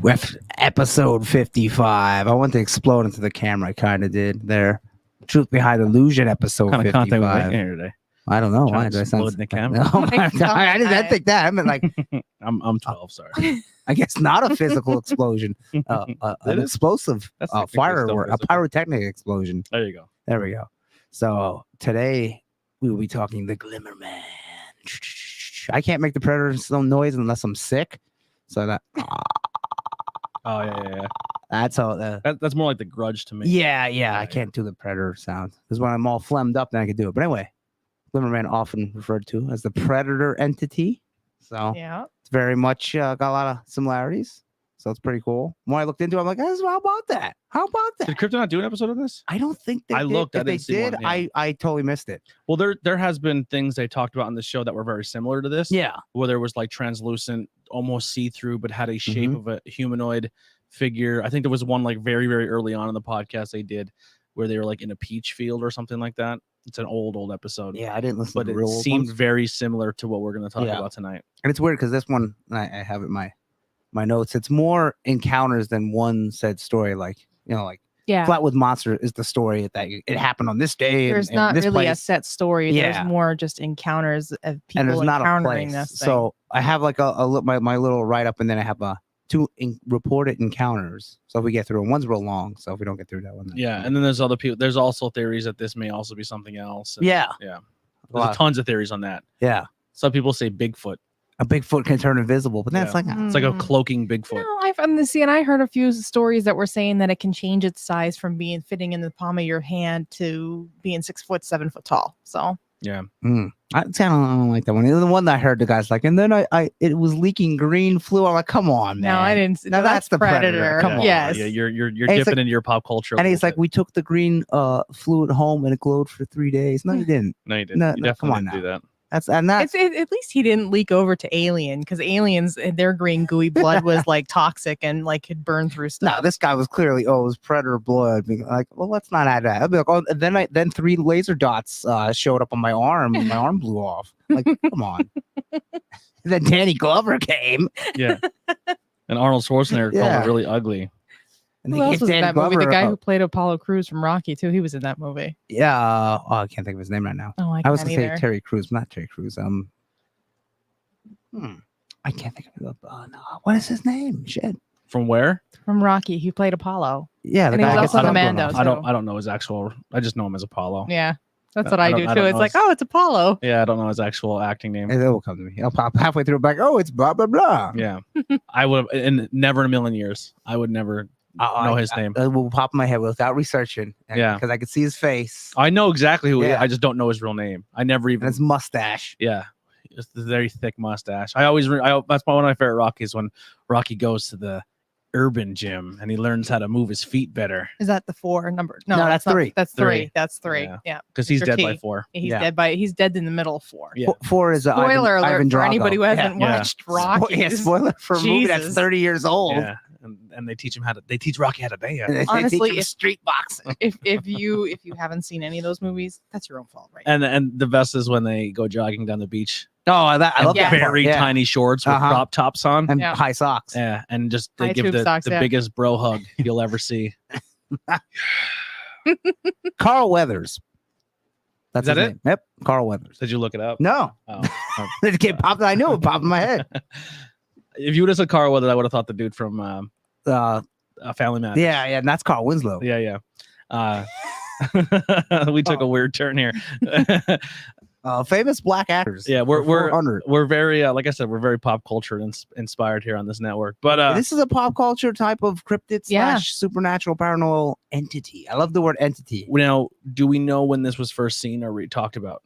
With episode 55. I want to explode into the camera. I kind of did there. Truth Behind Illusion episode What kind of content we 55. making here today? I don't know. Trying Why to did I explode sound in the camera? Oh my God. I didn't think that. I meant like, I'm 12. Sorry. I guess not a physical explosion, It an is. explosive That's technically still firework, a physical. pyrotechnic explosion. There you go. There we go. So today we will be talking the Glimmer Man. I can't make the Predator some noise unless I'm sick. So that Oh yeah. that's how the That's more like the Grudge to me. yeah. I can't do the Predator sound because when I'm all phlegmed up, then I can do it. But anyway, Glimmer Man often referred to as the Predator entity. So Yeah. it's very much got a lot of similarities. So it's pretty cool. When I looked into it, I'm like, how about that? How about that? Did Crypto not do an episode of this? I don't think they I did. looked, I If they didn't see did, one, yeah. I totally missed it. Well, there has been things they talked about on the show that were very similar to this. Yeah. Where there was like translucent, almost see-through, but had a shape Mhm. of a humanoid figure. I think there was one like very, very early on in the podcast they did where they were like in a peach field or something like that. It's an old episode. Yeah, I didn't listen But to the it real old seemed ones. very similar to what we're going to talk Yeah. about tonight. And it's weird because this one, I have it in my notes. It's more encounters than one said story. Like, like Yeah. Flatwood Monster is the story that it happened on this day. There's in not this really a place. set story. Yeah. There's more just encounters of And people there's not a encountering place. this thing. So I have like my little write up, and then I have two reported encounters. So if we get through, and one's real long. So if we don't get through that one, then Yeah. And then there's other people. There's also theories that this may also be something else. And yeah, Yeah. Wow. There's tons of theories on that. yeah. Some people say Bigfoot. A Bigfoot can turn invisible, but that's Yeah. like It's like a Mm. cloaking Bigfoot. No, I heard a few stories that were saying that it can change its size from being fitting in the palm of your hand to being 6 foot, 7 foot tall. So Yeah. I don't like that one. The one that I heard the guys like, and then it was leaking green fluid. I'm like, come on, man. no, I didn't. Now that's the Predator. Come on. Yes. Yeah, you're And dipping it's like- into your pop culture. a And he's little like, bit. we took the green fluid home and it glowed for 3 days. No, you didn't. No, you didn't. no, You no, come definitely on didn't do that. That's and that. At least he didn't leak over to Alien because Aliens, their green gooey blood was like toxic and like could burn through No, stuff. this guy was clearly it was Predator blood. Being like, well, let's not add that. I'd be like, oh, and then 3 laser dots showed up on my arm and my arm blew off. Like, come on. And then Danny Glover came. Yeah. And Arnold Schwarzenegger called Yeah. it really ugly. And Who they else gave was in Danny that movie? The Glover guy a- who played Apollo Crews from Rocky too. He was in that movie. yeah. I can't think of his name right now. Oh, I was can't gonna say either. Terry Crews, not Terry Crews. I can't think of it. No. What is his name? Shit. From where? From Rocky. He played Apollo. Yeah, the And he guy was gets also his the arm blown Mando, off. I don't know his actual. I just know him as Apollo. Yeah, that's I what I don't- do I too. don't It's know like, his- oh, it's Apollo. Yeah, I don't know his actual acting name. It will come to me. I'll pop halfway through, back. Oh, it's blah blah blah. Yeah, I would, and never in a million years, I would never know his name. It will pop in my head without researching. Yeah. because I could see his face I know exactly who he is. Yeah. I just don't know his real name. I never and even. his mustache. Yeah, it's the very thick mustache. I always. That's one of my favorite Rockies when Rocky goes to the urban gym and he learns how to move his feet better Is that the 4 number? No, No, that's not- 3. That's 3. Three. That's 3. Yeah. Yeah. because he's Mr. dead T. by 4. He's dead in the middle of 4. Yeah. 4 is Spoiler alert Ivan for Drago. anybody who hasn't Yeah. watched Rocky. Yeah, spoiler for a movie that's Jesus. 30 years old. Yeah, and they teach him how to. They teach Rocky how to dance. And they Honestly, teach him if- street boxing. if you haven't seen any of those movies, that's your own fault, right? And the best is when they go jogging down the beach. Oh, I love And that. part. very Yeah. tiny shorts with Uh-huh. crop tops on. and Yeah. high socks. Yeah, and just they High give tube the socks, yeah. biggest bro hug you'll ever see. Carl Weathers. That's Is that his it? name. Yep, Carl Weathers. Did you look it up? No, Oh. it came popped. I knew it popped in my head. If you would have said Carl Weathers, I would have thought the dude from Family Matters. Yeah, and that's Carl Winslow. Yeah. We took a weird turn here. Famous black actors. Yeah, we're 400. we're very like I said, we're very pop culture inspired here on this network. But This is a pop culture type of cryptid Yeah. / supernatural paranormal entity. I love the word entity. now, do we know when this was first seen or talked about?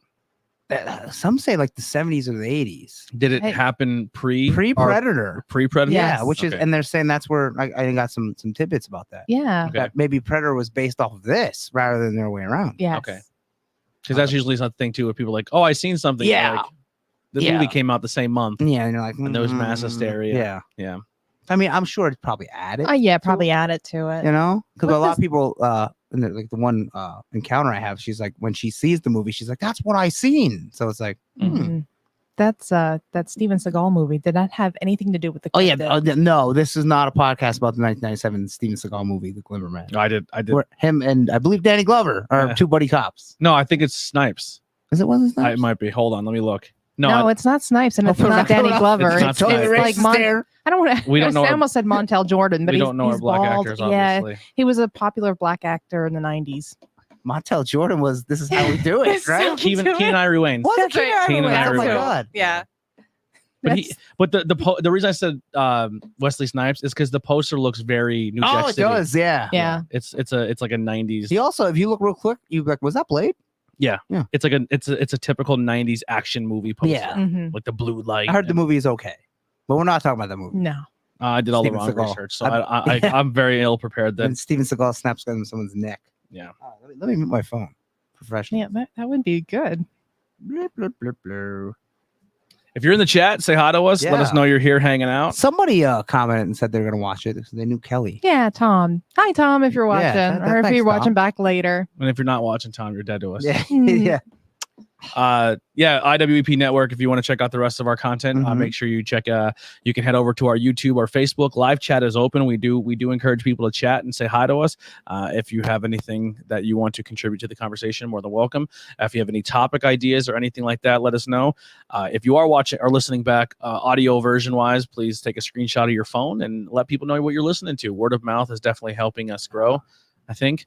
Some say like the 70s or the 80s. Did it Hey. happen Pre-Predator. pre-Predator? Yeah, Yes. which is, Okay. and they're saying that's where I got some tidbits about that. Yeah. Okay. That maybe Predator was based off of this rather than the other way around. Yes. Okay. Because that's usually something too, where people are like, oh, I seen something. Yeah. Like, the Yeah. movie came out the same month. Yeah, and you're like, And there was mass hysteria. Yeah, Yeah. I mean, I'm sure it's probably added. Yeah, probably add it to it. You know, because What a lot does- of people, like the one encounter I have, she's like, when she sees the movie, she's like, "That's what I seen." So it's like, Mhm. That's that Steven Seagal movie. Did that have anything to do with the? Oh yeah, cryptid? no, this is not a podcast about the 1997 Steven Seagal movie, The Glimmer Man. I did. Where him and I believe Danny Glover are Yeah. two buddy cops. No, I think it's Snipes. Is it one of It might be. Hold on, let me look. No, No, it's not Snipes, and Oh, it's put it not up, Danny put it up. Glover. It's not It's, Snipes. like I don't want to. We don't know I our- almost said Montel Jordan, but we he's, don't know our he's black bald. actors, Yeah, obviously. he was a popular black actor in the 90s. Montel Jordan was This Is How We Do It, This right? is Keenan Ivory Wayans. Was it That's right. Keenan Keenan Ivory Ivory Wayans? Oh my Wayans. god. Yeah. But the reason I said Wesley Snipes is because the poster looks very New Jack Oh, it City. does, yeah. Yeah. It's like a 90s. He also, if you look real quick, you be like, was that Blade? It's like it's a typical 90s action movie poster. Yeah. Mhm. Like the blue light. I heard the and- movie is okay, but we're not talking about that movie. No. I did all the Steven wrong Seagal. research, so I'm very ill prepared. Then Then Steven Seagal snaps gun in someone's neck. yeah. Let me mute my phone. Professional. Yeah, that would be good. Blip, blip, blip, blip. If you're in the chat, say hi to us. Let us Yeah. know you're here hanging out. Somebody commented and said they're gonna watch it because they knew Kelly. Yeah, Tom. Hi, Tom, if you're watching, Yeah, or if thanks, you're watching Tom. back later. And if you're not watching, Tom, you're dead to us. Yeah, Mm. yeah. IWEP Network. If you want to check out the rest of our content, Mhm. make sure you check. You can head over to our YouTube or Facebook. Live chat is open. We do encourage people to chat and say hi to us. If you have anything that you want to contribute to the conversation, more than welcome. If you have any topic ideas or anything like that, let us know. If you are watching or listening back, audio version wise, please take a screenshot of your phone and let people know what you're listening to. Word of mouth is definitely helping us grow, I think,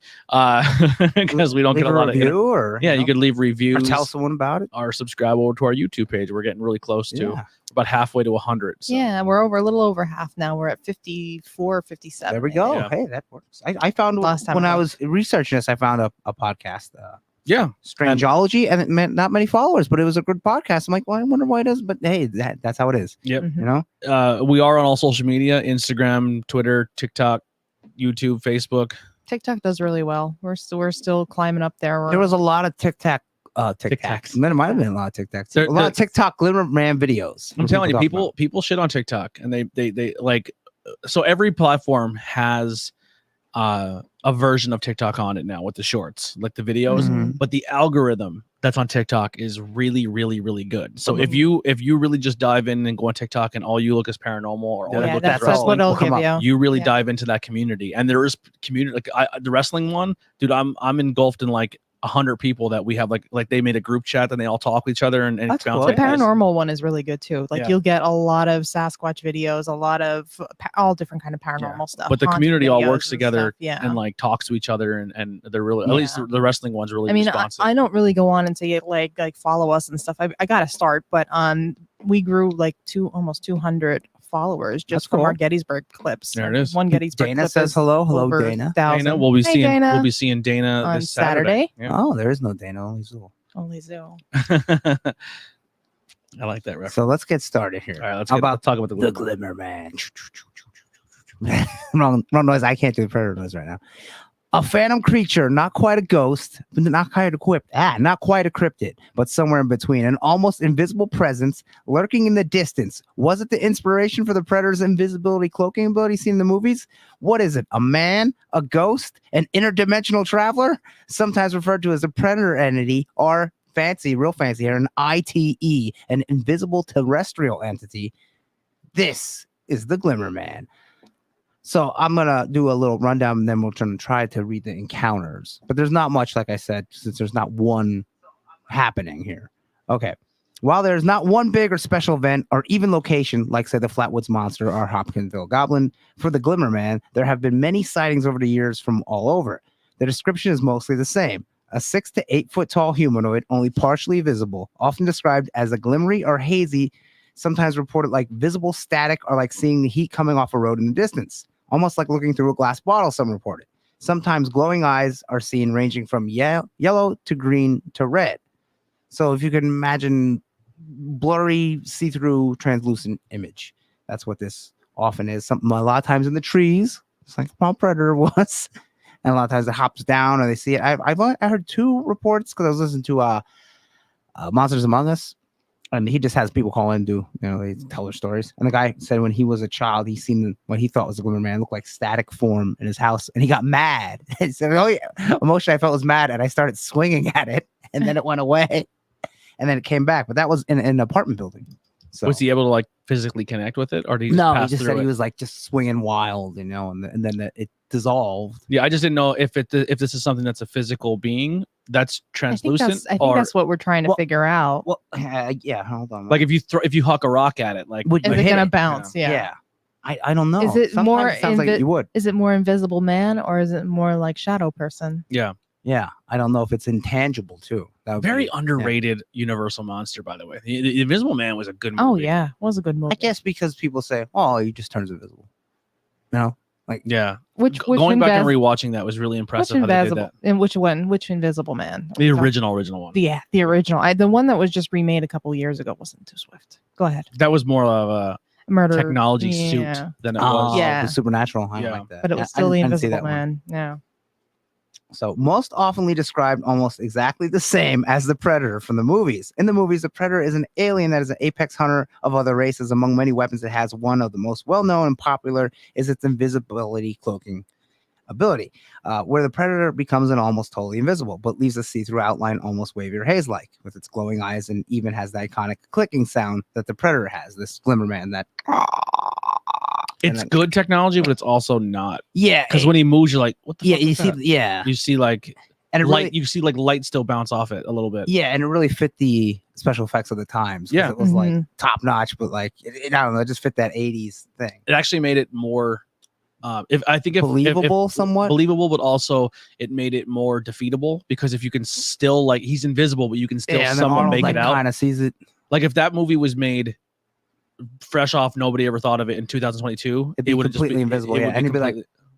because we don't Leave get a lot of. review or Yeah, you could leave or reviews. tell someone about it. Or subscribe over to our YouTube page. We're getting really close to Yeah. about halfway to 100. So. Yeah, we're a little over half now. We're at 54, 57. There we go. Yeah. Hey, that works. I found Last time when I I looked. was researching this, I found a podcast, Yeah. Strangeology, and it meant not many followers, but it was a good podcast. I'm like, well, I wonder why it is, but hey, that's how it is. Yep. Mhm. You know, We are on all social media: Instagram, Twitter, TikTok, YouTube, Facebook. TikTok does really well. We're still climbing up there. there was a lot of TikTok. TikToks. TikToks. There might have been a lot of TikToks. There- a lot of TikTok Glimmer Man videos. I'm telling you, talk about. people shit on TikTok, and they like. So every platform has a version of TikTok on it now with the shorts, like the videos. Mhm. But the algorithm that's on TikTok is really, really, really good. So if Mhm. you really just dive in and go on TikTok and all you look is paranormal or all you yeah, look that's is what wrestling, it'll will come give up. you. you really Yeah. dive into that community, and there is community. Like the wrestling one, dude, I'm engulfed in like 100 people that we have like they made a group chat and they all talk with each other and That's bounce cool. The ideas. paranormal one is really good too. Like Yeah. you'll get a lot of Sasquatch videos, a lot of all different kind of paranormal stuff. But the haunted community all videos works and together stuff. Yeah. and like talks to each other and they're really at least Yeah. the wrestling one's really I mean, responsive. I don't really go on and say like follow us and stuff. I got to start, but we grew like almost 200 followers just That's from our cool. Gettysburg clips. There it is. One Gettysburg Dana clip says is hello. Hello, over Dana. 1,000. Dana, we'll be Hey, seeing Dana. Dana On this Saturday. Yeah. Oh, there is no Dana, only Zool. Only Zoom. I like that reference. So let's get started here. All right, let's How about let's talk about the the Glimmer. Glimmer Man. wrong noise. I can't do the predator noise right now. A phantom creature, not quite a ghost, but not quite equipped. Not quite a cryptid, but somewhere in between. An almost invisible presence lurking in the distance. Was it the inspiration for the predator's invisibility cloaking ability seen in the movies? What is it? A man? A ghost? An interdimensional traveler? Sometimes referred to as a predator entity, or fancy, real fancy here, an ITE, an invisible terrestrial entity. This is the Glimmer Man. So I'm gonna do a little rundown, and then we'll try to read the encounters. But there's not much, like I said, since there's not one happening here. Okay. While there's not one big or special event or even location, like say the Flatwoods Monster or Hopkinsville Goblin, for the Glimmer Man, there have been many sightings over the years from all over. The description is mostly the same. A 6 to 8 foot tall humanoid, only partially visible, often described as a glimmery or hazy, sometimes reported like visible static or like seeing the heat coming off a road in the distance. Almost like looking through a glass bottle, some reported. Sometimes glowing eyes are seen ranging from yellow to green to red. So if you can imagine blurry, see-through, translucent image. That's what this often is. Something a lot of times in the trees, it's like a predator was. And a lot of times it hops down or they see it. I heard 2 reports because I was listening to Monsters Among Us. And he just has people call in, they tell their stories. And the guy said when he was a child, he seen what he thought was a Glimmer Man look like static form in his house, and he got mad. He said, "Oh yeah, emotion I felt was mad, and I started swinging at it, and then it went away." and then it came back. But that was in an apartment building. So Was he able to like physically connect with it, or did he just no, he pass just through said it? he was like just swinging wild, and then it dissolved. Yeah, I just didn't know if this is something that's a physical being that's translucent, I think or that's what we're trying to Well, figure out. Well, yeah, hold on. like if you huck a rock at it, like Would Is you it hit gonna it? bounce? Yeah. I don't know. Is it Sometimes more it sounds like you would. Is it more invisible man or is it more like shadow person? yeah. Yeah, I don't know if it's intangible too. That would Very be- underrated Universal monster, by the way. The Invisible Man was a good movie. Oh yeah, it was a good movie. I guess because people say, "Oh, he just turns invisible." You know, Yeah. Which Going back and rewatching that was really which impressive how they did invisible that. and which one? Which Invisible Man? The original one. Yeah, the original. The one that was just remade a couple years ago wasn't too swift. Go ahead. That was more of a Murder technology suit yeah. than it was. Yeah. the supernatural. I Yeah. like that. But it was I still the didn't see Invisible that one. Man. Yeah. So most oftenly described almost exactly the same as the Predator from the movies. In the movies, the Predator is an alien that is an apex hunter of other races. Among many weapons it has, one of the most well-known and popular is its invisibility cloaking ability, where the Predator becomes an almost totally invisible, but leaves a see-through outline almost wavy or haze-like, with its glowing eyes, and even has the iconic clicking sound that the Predator has, this Glimmer Man, that... It's good technology, but it's also not. Yeah. Because when he moves, you're like, what the fuck you is see, that? yeah. You see like And it light, really, you see like light still bounce off it a little bit. yeah, and it really fit the special effects of the times. 'Cause Yeah. it was like Mhm. top notch, but like I don't know, it just fit that 80s thing. It actually made it more if Believable somewhat? believable, but also it made it more defeatable, because if you can still, like, he's invisible, but you can still Yeah, and then somewhat Arnold make like it out. kind of sees it. Like if that movie was made fresh off, nobody ever thought of it in 2022, It'd be it would completely invisible, yeah, and he'd be like-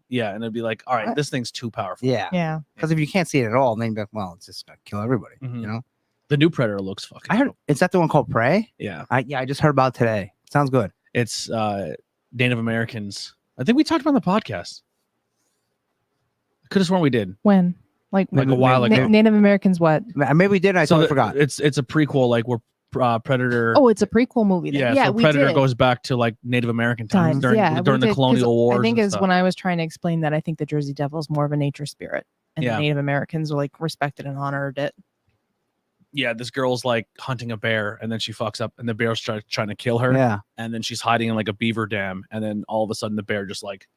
yeah, and it'd be like, all right, What? this thing's too powerful. Yeah, Yeah. because if you can't see it at all, then you'd be like, well, it's just gonna kill everybody. Mhm. You know, The new Predator looks fucking I heard dope. is that the one called Prey? Yeah, I just heard about it today. Sounds good. it's Native Americans. I think we talked about it on the podcast. Could have sworn we did. When? Like Like a while ago. Native Americans what? Maybe we did. I totally forgot. It's a prequel, like where Predator. Oh, it's a prequel movie. Then. yeah. So we Predator did. goes back to like Native American times Times, during yeah, we the did, 'cause colonial wars. I think and is stuff. when I was trying to explain that I think the Jersey Devil is more of a nature spirit, and Yeah. the Native Americans were like respected and honored it. Yeah, this girl's like hunting a bear, and then she fucks up, and the bear's trying to kill her. Yeah, And then she's hiding in like a beaver dam, and then all of a sudden the bear just like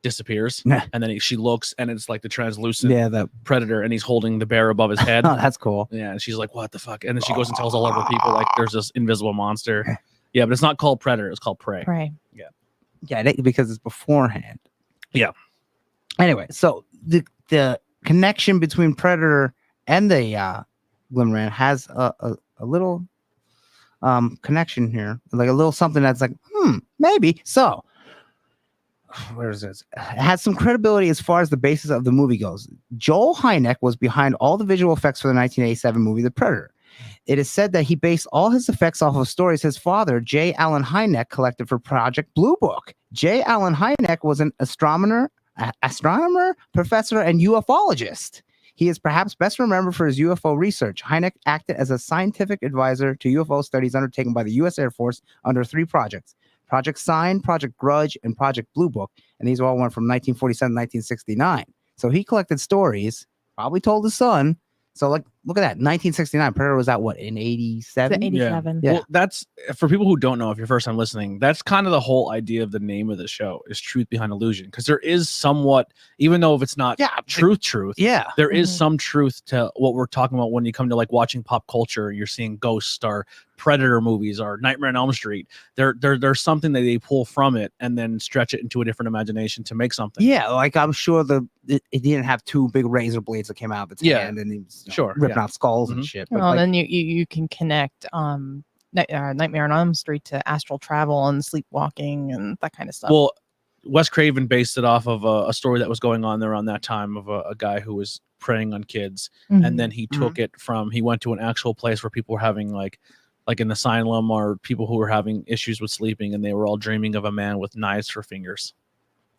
disappears. Yeah. And then she looks, and it's like the translucent yeah. That Predator, and he's holding the bear above his head. oh, that's cool. Yeah, and she's like, "What the fuck?" And then she goes and tells all of her people like, "There's this invisible monster." Yeah, but it's not called Predator; it's called Prey. Right. Yeah, because it's beforehand. Yeah. Anyway, so the connection between Predator and the Glimmerman has a little connection here, like a little something that's like, maybe. So where is this? It has some credibility as far as the basis of the movie goes. Joel Hynek was behind all the visual effects for the 1987 movie The Predator. It is said that he based all his effects off of stories his father, J. Allen Hynek, collected for Project Blue Book. J. Allen Hynek was an astronomer, professor, and ufologist. He is perhaps best remembered for his UFO research. Hynek acted as a scientific advisor to UFO studies undertaken by the U.S. Air Force under 3 projects: Project Sign, Project Grudge, and Project Blue Book. And these all went from 1947 to 1969. So he collected stories, probably told his son. So, like, look at that. 1969. Predator was out, what, in 87? 87. Yeah. Well, that's, for people who don't know, if you're first time listening, that's kind of the whole idea of the name of the show, is Truth Behind Illusion, because there is somewhat, even though if it's not truth, Yeah. there is Mhm. some truth to what we're talking about when you come to like watching pop culture. You're seeing ghosts or Predator movies or Nightmare on Elm Street. There's something that they pull from it and then stretch it into a different imagination to make something. Yeah, like I'm sure it didn't have 2 big razor blades that came out of its Yeah. hand, and he was Sure, ripping yeah. out skulls Mhm. and shit. But Well, like, then you can connect Nightmare on Elm Street to astral travel and sleepwalking and that kind of stuff. Well, Wes Craven based it off of a story that was going on around that time of a guy who was preying on kids, Mhm. and then he took it from, he went to an actual place where people were having like an asylum, or people who were having issues with sleeping, and they were all dreaming of a man with knives for fingers,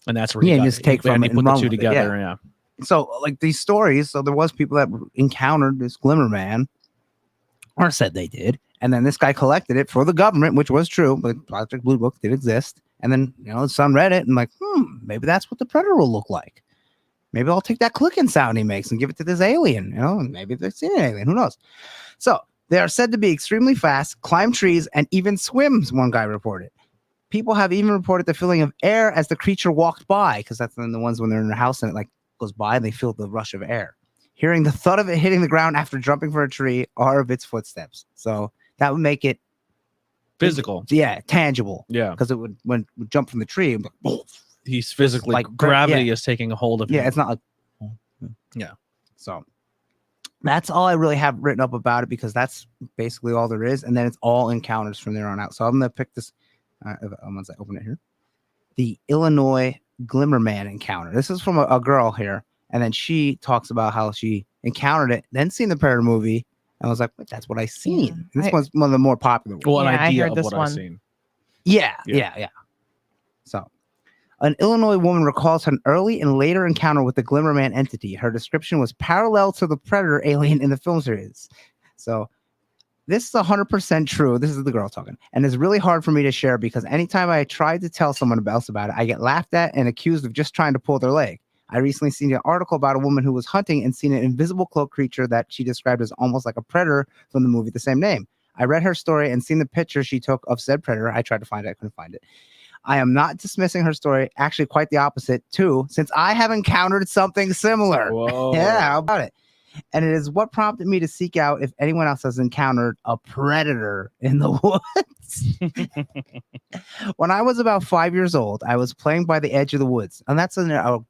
and that's where Yeah, he and got, just take from and it he and put the run 2 with it, together. Yeah. so like these stories, so there was people that encountered this Glimmer Man, or said they did, and then this guy collected it for the government, which was true, but Project Blue Book did exist. And then, his son read it and like, maybe that's what the Predator will look like. Maybe I'll take that clicking sound he makes and give it to this alien, and maybe they've seen an alien, who knows? So They are said to be extremely fast, climb trees, and even swims, one guy reported. People have even reported the feeling of air as the creature walked by, because that's the ones when they're in their house and it like goes by and they feel the rush of air. Hearing the thud of it hitting the ground after jumping for a tree or of its footsteps. So that would make it Physical. Yeah, tangible. Yeah. Because it would when it would jump from the tree, it would be like, He's physically like gravity is taking a hold of him. yeah, it's not like Yeah. So that's all I really have written up about it because that's basically all there is, and then it's all encounters from there on out. So I'm gonna pick this. Once I open it here, the Illinois Glimmer Man encounter. This is from a girl here, and then she talks about how she encountered it, then seen the Predator movie, and was like, "Wait, that's what I seen." Yeah, This one's one of the more popular ones. Well, an Yeah, I idea heard of this what one. I've seen. Yeah. So, an Illinois woman recalls an early and later encounter with the Glimmer Man entity. Her description was parallel to the Predator alien in the film series. So, this is 100% true. This is the girl talking. And it's really hard for me to share because anytime I try to tell someone else about it, I get laughed at and accused of just trying to pull their leg. I recently seen an article about a woman who was hunting and seen an invisible cloak creature that she described as almost like a predator from the movie the same name. I read her story and seen the picture she took of said predator. I tried to find it. I couldn't find it. I am not dismissing her story. Actually, quite the opposite, too, since I have encountered something similar. Whoa. Yeah, how about it? And it is what prompted me to seek out if anyone else has encountered a predator in the woods. When I was about 5 years old, I was playing by the edge of the woods. And that's a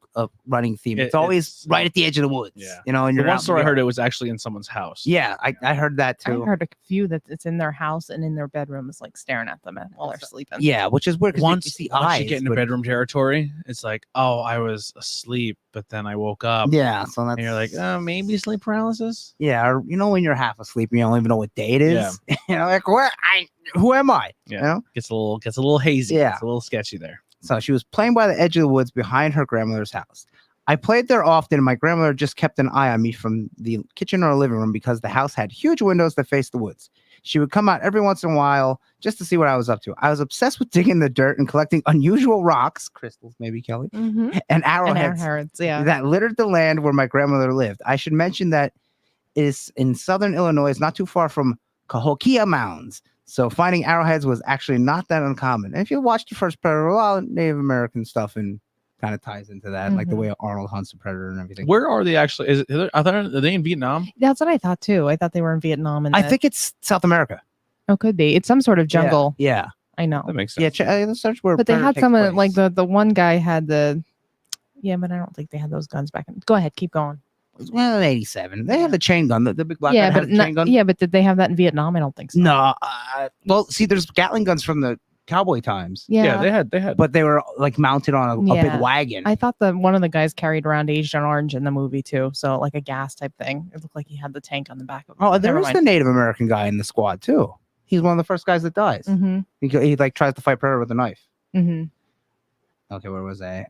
running theme. It's always right at the edge of the woods. Yeah. You know, and The you're one out story I in the heard yard. it was actually in someone's house. Yeah, I heard that I too. heard a few that it's in their house and in their bedroom is like staring at them while they're sleeping. Yeah, which is weird because Once you see once eyes. you get into but- bedroom territory, it's like, oh, I was asleep, but then I woke up. Yeah, so that's And you're like, maybe sleep paralysis. yeah, or, you know, when you're half asleep, and you don't even know what day it is. You know, like who am I? Yeah. You know? Gets a little hazy. Yeah. It's a little sketchy there. So she was playing by the edge of the woods behind her grandmother's house. I played there often, and my grandmother just kept an eye on me from the kitchen or living room because the house had huge windows that faced the woods. She would come out every once in a while just to see what I was up to. I was obsessed with digging the dirt and collecting unusual rocks, crystals maybe, Kelly, Mm-hmm. and And arrowheads arrowheads, yeah. that littered the land where my grandmother lived. I should mention that it is in southern Illinois, it's not too far from Cahokia Mounds. So finding arrowheads was actually not that uncommon. And if you watch the first Predator, a lot of Native American stuff and kind of ties into that, like the way Arnold hunts the Predator and everything. Where are they actually? Are they in Vietnam? That's what I thought too. I thought they were in Vietnam. And I think it's South America. oh, could be. It's some sort of jungle. Yeah. I know. That makes Yeah. sense. Let's search where But they Predator had takes some place. like the one guy had the. Yeah, but I don't think they had those guns back in. Go ahead, keep going. Well, 87. They have the chain gun. The big black yeah, guy but has the chain gun. yeah, but did they have that in Vietnam? I don't think so. No. Well, see, there's Gatling guns from the cowboy times. Yeah, They had. But they were like mounted on a Yeah. big wagon. I thought that one of the guys carried around Agent Orange in the movie too, so like a gas type thing. It looked like he had the tank on the back of it. Oh, there Never is the mind. Native American guy in the squad too. He's one of the first guys that dies. Mm-hmm. He like tries to fight Predator with a knife. Mm-hmm. Okay, where was I?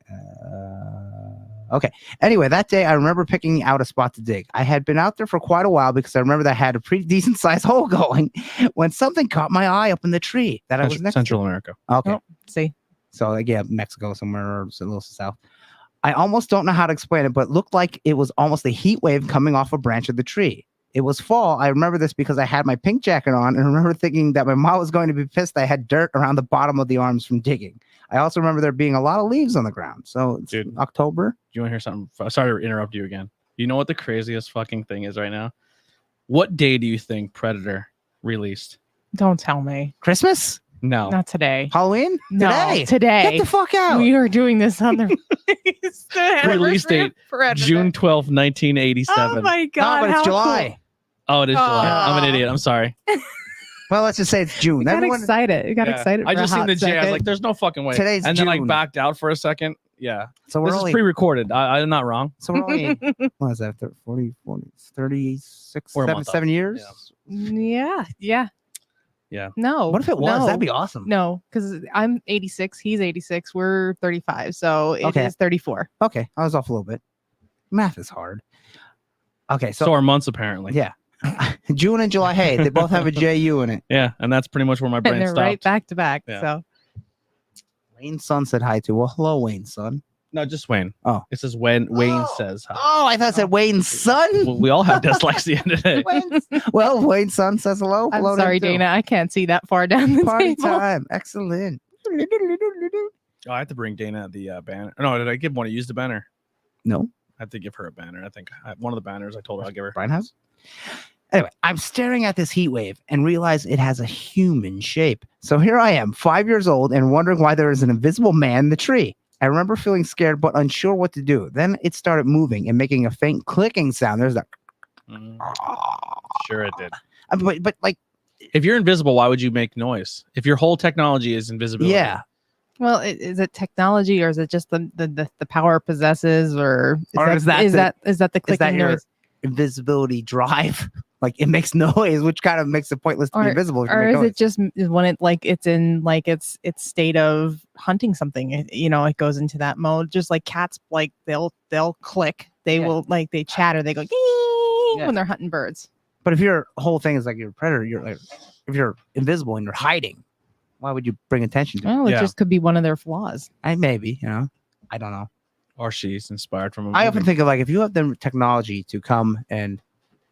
Okay. Anyway, that day I remember picking out a spot to dig. I had been out there for quite a while because I remember that I had a pretty decent sized hole going when something caught my eye up in the tree that I was next Central America. to. Okay. Oh, see, So like, yeah, Mexico somewhere or a little south. I almost don't know how to explain it, but it looked like it was almost a heat wave coming off a branch of the tree. It was fall. I remember this because I had my pink jacket on and I remember thinking that my mom was going to be pissed I had dirt around the bottom of the arms from digging. I also remember there being a lot of leaves on the ground. So it's Dude. October. Do you want to hear something? Sorry to interrupt you again. You know what the craziest fucking thing is right now? What day do you think Predator released? don't tell me. Christmas? No. Not today. Halloween? No, Today? today. Get the fuck out. We are doing this on the Release date, June 12th, 1987. Oh my No, god! but it's how July. Oh, it is July. I'm an Oh. idiot. I'm sorry. Well, let's just say it's June. Cool. You got Everyone, excited. You got Yeah. excited. I for just a seen hot the J. I was second. like, there's no fucking way. Today's and then I June. backed out for a second. Yeah. so we're This only is pre-recorded. I'm not wrong. so we're only what is that? 40, 36, We're a 7, month up. 7 years? Yeah. Yeah. No. What if it was? No. That'd be awesome. No, because I'm 86. He's 86. We're 35. So it is Okay. 34. Okay, I was off a little bit. Math is hard. Okay, So so are months apparently. yeah, June and July. Hey, they both have a JU in it. Yeah, and that's pretty much where my brain And they're stopped. right back to back. Yeah. So Wayne's son said hi to. Well, hello, Wayne's son. No, just Wayne. Oh. It says when Wayne says hi. Oh, I thought it said Wayne's son. Well, we all have dyslexia today. Well, Wayne's son says hello. I'm Hello to him sorry, too. Dana. I can't see that far down the Party table. time. Excellent. Oh, I have to bring Dana the banner. No, did I give one to use the banner? No. I have to give her a banner. I think one of the banners I told her I'll give her. Brian House. Anyway, I'm staring at this heat wave and realize it has a human shape. So here I am, 5 years old, and wondering why there is an invisible man in the tree. I remember feeling scared but unsure what to do. Then it started moving and making a faint clicking sound. There's that. Sure, it did. But like, If you're invisible, why would you make noise? If your whole technology is invisibility. yeah. Well, is it technology or is it just the power it possesses, or Or is that the clicking your noise? invisibility drive? Like it makes noise, which kind of makes it pointless to be invisible. If you Or make is noise. it just when it like it's in like its state of hunting something? It goes into that mode. Just like cats, like they'll click. They will like they chatter. They go when they're hunting birds. But if your whole thing is like you're a predator, you're like, if you're invisible and you're hiding, why would you bring attention to it? Well, it just could be one of their flaws. Maybe, I don't know. Or she's inspired from a I movie. often think of like if you have the technology to come and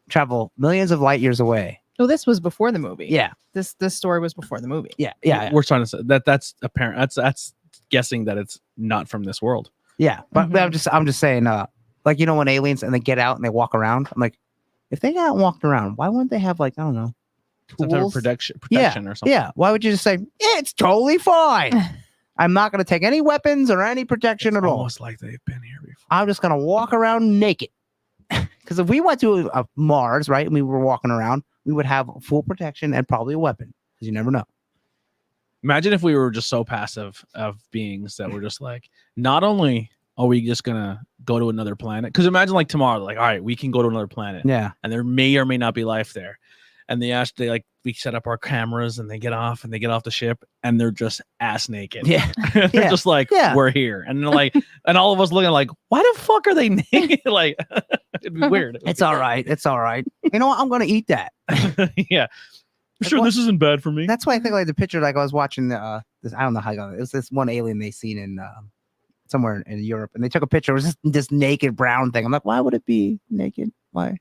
travel millions of light years away. Oh, this was before the movie. Yeah. This story was before the movie. Yeah. We're trying to say that's apparent. That's guessing that it's not from this world. Yeah. But I'm just saying, like, when aliens and they get out and they walk around, I'm like, if they got out and walked around, why wouldn't they have like, I don't know, Some type of tools? protection or something. Yeah. Why would you just say, it's totally fine? I'm not going to take any weapons or any protection It's at all. almost like they've been here before. I'm just going to walk around naked. Because if we went to Mars, right, and we were walking around, we would have full protection and probably a weapon. Because you never know. Imagine if we were just so passive of beings that we're just like, not only are we just going to go to another planet, because imagine like tomorrow, like, all right, we can go to another planet. Yeah. And there may or may not be life there. And we set up our cameras and they get off the ship and they're just ass naked. Yeah. They're just like, we're here. And they're like, and all of us looking like, why the fuck are they naked? Like, it'd be weird. It's all right. It's all right. You know what? I'm going to eat that. Yeah. Sure, this isn't bad for me. That's why I think like the picture, like I was watching this, I don't know how it was this one alien they seen in somewhere in Europe, and they took a picture. It was just this naked brown thing. I'm like, why would it be naked? Why?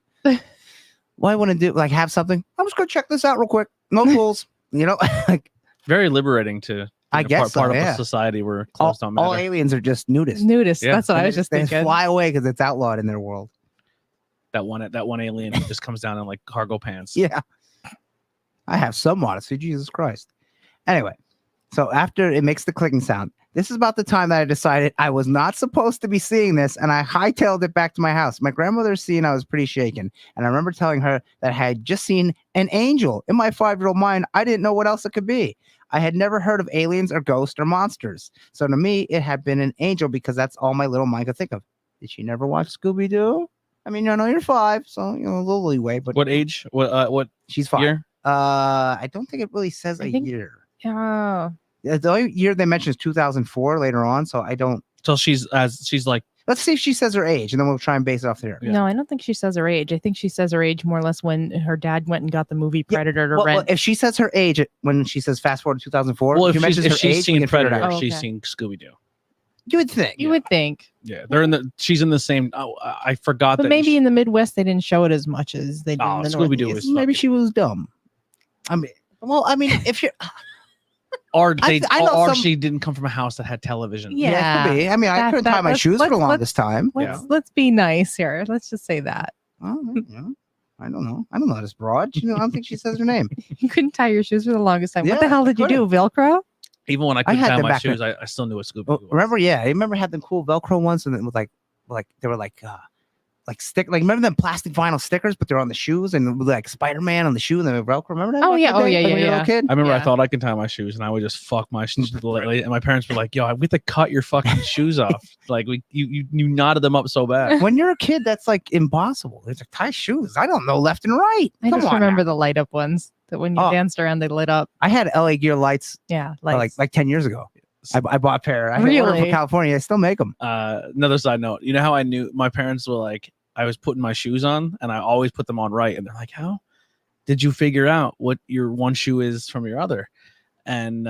Why wouldn't it have something? I'm just gonna check this out real quick. No rules. Like very liberating to I guess part of yeah. a society where clothes don't matter. All aliens are just nudists. Yeah. That's what I was just they thinking. fly away because it's outlawed in their world. That one alien who just comes down in like cargo pants. Yeah. I have some modesty, Jesus Christ. Anyway, so after it makes the clicking sound, this is about the time that I decided I was not supposed to be seeing this, and I hightailed it back to my house. My grandmother's scene, I was pretty shaken, and I remember telling her that I had just seen an angel. In my 5-year-old mind, I didn't know what else it could be. I had never heard of aliens or ghosts or monsters. So to me, it had been an angel because that's all my little mind could think of. Did she never watch Scooby-Doo? I mean, I know you're 5, so a little leeway. But what age? What? She's 5. Year? I don't think it really says a year. Oh. The only year they mention is 2004 later on, so I don't. So she's like. Let's see if she says her age, and then we'll try and base it off there. Yeah. No, I don't think she says her age. I think she says her age more or less when her dad went and got the movie Predator to rent. Well, if she says her age when she says fast forward to 2004, Well, if she's seen Predator, out. she's Okay. seen Scooby-Doo. You would think. You would think. Yeah, they're in the. She's in the same. Oh, I forgot But that. maybe in the Midwest they didn't show it as much as they did in the Scooby-Doo Northeast. was Maybe fucking- she was dumb. I mean, if you're. Or I know or some- she didn't come from a house that had television. Yeah. It could be. I mean, I couldn't tie my shoes for the longest time. Let's be nice here. Let's just say that. Oh, yeah. I don't know. I don't know this broad. I don't think she says her name. You couldn't tie your shoes for the longest time. What the Yeah, hell did you do? Velcro? Even when I couldn't had tie them my back shoes, I still knew what Scooby-Doo was. Remember? Yeah, I remember had them cool Velcro ones, and then with like they were remember them plastic vinyl stickers, but they're on the shoes, and like Spider-Man on the shoe and the Velcro. Remember that? Oh, back yeah. in the Oh, day, yeah, like, yeah, when you were a yeah. kid? I remember I Yeah. thought I could tie my shoes, and I would just fuck my shoes lately. And my parents were like, "Yo, we have to cut your fucking shoes off." Like you knotted them up so bad. When you're a kid, that's like impossible. It's like tie shoes. I don't know left and right. I Come just on remember now. the light up ones that when you Oh. danced around, they lit up. I had LA Gear lights Yeah. like 10 years ago. I bought a pair. I ordered Really? from California. I still make them. Another side note. You know how I knew my parents were like, I was putting my shoes on, and I always put them on right, and they're like, "How did you figure out what your one shoe is from your other?" And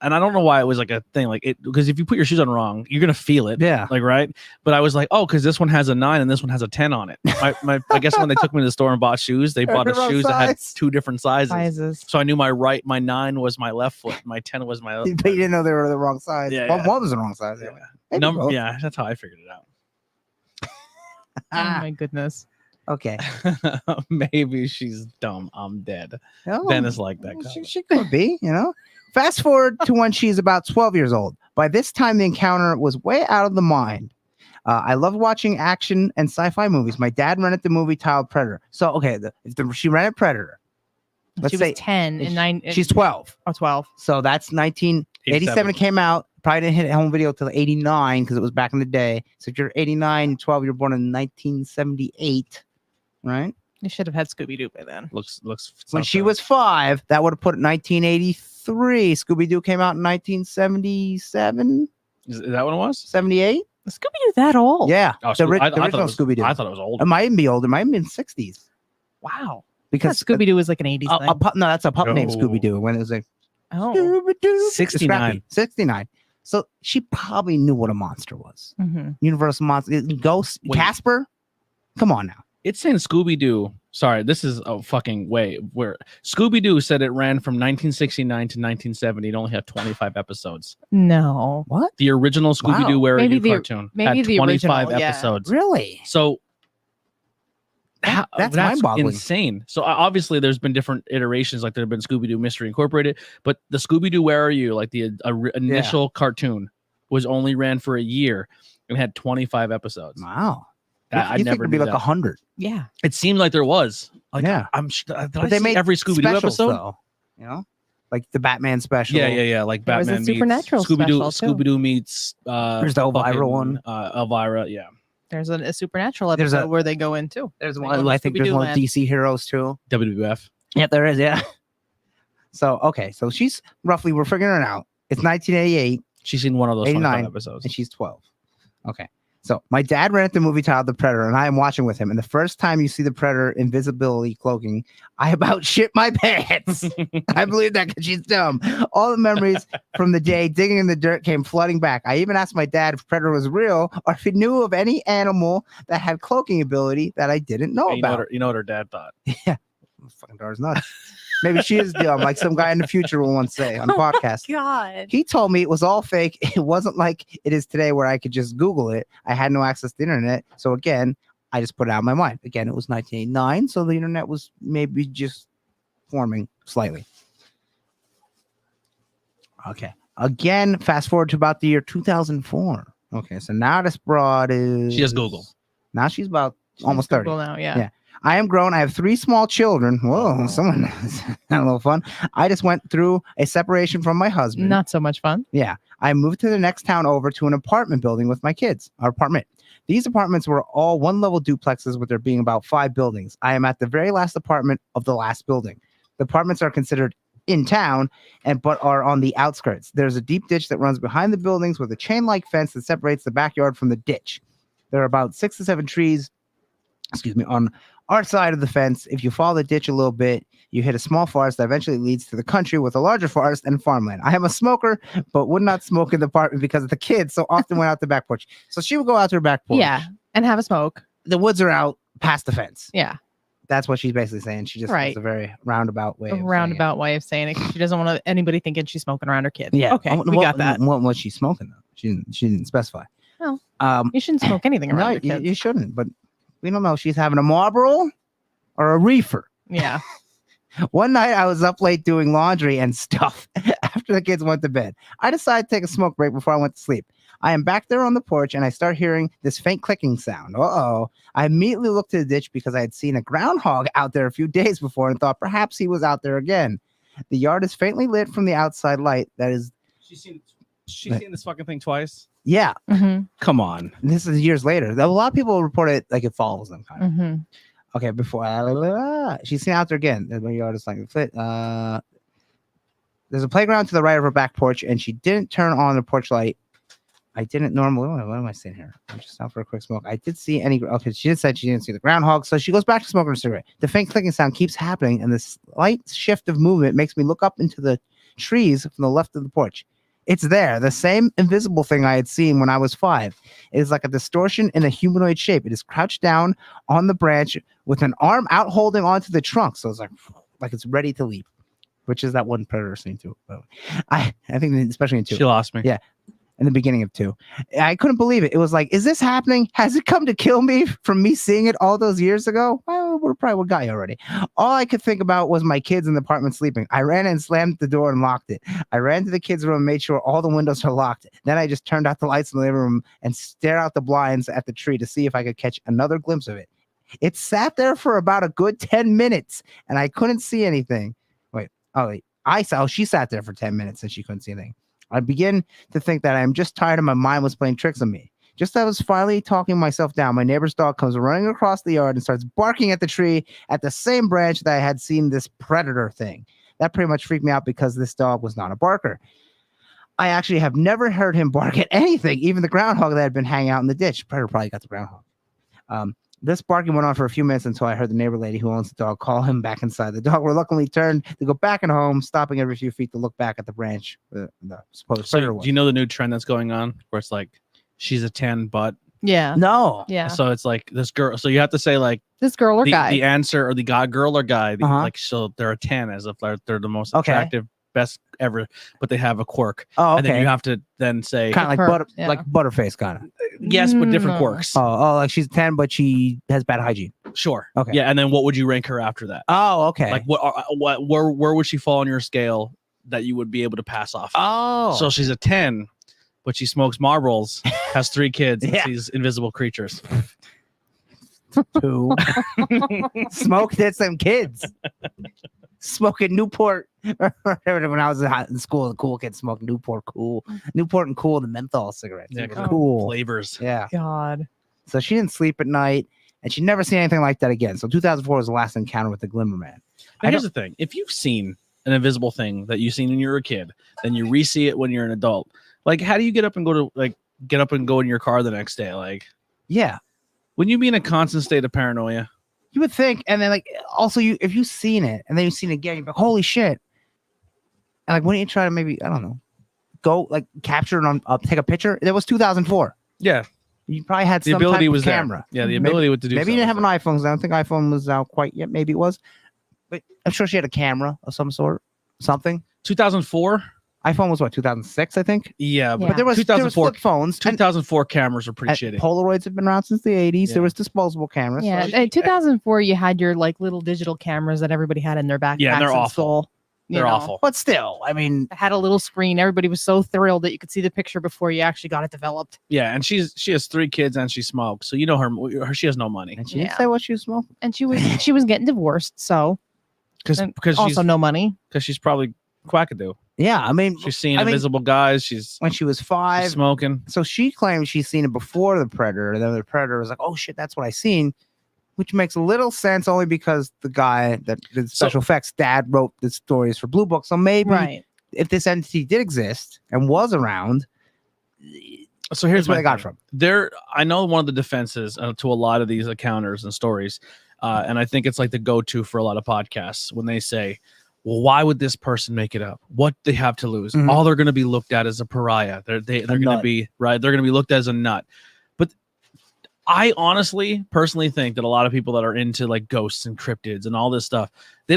and I don't know why it was like a thing, like it, because if you put your shoes on wrong, you're gonna feel it. Yeah. Like, right. But I was like, oh, because this one has a 9 and this one has a 10 on it. I guess when they took me to the store and bought shoes, they bought us Wrong shoes that had size. 2 different sizes. So I knew my 9 was my left foot, my 10 was my other. But you didn't know they were the wrong size. Yeah, Well, yeah. one was the wrong size. Yeah. Maybe both. Yeah, that's how I figured it out. Oh my goodness. Okay. Maybe she's dumb. I'm dead. No, Dennis like that. she could be, Fast forward to when she's about 12 years old. By this time, the encounter was way out of the mind. I loved watching action and sci-fi movies. My dad rented the movie titled Predator. So, okay, she rented Predator. Let's She say was 10 and 9. she's 12. Oh, 12. So that's 1987 came out. Probably didn't hit home video till 89 because it was back in the day. So if you're 89, 12, you're born in 1978, right? You should have had Scooby Doo by then. Looks. When she was 5, that would have put it 1983. Scooby-Doo came out in 1977, Is that what it was? 78. Scooby Doo that old? Yeah, Oh, the I thought it original was- Scooby-Doo. I thought it was old. It might even be older. It might even be in 60s. Wow. Because Scooby Doo was like an 80s thing. no, that's a pup named No. Scooby-Doo. When it was like Oh. Scooby-Doo. 69. 69. So she probably knew what a monster was. Mm-hmm. Universal monster, ghost, Wait. Casper. Come on now. It's saying Scooby Doo. Sorry, this is a fucking way where Scooby Doo said it ran from 1969 to 1970. It only had 25 episodes. No. What? The original Scooby Doo Wow. Where Are Maybe You the- cartoon maybe had the 25 original, yeah. episodes. Really? So That's mind-boggling. insane. So obviously there's been different iterations, like there have been Scooby Doo Mystery Incorporated, but the Scooby Doo Where Are You, like the initial cartoon, was only ran for a year and had 25 episodes. Wow. I you think never it'd be knew like that. 100. Yeah. It seemed like there was. Like, Yeah. I'm. Did I But they see made every Scooby Doo specials, episode? though, like the Batman special. Yeah. Like There was a Batman meets Supernatural Scooby Doo. special, too. Scooby Doo meets. There's the Elvira fucking, one. Elvira, yeah. There's a supernatural There's episode a- where they go in too. There's They one. go to I think there's Scooby-Doo one land. DC Heroes too. WWF. Yeah, there is. Yeah. So okay, so she's roughly, we're figuring it out. It's 1988 She's seen one of those 89, 25 episodes. and she's 12. Okay. So my dad rented the movie titled The Predator, and I am watching with him. And the first time you see the Predator invisibility cloaking, I about shit my pants. I believe that because she's dumb. All the memories from the day digging in the dirt came flooding back. I even asked my dad if Predator was real or if he knew of any animal that had cloaking ability that I didn't know You know, about. you know what her dad thought. Fucking daughter's nuts. Maybe she is dumb, like some guy in the future will once say on the podcast. God. He told me it was all fake. It wasn't like it is today where I could just Google it. I had no access to the internet. So again, I just put it out of my mind. Again, it was 1989. So the internet was maybe just forming slightly. Okay. Again, fast forward to about the year 2004. Okay. So now this broad is. She has Google. Now she's about almost 30. Google now, yeah. Yeah. I am grown. I have 3 small children. Whoa, someone had a little fun. I just went through a separation from my husband. Not so much fun. Yeah. I moved to the next town over to an apartment building with my kids, our apartment. These apartments were all 1-level duplexes with there being about 5 buildings. I am at the very last apartment of the last building. The apartments are considered in town but are on the outskirts. There's a deep ditch that runs behind the buildings with a chain-like fence that separates the backyard from the ditch. There are about 6 to 7 trees, on our side of the fence. If you follow the ditch a little bit, you hit a small forest that eventually leads to the country with a larger forest and farmland. I am a smoker, but would not smoke in the apartment because of the kids, so often went out the back porch. So she would go out to her back porch. Yeah. And have a smoke. The woods are out past the fence. Yeah. That's what she's basically saying. She just Right. has a very roundabout way. A of saying roundabout way of saying it. 'Cause she doesn't want anybody thinking she's smoking around her kid. it. Yeah. Okay. We got that. What was she smoking though? She didn't specify. Oh. Um, You shouldn't smoke anything around no, your kids. you shouldn't. But we don't know. If she's having a Marlboro or a reefer. Yeah. One night I was up late doing laundry and stuff after the kids went to bed. I decided to take a smoke break before I went to sleep. I am back there on the porch and I start hearing this faint clicking sound. Uh-oh. I immediately looked to the ditch because I had seen a groundhog out there a few days before and thought perhaps he was out there again. The yard is faintly lit from the outside light. That is, She's seen this fucking thing twice. yeah, Mm-hmm. Come on. this is years later. A lot of people report it like it follows them kind of. Mm-hmm. Okay, before she's seen out there again. The yard is like fit. There's a playground to the right of her back porch, and she didn't turn on the porch light. I didn't normally. What am I saying here? I'm just out for a quick smoke. I did see any. Okay, she did said she didn't see the groundhog, so she goes back to smoking a cigarette. The faint clicking sound keeps happening, and this slight shift of movement makes me look up into the trees from the left of the porch. It's there. The same invisible thing I had seen when I was 5. It is like a distortion in a humanoid shape. It is crouched down on the branch with an arm out holding onto the trunk. So it's like it's ready to leap, which is that one predator scene too. I think especially in 2. She lost me. Yeah. In the beginning of 2. I couldn't believe it. It was like, is this happening? Has it come to kill me from me seeing it all those years ago? Well, we probably would got you already. All I could think about was my kids in the apartment sleeping. I ran and slammed the door and locked it. I ran to the kids' room and made sure all the windows are locked. Then I just turned out the lights in the living room and stared out the blinds at the tree to see if I could catch another glimpse of it. It sat there for about a good 10 minutes and I couldn't see anything. She sat there for 10 minutes and she couldn't see anything. I begin to think that I'm just tired and my mind was playing tricks on me. Just as I was finally talking myself down, my neighbor's dog comes running across the yard and starts barking at the tree at the same branch that I had seen this predator thing. That pretty much freaked me out because this dog was not a barker. I actually have never heard him bark at anything, even the groundhog that had been hanging out in the ditch. Predator probably got the groundhog. This barking went on for a few minutes until I heard the neighbor lady who owns the dog call him back inside. The dog reluctantly turned to go back in home, stopping every few feet to look back at the branch where the supposed predator was. Do you know the new trend that's going on where it's like she's a 10 but Yeah. No. Yeah. so it's like this girl, so you have to say like This girl or the guy. answer or the guy, girl or guy, Uh-huh. like so they're a 10 as if they're the most Okay. attractive, best ever, but they have a quirk. Oh, And then okay. you have to then say Kind of Quirk, yeah. like Butterface kind of. yes, but different No. quirks. Oh, like she's 10, but she has bad hygiene. Sure. Okay. Yeah, and then what would you rank her after that? Oh, okay. Like where would she fall on your scale that you would be able to pass off? oh. So she's a 10, but she smokes marbles, has 3 kids, and Yeah. sees invisible creatures. 2. Smoked at some kids. Smoking Newport. When I was in school, the cool kids smoked Newport and Cool, the menthol cigarettes. Yeah, It was Oh. cool. Flavors. Yeah. God. So she didn't sleep at night, and she never seen anything like that again. So 2004 was the last encounter with the Glimmer Man. But here's the thing: if you've seen an invisible thing that you've seen when you were a kid, then you re-see it when you're an adult. Like, how do you get up and go in your car the next day? Like, Yeah, wouldn't you be in a constant state of paranoia? you would think. And then, like, also, if you've seen it and then you've seen it again, you're like, holy shit. And, like, wouldn't you try to maybe, I don't know, go, like, capture it on, take a picture? That was 2004. Yeah, You probably had the some ability type was of camera. there. Yeah, the ability to do. Maybe you didn't have something. an iPhone. I don't think iPhone was out quite yet. Maybe it was. But I'm sure she had a camera of some sort. Something. 2004. iPhone was what, 2006, I think? Yeah, Yeah. but But there was 2004 flip phones. And 2004 cameras are pretty shitty. Polaroids have been around since the 80s. Yeah. There was disposable cameras. Yeah. So In 2004, you had your like little digital cameras that everybody had in their backpacks. Yeah, they're in awful. school, you They're know. awful. but still, I mean, It had a little screen. Everybody was so thrilled that you could see the picture before you actually got it developed. Yeah, and she has 3 kids and she smokes, so you know her she has no money and she didn't Yeah. say what she was smoking. And she was getting divorced, so and because also no money. she's probably quackadoo. Yeah, I mean, She's seeing I mean, invisible guys. She's when she was 5. smoking. So she claims she's seen it before the Predator. And then the Predator was like, oh shit, that's what I seen. Which makes a little sense only because the guy that did special effects, dad wrote the stories for Blue Book. So maybe Right. if this entity did exist and was around, So here's that's where my they got it thing. from. I know one of the defenses to a lot of these encounters and stories, and I think it's like the go-to for a lot of podcasts when they say, well, why would this person make it up? What they have to lose? Mhm. All they're going to be looked at as a pariah. They're going to nut. be right. They're going to be looked at as a nut. But I honestly, personally think that a lot of people that are into like ghosts and cryptids and all this stuff, they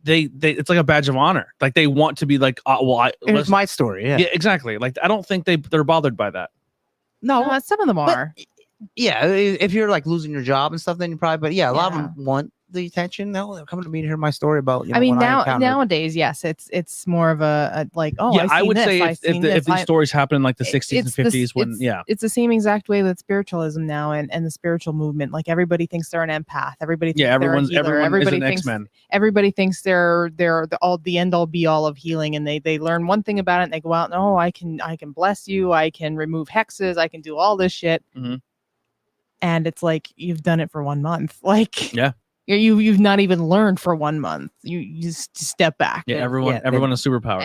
it's like a badge of honor. Like they want to be like, It's my story. Yeah. yeah, exactly. Like I don't think they're bothered by that. No, Some of them are. yeah. If you're like losing your job and stuff, then you probably, but yeah, a lot of Yeah. them want the attention. No, they're coming to me to hear my story about, you know, I mean, what encountered. nowadays, yes, it's more of a like, oh, Yeah, I've I seen would this, say I've if seen this. these stories happen in like the 60s and It's the- 50s when it's- it's the same exact way with spiritualism now and the spiritual movement. Like everybody thinks they're an empath. Everybody thinks yeah, they're a healer. everyone Everybody is an thinks X-Men. everybody thinks they're the end all be all of healing, and they learn one thing about it and they go out and I can bless you, I can remove hexes, I can do all this shit. Mhm. And it's like you've done it for 1 month. Like Yeah. You've not even learned for 1 month. You just step back. Yeah, And everyone has superpowers.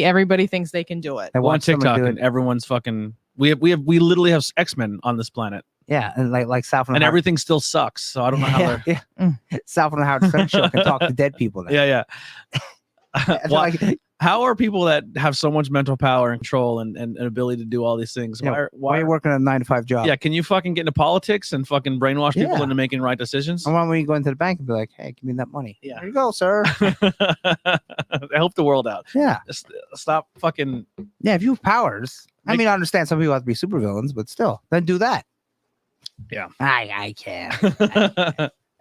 everybody thinks they can do it. I Go on watched someone TikTok do and it. everyone's fucking. We literally have X-Men on this planet, Yeah, and like South and everything still sucks. So I don't know how they're. yeah. South and Howard Stern show can talk to dead people now. Yeah, yeah. I feel Why- like How are people that have so much mental power and control and ability to do all these things? Yeah, why are you working a 9-to-5 job? Yeah, can you fucking get into politics and fucking brainwash people Yeah. into making right decisions? And why don't you go into the bank and be like, hey, give me that money? Yeah. There you go, sir. Help the world out. Yeah. Stop fucking. Yeah, if you have powers. I mean, I understand some people have to be supervillains, but still, then do that. Yeah. I can't.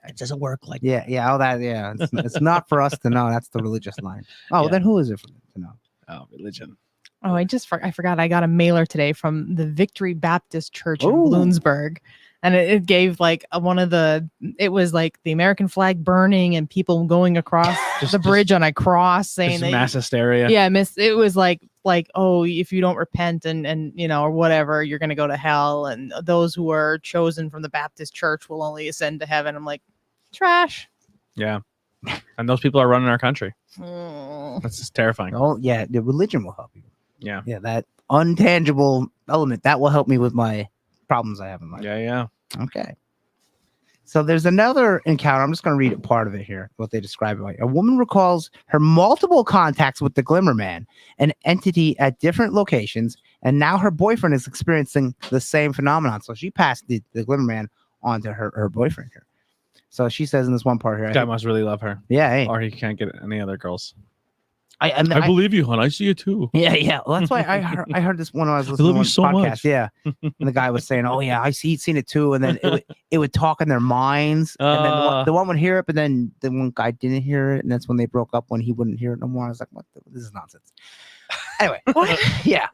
It doesn't work like Yeah, all that. Yeah, it's not for us to know. That's the religious line. Oh, Yeah. then who is it for to know? Oh, religion. Oh, I forgot. I got a mailer today from the Victory Baptist Church in Ooh. Bloomsburg, and it gave like it was like the American flag burning and people going across the bridge on a cross saying mass hysteria. Yeah, it was like oh, if you don't repent and or whatever, you're gonna go to hell, and those who are chosen from the Baptist Church will only ascend to heaven. I'm like, trash. Yeah. And those people are running our country. Mm. That's just terrifying. Oh, yeah, the religion will help you. Yeah. Yeah, that untangible element that will help me with my problems I have in life. Yeah. Okay. So there's another encounter. I'm just going to read a part of it here, what they describe it like. A woman recalls her multiple contacts with the Glimmer Man, an entity at different locations, and now her boyfriend is experiencing the same phenomenon. So she passed the Glimmer Man on to her boyfriend here. So she says in this one part here. Guy must really love her. Yeah. Hey. Or he can't get any other girls. I believe you, hon. I see you too. Yeah. Well, that's why I heard this one when I was listening to one so podcast. much. Yeah, and the guy was saying, "Oh yeah, he'd seen it too," and then it would talk in their minds, and then the one would hear it, but then the one guy didn't hear it, and that's when they broke up when he wouldn't hear it no more. I was like, "What? This is nonsense." Anyway, yeah.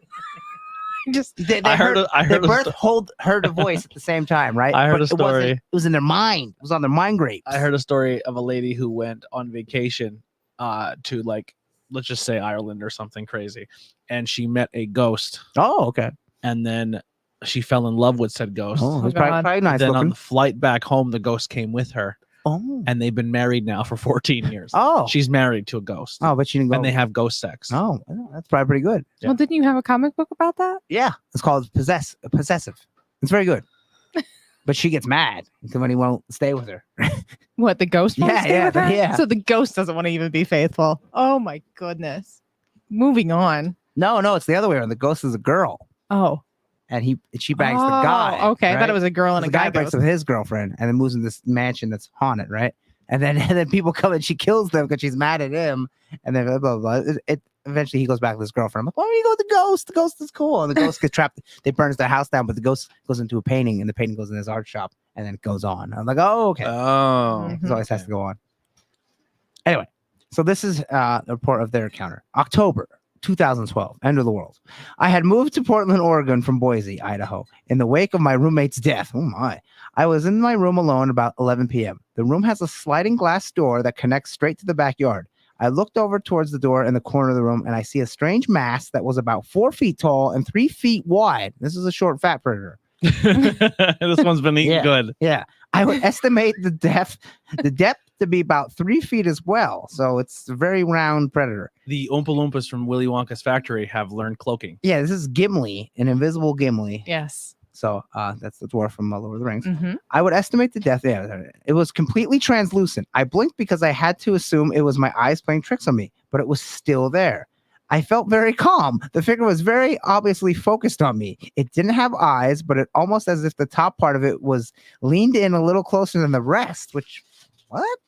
They both heard a voice at the same time, right? I heard a story. It was in their mind. It was on their mind grapes. I heard a story of a lady who went on vacation to let's just say Ireland or something crazy, and she met a ghost. Oh, okay. And then she fell in love with said ghost. Oh, it was probably nice then looking. on the flight back home, the ghost came with her. Oh. And they've been married now for 14 years. Oh. She's married to a ghost. Oh, but she didn't go. And they have ghost sex. Oh, that's probably pretty good. Yeah. Well, didn't you have a comic book about that? Yeah, it's called Possessive. It's very good. But she gets mad when he won't stay with her. What, the ghost won't stay with her? Yeah. So the ghost doesn't want to even be faithful. Oh my goodness. Moving on. No, it's the other way around. The ghost is a girl, Oh. and she bangs the guy. Okay, right? I thought it was a girl and The a guy breaks ghost. with his girlfriend and then moves in this mansion that's haunted, right? And then people come and she kills them because she's mad at him. And then blah, blah, blah. Eventually he goes back to his girlfriend. I'm like, why don't you go with the ghost? The ghost is cool. And the ghost gets trapped. They burns their house down, but the ghost goes into a painting, and the painting goes in his art shop, and then it goes on. I'm like, oh, okay. Oh. It always has to go on. Anyway, so this is a report of their encounter. October 2012, end of the world. I had moved to Portland, Oregon from Boise, Idaho, in the wake of my roommate's death. Oh my. I was in my room alone about 11 p.m. The room has a sliding glass door that connects straight to the backyard. I looked over towards the door in the corner of the room, and I see a strange mass that was about 4 feet tall and 3 feet wide. This is a short, fat predator. This one's been eating good. Yeah. I would estimate the depth to be about 3 feet as well. So it's a very round predator. The Oompa Loompas from Willy Wonka's factory have learned cloaking. Yeah, this is Gimli, an invisible Gimli. Yes. So that's the dwarf from Lord of the Rings. Mm-hmm. I would estimate the depth. Yeah, it was completely translucent. I blinked because I had to assume it was my eyes playing tricks on me, but it was still there. I felt very calm. The figure was very obviously focused on me. It didn't have eyes, but it almost as if the top part of it was leaned in a little closer than the rest, which, what?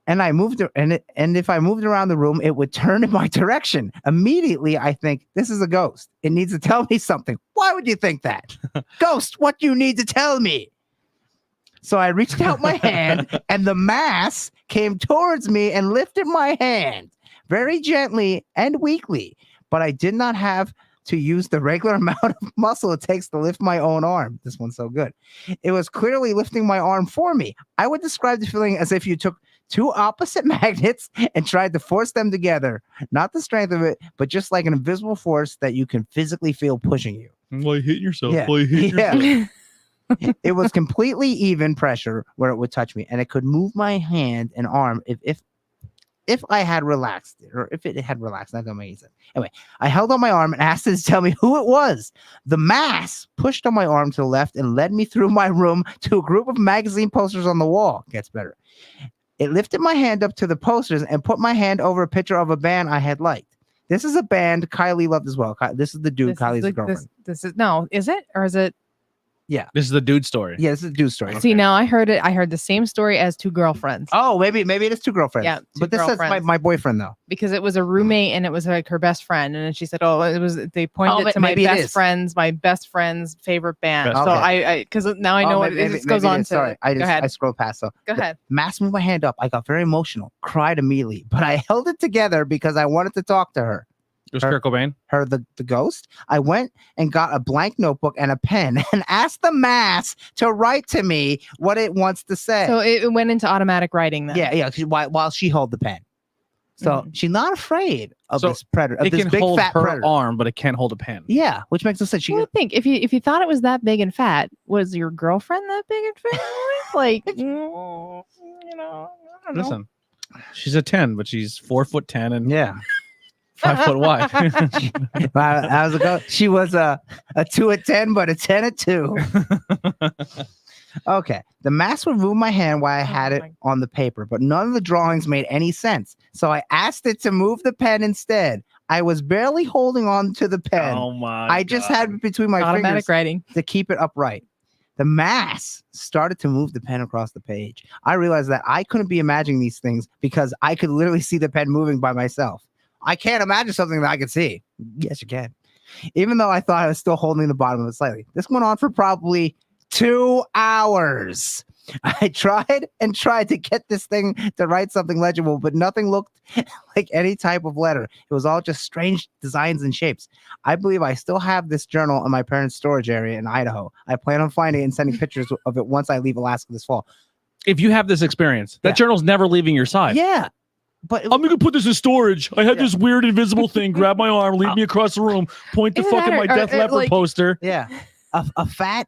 And I moved, and if I moved around the room, it would turn in my direction. Immediately, I think, this is a ghost. It needs to tell me something. Why would you think that? Ghost, what do you need to tell me? So I reached out my hand, and the mass came towards me and lifted my hand very gently and weakly. But I did not have to use the regular amount of muscle it takes to lift my own arm. This one's so good. It was clearly lifting my arm for me. I would describe the feeling as if you took two opposite magnets and tried to force them together. Not the strength of it, but just like an invisible force that you can physically feel pushing you. Why hitting yourself? Yeah. Why hitting yourself? It was completely even pressure where it would touch me, and it could move my hand and arm if I had relaxed it, or if it had relaxed. That don't make any sense. Anyway, I held on my arm and asked it to tell me who it was. The mass pushed on my arm to the left and led me through my room to a group of magazine posters on the wall. Gets better. It lifted my hand up to the posters and put my hand over a picture of a band I had liked. This is a band Kylie loved as well. This is the dude Kylie's girlfriend. This is no, is it or is it? This is the dude story. Yeah, this is a dude story. See, now I heard it. I heard the same story as two girlfriends. Oh, maybe it is two girlfriends. Yeah, but this says my boyfriend though. Because it was a roommate and it was like her best friend, and then she said, "Oh, it was." They pointed it to my best friend's favorite band. Best so I because now I know what it goes on to. Sorry, I scrolled past. So go ahead. Mass moved my hand up. I got very emotional, cried immediately, but I held it together because I wanted to talk to her. It was Kurt Cobain. Her, the ghost. I went and got a blank notebook and a pen and asked the mass to write to me what it wants to say. So it went into automatic writing then. Yeah. While she held the pen. So she's not afraid of this predator. Of it this can big hold fat her predator. arm, but it can't hold a pen. Yeah, which makes no sense. I think if you thought it was that big and fat, was your girlfriend that big and fat? Like, I don't know. Listen, she's a 10, but she's 4'10" and yeah. 5 foot wide. I was like, she was a 2 at 10, but a 10 at 2. Okay. The mask would move my hand while I had it on the paper, but none of the drawings made any sense. So I asked it to move the pen instead. I was barely holding on to the pen. Oh my! I just had it between my automatic fingers writing to keep it upright. The mass started to move the pen across the page. I realized that I couldn't be imagining these things because I could literally see the pen moving by myself. I can't imagine something that I can see. Yes, you can. Even though I thought I was still holding the bottom of it slightly. This went on for probably 2 hours. I tried to get this thing to write something legible, but nothing looked like any type of letter. It was all just strange designs and shapes. I believe I still have this journal in my parents' storage area in Idaho. I plan on finding it and sending pictures of it once I leave Alaska this fall. If you have this experience, that journal's never leaving your side. Yeah. But I'm gonna put this in storage. I had this weird invisible thing grab my arm, lead me across the room, point to fucking my Def Leppard poster. Yeah, a fat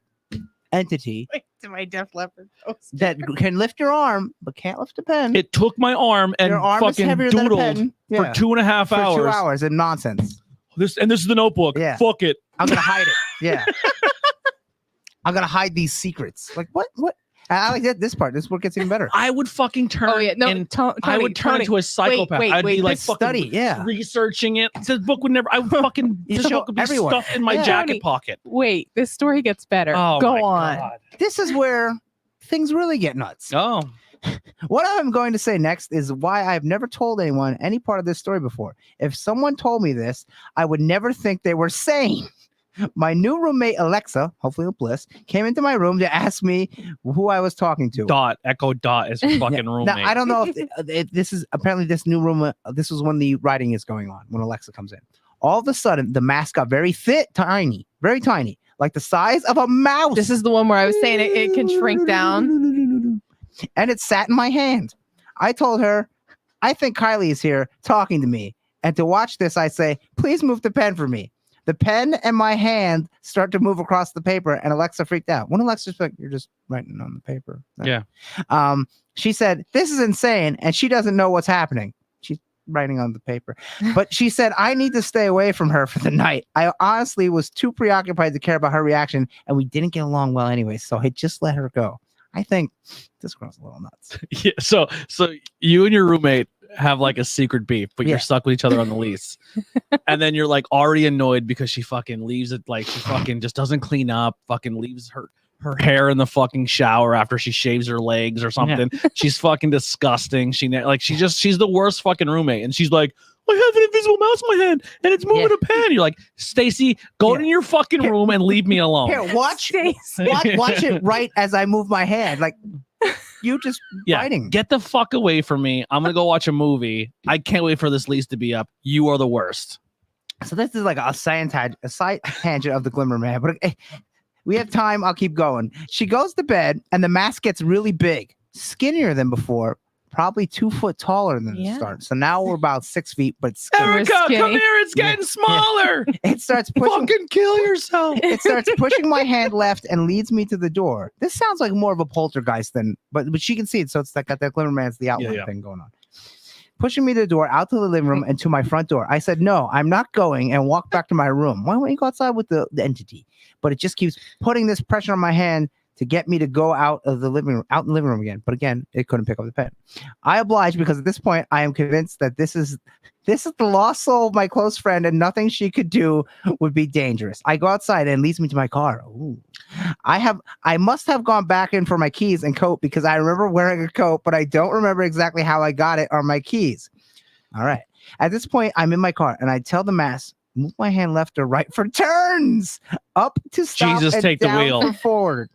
entity to my Def Leppard poster that can lift your arm but can't lift a pen. It took my arm and fucking doodled for 2.5 hours. 2 hours of nonsense. This is the notebook. Yeah. Fuck it. I'm gonna hide it. Yeah. I'm gonna hide these secrets. Like what? I like that. This part gets even better. I would fucking turn. Oh yeah, no. I would turn into a psychopath. Wait, I'd be like fucking researching it. The book would never. I would fucking. This book would be stuffed in my jacket pocket. Wait, this story gets better. Oh, go on. God. This is where things really get nuts. Oh. What I'm going to say next is why I've never told anyone any part of this story before. If someone told me this, I would never think they were sane. My new roommate, Alexa, hopefully with bliss, came into my room to ask me who I was talking to. Echo Dot is her fucking roommate. Now, I don't know if this is apparently this new room. This was when the writing is going on, when Alexa comes in. All of a sudden, the mask got very tiny, like the size of a mouse. This is the one where I was saying it can shrink down. And it sat in my hand. I told her, I think Kylie is here talking to me. And to watch this, I say, please move the pen for me. The pen and my hand start to move across the paper, and Alexa freaked out. When Alexa's like, you're just writing on the paper. Yeah. She said, this is insane, and she doesn't know what's happening. She's writing on the paper. But she said, I need to stay away from her for the night. I honestly was too preoccupied to care about her reaction, and we didn't get along well anyway, so I just let her go. I think this girl's a little nuts. Yeah. So you and your roommate have like a secret beef, but you're stuck with each other on the lease. And then you're like already annoyed because she fucking leaves it, like she fucking just doesn't clean up, fucking leaves her hair in the fucking shower after she shaves her legs or something. Yeah. She's fucking disgusting. She's the worst fucking roommate. And she's like, I have an invisible mouse in my hand and it's moving a pen. You're like, Stacy, go to your fucking room and leave me alone. Here, watch it right as I move my hand. Like, you just writing. Get the fuck away from me. I'm gonna go watch a movie. I can't wait for this lease to be up. You are the worst. So this is like a side tangent of the Glimmer Man, but we have time. I'll keep going. She goes to bed and the mask gets really big, skinnier than before, probably 2 foot taller than the start. So now we're about 6 feet, but Erica, come here. It's getting smaller. It starts pushing. Fucking kill yourself. It starts pushing my hand left and leads me to the door. This sounds like more of a poltergeist than, but she can see it. So it's like got that Glimmer Man's the outline thing going on. Pushing me to the door, out to the living room and to my front door. I said, no, I'm not going, and walk back to my room. Why don't you go outside with the entity? But it just keeps putting this pressure on my hand to get me to go out in the living room again. But again, it couldn't pick up the pen. I obliged because at this point, I am convinced that this is the lost soul of my close friend, and nothing she could do would be dangerous. I go outside and leads me to my car. Ooh. I must have gone back in for my keys and coat because I remember wearing a coat, but I don't remember exactly how I got it or my keys. All right. At this point, I'm in my car and I tell the mass, move my hand left or right for turns, up to stop, Jesus, and take the down wheel. for forward.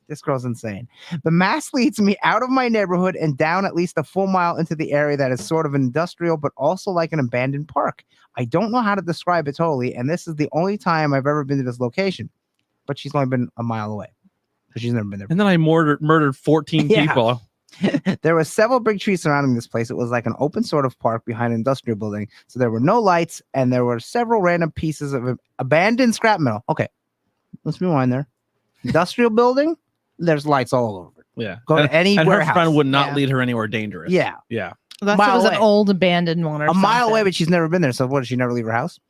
This girl's insane. The mass leads me out of my neighborhood and down at least a full mile into the area that is sort of industrial, but also like an abandoned park. I don't know how to describe it totally, and this is the only time I've ever been to this location. But she's only been a mile away, so she's never been there. And then I murdered 14 Yeah. people. There were several big trees surrounding this place. It was like an open sort of park behind an industrial building. So there were no lights, and there were several random pieces of abandoned scrap metal. Okay, let's rewind there. Industrial building, there's lights all over. Yeah. Go to any and her warehouse. friend would not Yeah. lead her anywhere dangerous. Yeah. Yeah. Unless Mile it was away. an old abandoned one or A mile something. away, but she's never been there. So what, does she never leave her house?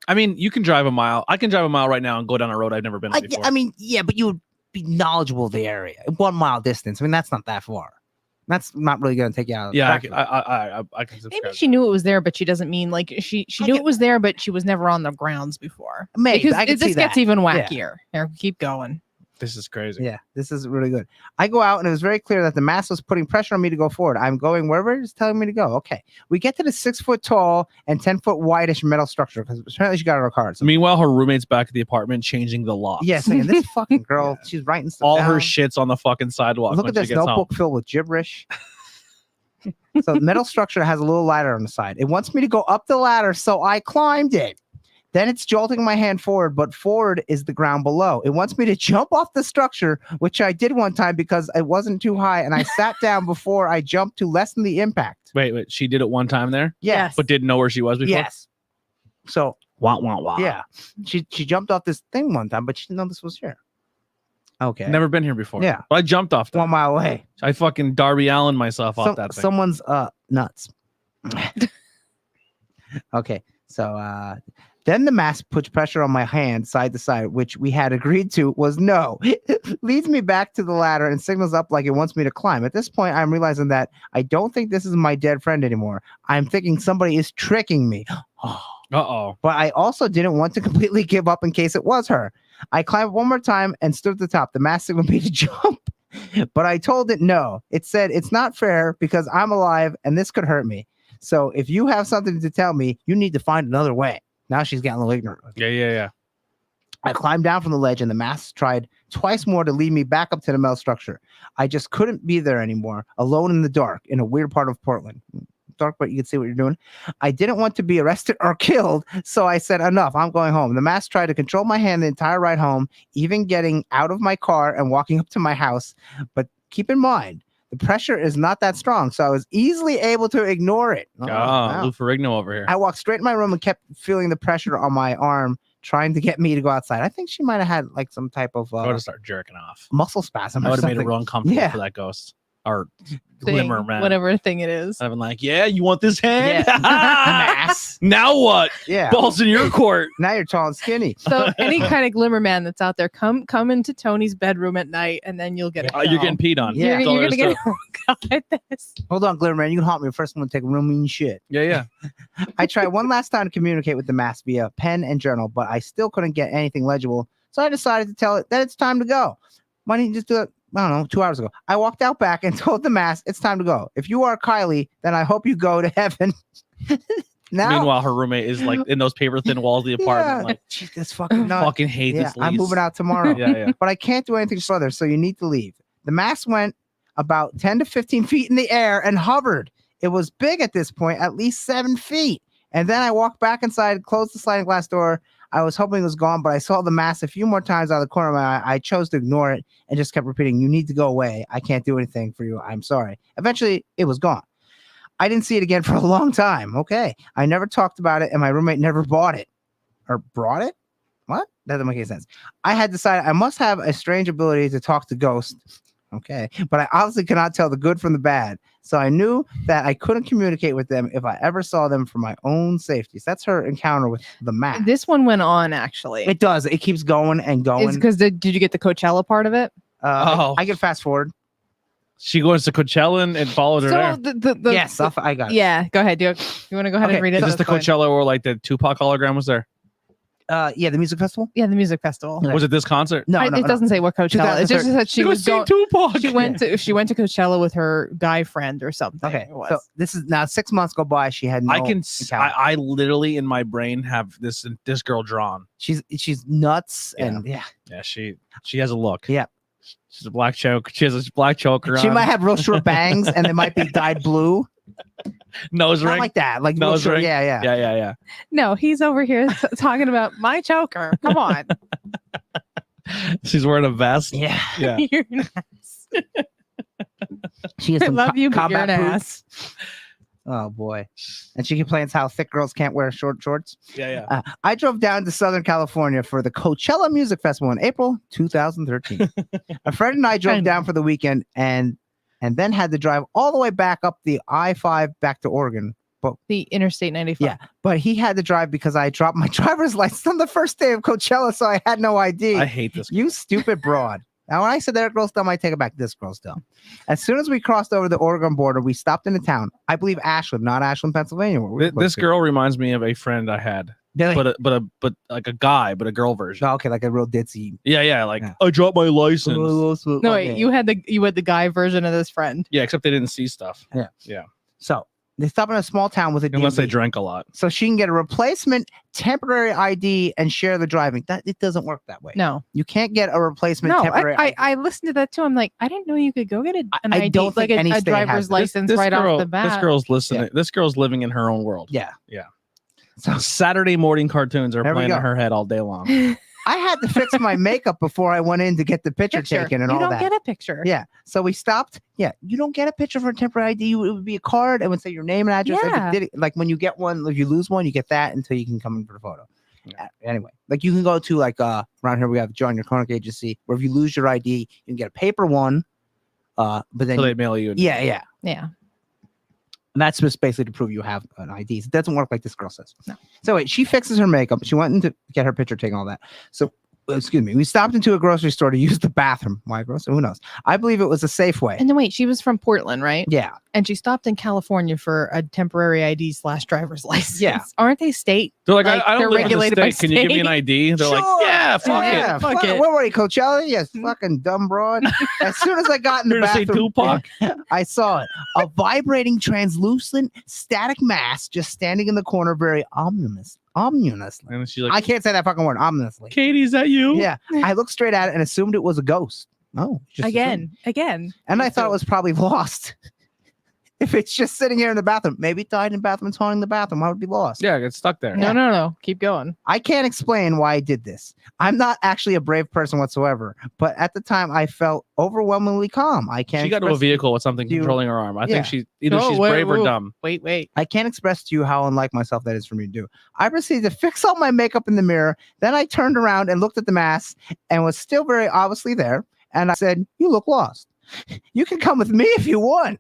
I mean, you can drive a mile. I can drive a mile right now and go down a road I've never been on before. I mean, yeah, but you would be knowledgeable of the area. 1 mile distance. I mean, that's not that far. That's not really going to take you out of the yeah, traffic. I can subscribe. Maybe she knew it was there, but she doesn't mean like she knew it was there, but she was never on the grounds before. Maybe, Because I can see this gets that. even Yeah. wackier. Here, keep going. This is crazy. Yeah, this is really good. I go out and it was very clear that the mass was putting pressure on me to go forward. I'm going wherever it's telling me to go. Okay. We get to the 6 foot tall and 10 foot wideish metal structure because apparently she got her car. So, Meanwhile, her roommate's back at the apartment changing the locks. yeah, saying this fucking girl, Yeah. she's writing stuff All down. her shit's on the fucking sidewalk. Look when at she this gets notebook home. filled with gibberish. So the metal structure has a little ladder on the side. It wants me to go up the ladder, so I climbed it. Then it's jolting my hand forward, but forward is the ground below. It wants me to jump off the structure, which I did one time because it wasn't too high, and I sat down before I jumped to lessen the impact. Wait. She did it one time there, Yes. but didn't know where she was before. Yes. So Wah, wah, wah. yeah, she jumped off this thing one time, but she didn't know this was here. Okay. Never been here before. Yeah. But I jumped off that. 1 mile away. I fucking Darby Allen myself off that thing. Someone's nuts. Okay, so then the mass puts pressure on my hand side to side, which we had agreed to was no. Leads me back to the ladder and signals up like it wants me to climb. At this point, I'm realizing that I don't think this is my dead friend anymore. I'm thinking somebody is tricking me. Uh-oh. But I also didn't want to completely give up in case it was her. I climbed one more time and stood at the top. The mass signaled me to jump, but I told it no. It said, it's not fair because I'm alive and this could hurt me. So if you have something to tell me, you need to find another way. Now she's getting a little ignorant. Yeah. I climbed down from the ledge and the mass tried twice more to lead me back up to the metal structure. I just couldn't be there anymore, alone in the dark in a weird part of Portland. Dark, but you can see what you're doing. I didn't want to be arrested or killed, so I said, enough, I'm going home. The mass tried to control my hand the entire ride home, even getting out of my car and walking up to my house. But keep in mind, the pressure is not that strong, so I was easily able to ignore it. Lou Ferrigno over here. I walked straight in my room and kept feeling the pressure on my arm, trying to get me to go outside. I think she might have had like some type of I would have started jerking off. muscle spasm. I or would have made it something. real uncomfortable Yeah. for that ghost. Or Thing, glimmer, man. whatever thing it is. I've been like, yeah, you want this hand? Yeah. Mass. Now what? Yeah. Balls in your court. Now you're tall and skinny. So any kind of glimmer man that's out there, come into Tony's bedroom at night, and then you'll get it. You're getting peed on. Yeah. That's all You're there gonna is get to it. a like this. Hold on, Glimmer Man. You can haunt me first. I'm gonna take a real mean shit. Yeah. I tried one last time to communicate with the mass via pen and journal, but I still couldn't get anything legible. So I decided to tell it that it's time to go. Why didn't you just do it? I don't know, 2 hours ago. I walked out back and told the mass it's time to go. If you are Kylie, then I hope you go to heaven. Now, Meanwhile, her roommate is like in those paper thin walls of the apartment. yeah, Like, geez, that's fucking nuts. fucking hate Yeah, this lease. I'm moving out tomorrow. Yeah. But I can't do anything further, so you need to leave. The mass went about 10 to 15 feet in the air and hovered. It was big at this point, at least 7 feet. And then I walked back inside, closed the sliding glass door. I was hoping it was gone, but I saw the mass a few more times out of the corner of my eye. I chose to ignore it and just kept repeating, you need to go away. I can't do anything for you. I'm sorry. Eventually, it was gone. I didn't see it again for a long time. Okay. I never talked about it, and my roommate never bought it. Or brought it? What? That doesn't make any sense. I had decided I must have a strange ability to talk to ghosts. Okay. But I obviously cannot tell the good from the bad. So I knew that I couldn't communicate with them if I ever saw them for my own safety. So that's her encounter with the mask. This one went on actually. It does. It keeps going and going. It's because did you get the Coachella part of it? I can fast forward. She goes to Coachella and followed her there. Yes, I got it. Yeah, go ahead. You want to go ahead Okay, and read it? Is this the That's fine. Coachella where like the Tupac hologram was there? Yeah, the music festival. Yeah, the music festival. Yeah. Was it this concert? No, It doesn't say what Coachella. It just said she She was going. Tupac. She went to Coachella with her guy friend or something. Okay, it was. so this is now 6 months go by. She had no. I literally in my brain have this girl drawn. She's nuts Yeah. and yeah. Yeah, she has a look. Yeah. She's a black choke. She has a black choker She on. might have real short bangs and they might be dyed blue. Nose Not ring. like that. Like Nose real short, ring? yeah. Yeah. No, he's over here talking about my choker. Come on. She's wearing a vest. Yeah. Yeah. You're an ass. She has I some love you, but you're combat an boots. ass. Oh boy. And she complains how thick girls can't wear short shorts. Yeah. I drove down to Southern California for the Coachella Music Festival in April 2013. A friend and I drove down for the weekend and then had to drive all the way back up the I-5 back to Oregon. The Interstate 95. Yeah, but he had to drive because I dropped my driver's license on the first day of Coachella, so I had no ID. I hate this. You stupid broad. Now, when I said that girl's dumb, I take it back. This girl's dumb. As soon as we crossed over the Oregon border, we stopped in a town. I believe Ashland, not Ashland, Pennsylvania. Where we were This close to. girl reminds me of a friend I had, Really? but like a guy, but a girl version. Oh, okay, like a real ditzy. Yeah. Like Yeah. Oh, I dropped my license. No, wait, you had the guy version of this friend. Yeah, except they didn't see stuff. So they stop in a small town with a Unless they DMV, drank a lot. so she can get a replacement temporary ID and share the driving. That it doesn't work that way. No. You can't get a replacement No, temporary. I listened to that too. I'm like, I didn't know you could go get an I ID, don't like think any a state has driver's that. license This right girl, off the bat. This girl's listening. This girl's living in her own world. Yeah. So Saturday morning cartoons are There we playing go. in her head all day long. I had to fix my makeup before I went in to get the picture taken and you all don't that. get a picture. Yeah. So we stopped. Yeah. You don't get a picture for a temporary ID. It would be a card. It would say your name and address. If Yeah. it did it, like when you get one, if you lose one, you get that until you can come in for the photo. Yeah. Anyway, like you can go to like around here we have Join Your Chronic Agency where if you lose your ID, you can get a paper one. But then So they mail you. yeah. Yeah. And that's just basically to prove you have an ID. It doesn't work like this girl says. No. So wait, she fixes her makeup. She went in to get her picture taken, all that. So, excuse me. We stopped into a grocery store to use the bathroom. Why grocery? Who knows? I believe it was a Safeway. And then wait, she was from Portland, right? Yeah. And she stopped in California for a temporary ID / driver's license. Yeah. Aren't they state? They're like, Like, I they're don't live in the regulated by state. Can you give me an state. ID? They're like, Sure. yeah, fuck Yeah, it. fuck it. Where were you, Coachella? Yes, fucking dumb broad. As soon as I got in the Here to say bathroom, Tupac. I saw it. A vibrating, translucent, static mass just standing in the corner, very ominously. And she's like, I can't say that fucking word, ominously. Katie, is that you? Yeah. I looked straight at it and assumed it was a ghost. Oh, just assumed. Again. And I thought it was probably lost. If it's just sitting here in the bathroom, maybe it died in the bathroom, it's haunting the bathroom. I would be lost. Yeah, get stuck there. No. Keep going. I can't explain why I did this. I'm not actually a brave person whatsoever, but at the time I felt overwhelmingly calm. I can't. She got to a express- vehicle with something you- controlling her arm. I Yeah. think she's either Oh, she's wait, brave or whoa. dumb. Wait. I can't express to you how unlike myself that is for me to do. I proceeded to fix all my makeup in the mirror. Then I turned around and looked at the mask and was still very obviously there. And I said, "You look lost. You can come with me if you want."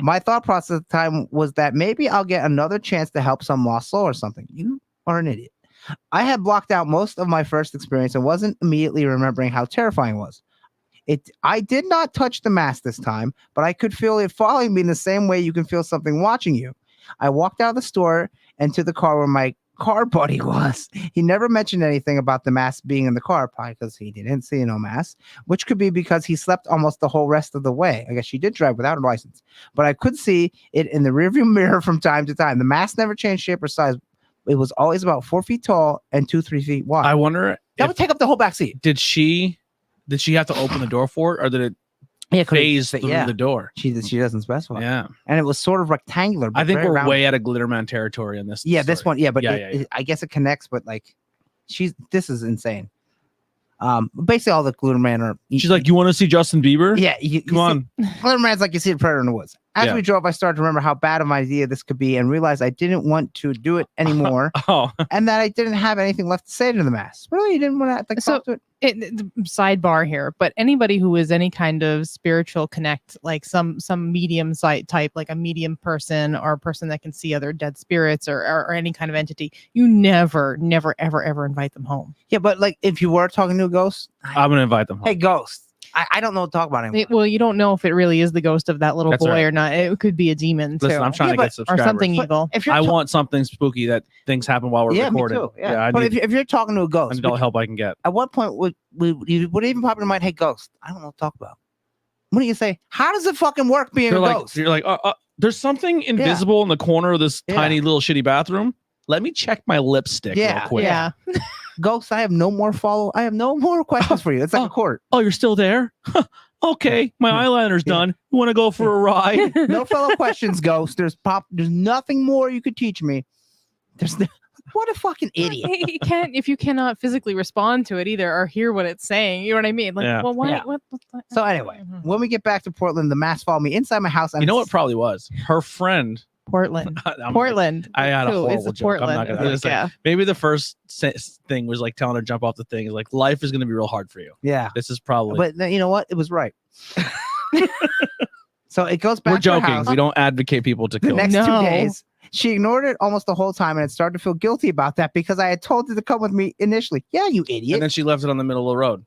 My thought process at the time was that maybe I'll get another chance to help some lost soul or something. You are an idiot. I had blocked out most of my first experience and wasn't immediately remembering how terrifying it was. I did not touch the mask this time, but I could feel it following me in the same way you can feel something watching you. I walked out of the store and to the car where my car buddy was. He never mentioned anything about the mask being in the car, probably because he didn't see no mask, which could be because he slept almost the whole rest of the way. I guess she did drive without a license, but I could see it in the rearview mirror from time to time. The mask never changed shape or size. It was always about 4 feet tall and 2-3 feet wide. I wonder That would take up the whole back seat. did she have to open the door for it, or did it phase through the door? She doesn't specify. Yeah, And it was sort of rectangular. But I think very we're round. way out of Glitterman territory in this. Yeah, this story. one. Yeah, but Yeah, it, I guess it connects. But like, this is insane. Basically all the Glitterman are. She's like, you want to see Justin Bieber? Yeah, Come on. Glitterman's like you see a predator in the woods. As we drove, I started to remember how bad of an idea this could be and realized I didn't want to do it anymore Oh, and that I didn't have anything left to say to the mass. Really? You didn't want to like talk to it? Sidebar here, but anybody who is any kind of spiritual connect, like some medium site type, like a medium person or a person that can see other dead spirits or any kind of entity, you never ever invite them home. Yeah, but like if you were talking to a ghost, I'm gonna invite them home. hey, ghost. I don't know what to talk about anymore. Well, you don't know if it really is the ghost of that little That's boy right. or not. It could be a demon Listen, too. I'm trying to get or subscribers. something But evil. if you're I want something spooky that things happen while we're me recording. too. Yeah, I but need if you're talking to a ghost, all help I can get. at what point would it even pop into mind? Hey, ghost, I don't know what to talk about. What do you say? How does it fucking work being a ghost? You're like, there's something invisible in the corner of this tiny little shitty bathroom. Let me check my lipstick real quick. Yeah. Ghost, I have no more questions for you. It's like a court. Oh, you're still there? Okay, my eyeliner's done. You want to go for a ride? No fellow questions, ghost. There's nothing more you could teach me. What a fucking idiot. You can't if you cannot physically respond to it either or hear what it's saying. You know what I mean? Like, Yeah. well, why? Yeah. What? So anyway, when we get back to Portland, the mass followed me inside my house. And You know what probably was? Her friend. Portland. I'm- Portland. I had a Who? horrible Is it joke. I'm Portland? not gonna. Is it? It's like, Yeah. maybe the first thing was like telling her to jump off the thing. Is like life is going to be real hard for you. Yeah. This is probably. But then, you know what? It was right. So it goes back We're to her joking. house. We don't advocate people to The kill. next No. 2 days, she ignored it almost the whole time and it started to feel guilty about that because I had told her to come with me initially. Yeah, you idiot. And then she left it on the middle of the road.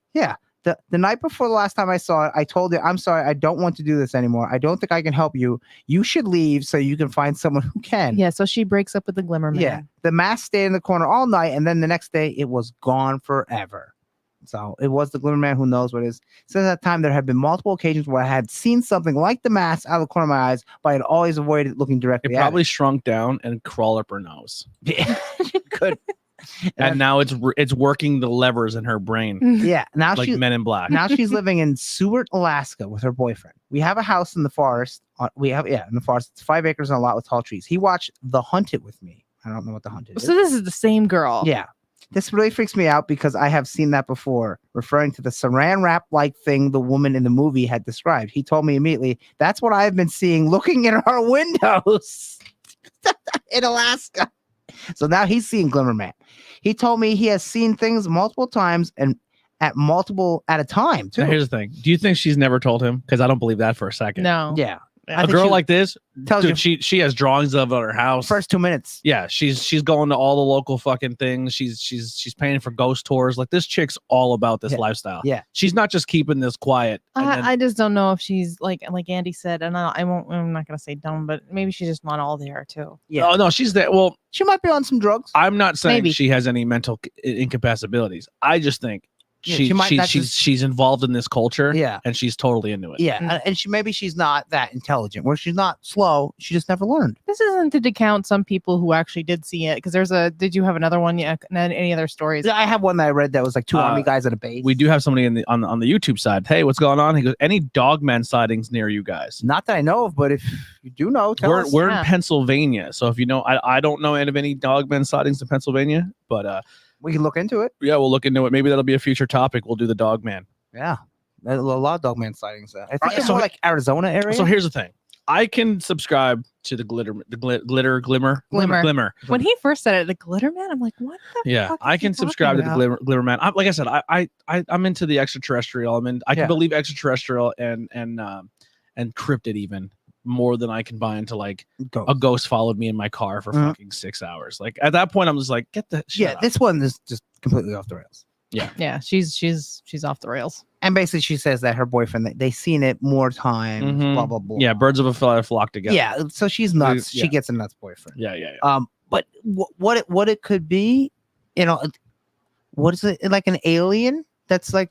The night before the last time I saw it, I told her, I'm sorry, I don't want to do this anymore. I don't think I can help you. You should leave so you can find someone who can. Yeah. So she breaks up with the Glimmer Man. Yeah. The mask stayed in the corner all night, and then the next day it was gone forever. So it was the Glimmer Man who knows what it is. Since that time, there had been multiple occasions where I had seen something like the mask out of the corner of my eyes, but I had always avoided looking directly It at probably shrunk down and crawled up her nose. it. Good. And now it's working the levers in her brain Yeah. Now like Men in Black. Now she's living in Seward, Alaska with her boyfriend. We have a house in the forest. In the forest. It's 5 acres and a lot with tall trees. He watched The Hunted with me. I don't know what The Hunted is. So this is the same girl. Yeah. This really freaks me out because I have seen that before, referring to the saran wrap like thing the woman in the movie had described. He told me immediately, that's what I've been seeing looking in our windows in Alaska. So now he's seeing Glimmer Man. He told me he has seen things multiple times and at a time, too. Now, here's the thing. Do you think she's never told him? Because I don't believe that for a second. No. Yeah. A girl like this, tells dude, she has drawings of her house. first 2 minutes. Yeah, she's going to all the local fucking things. She's paying for ghost tours. Like this chick's all about this lifestyle. Yeah. She's not just keeping this quiet. I just don't know if she's like Andy said, and I'm not gonna say dumb, but maybe she's just not all there too. Yeah. Oh no, she's there. Well, She might be on some drugs. I'm not saying Maybe. she has any mental incapacitabilities. I just think Yeah, she might not she's involved in this culture. Yeah. And she's totally into it. Yeah. Mm. And maybe she's not that intelligent, where she's not slow. She just never learned. This isn't to discount some people who actually did see it, because did you have another one? Yeah, any other stories? I have one that I read that was like 2 army guys at a base. We do have somebody on the YouTube side. Hey, what's going on? He goes, any dogman sightings near you guys? Not that I know of, but if you do know, tell us. We're Yeah. in Pennsylvania, so if you know, I don't know of any dogman sightings in Pennsylvania, but We can look into it. yeah, we'll look into it. Maybe that'll be a future topic. We'll do the dogman. Yeah. There's a lot of dogman sightings. I think it's so- more like Arizona area. So here's the thing: I can subscribe to the glimmer. Glimmer. When he first said it, the Glitter Man, I'm like, what the Yeah, fuck is I he can talking subscribe to the about? glimmer man. Like I said, I'm into the extraterrestrial. I can Yeah. believe extraterrestrial and cryptid even more than I can buy into like a ghost followed me in my car for fucking 6 hours. Like at that point, I'm just like, get the shit Yeah, out. this one is just completely off the rails. Yeah, she's off the rails. And basically, she says that her boyfriend, they seen it more times, Mhm. blah, blah, blah. Yeah, birds of a feather flock together. Yeah, so she's nuts. Yeah. She gets a nuts boyfriend. Yeah. But what it could be, what is it, like an alien that's like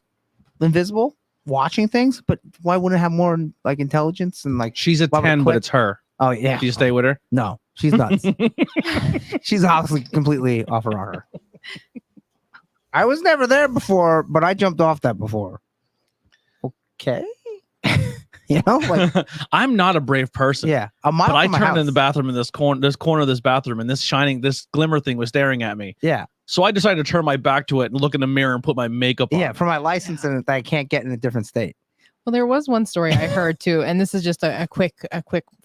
invisible, watching things? But why wouldn't it have more like intelligence and like? She's a Robert 10, but Quick? it's her. Oh yeah, Do you stay with her? no, she's nuts. She's obviously completely off her rocker. I was never there before, but I jumped off that before. Okay. Like, I'm not a brave person. yeah, a mile But I from my turned house. in the bathroom in this corner of this bathroom, and this glimmer thing was staring at me. Yeah, So I decided to turn my back to it and look in the mirror and put my makeup on. yeah, for my license and that I can't get in a different state. Well, there was one story I heard too, and this is just a quick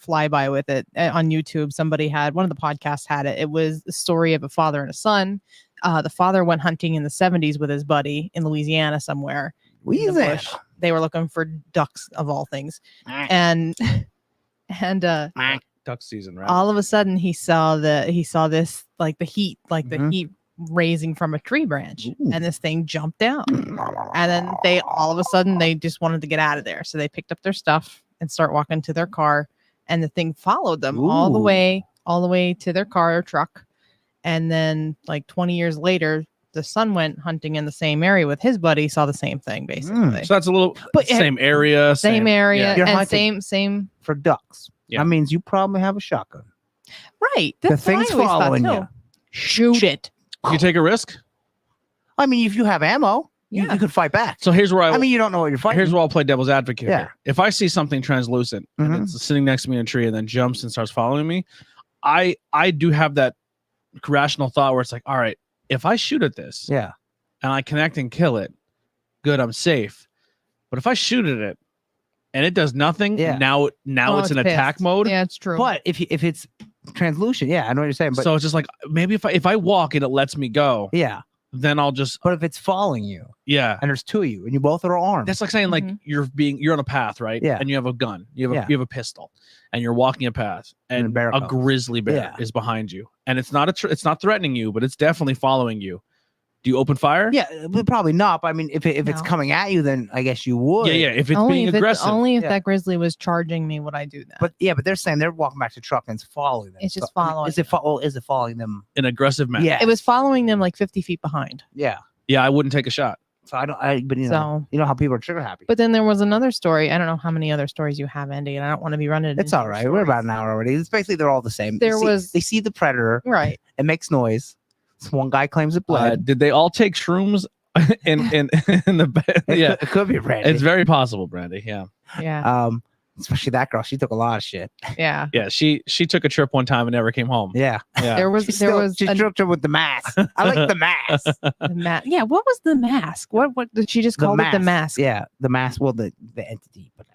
flyby with it on YouTube. Somebody had one of the podcasts had it. It was the story of a father and a son. The father went hunting in the 70s with his buddy in Louisiana somewhere. In the bush. They were looking for ducks of all things, and Duck season, right? all of a sudden he saw this like the heat, the heat raising from a tree branch. Ooh. And this thing jumped down, and then they all of a sudden they just wanted to get out of there, so they picked up their stuff and start walking to their car, and the thing followed them all the way to their car or truck. And then like 20 years later, the son went hunting in the same area with his buddy, saw the same thing basically. So that's a little But same area, same area, You're and hunting same for ducks. Yeah. That means you probably have a shotgun. right. The That's what I thing's always thought, following too. you. Shoot it. You take a risk. I mean, if you have ammo, you could fight back. So here's where I mean, you don't know what you're fighting. here's where I'll play devil's advocate. Yeah. Here. If I see something translucent and it's sitting next to me in a tree and then jumps and starts following me, I do have that rational thought where it's like, all right, if I shoot at this Yeah. and I connect and kill it, good, I'm safe. But if I shoot at it and it does nothing, Yeah. now Oh, it's in attack pissed. mode. Yeah, it's true. But if it's translucent, yeah, I know what you're saying. But So it's just like maybe if I walk and it lets me go, yeah, then I'll just but if it's following you yeah. and there's two of you and you both are armed, That's like saying like Mhm. you're on a path, right? Yeah. And you have a gun, you have Yeah. you have a pistol, and you're walking a path, And a and bear a comes. grizzly bear Yeah. is behind you, and it's not it's not threatening you, but it's definitely following you. Do you open fire? yeah, but probably not. But I mean, if it's No. coming at you, then I guess you would. yeah. If it's only being if aggressive, only if Yeah. that grizzly was charging me, would I do that? But yeah, but they're saying they're walking back to the truck and it's following them. It's just I mean, following is it following them? an aggressive man. Yeah, it was following them like 50 feet behind. Yeah. I wouldn't take a shot. So but you know, So, you know how people are trigger happy. but then there was another story. I don't know how many other stories you have, Andy, and I don't want to be running. It's into all your right. We're about an stories. hour already. It's basically they're all the same. They see the predator. Right. It makes noise. So one guy claims it bled. Did they all take shrooms in the bed? Yeah, It could be Randy. it's very possible, Brandy. Yeah, Yeah. Especially that girl. She took a lot of shit. Yeah. yeah. She took a trip one time and never came home. Yeah. Yeah. There was She tripped her with the mask. I like the mask. the mask. Yeah. What was the mask? What did she just call it? The mask. Yeah, the mask. Well, the entity. But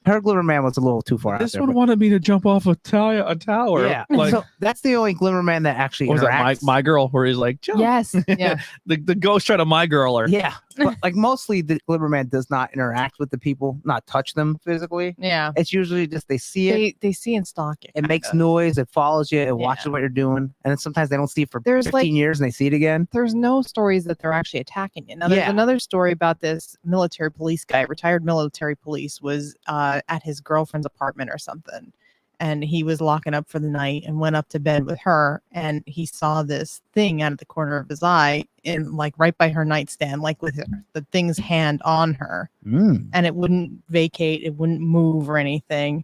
her Glimmer Man was a little too far This out there. one but- wanted me to jump off a tower. yeah. like So that's the only Glimmer Man that actually what was that interacts. my girl, where he's like, jump. Yes. Yeah. the ghost tried to my girl her. Yeah. But like mostly the Glimmer Man does not interact with the people, not touch them physically. Yeah. It's usually just they see it. They see and stalk it. It makes noise. It follows you. It watches Yeah. what you're doing, and then sometimes they don't see it for There's 15 years, and they see it again. There's no stories that they're actually attacking you. Now, there's Yeah. another story about this military police guy, retired military police, was at his girlfriend's apartment or something. And he was locking up for the night and went up to bed with her. And he saw this thing out of the corner of his eye in like right by her nightstand, like with the thing's hand on her. And it wouldn't vacate, it wouldn't move or anything.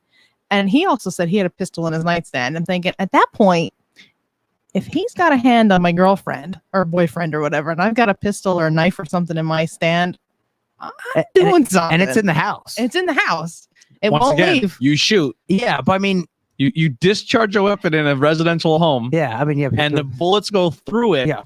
And he also said he had a pistol in his nightstand. I'm thinking at that point, if he's got a hand on my girlfriend or boyfriend or whatever, and I've got a pistol or a knife or something in my stand, I'm doing something. And it's in the house. It's in the house. It Once won't again, leave. you shoot. Yeah, but I mean, You discharge a weapon in a residential home, yeah, I mean, yeah, and the bullets go through it. yeah.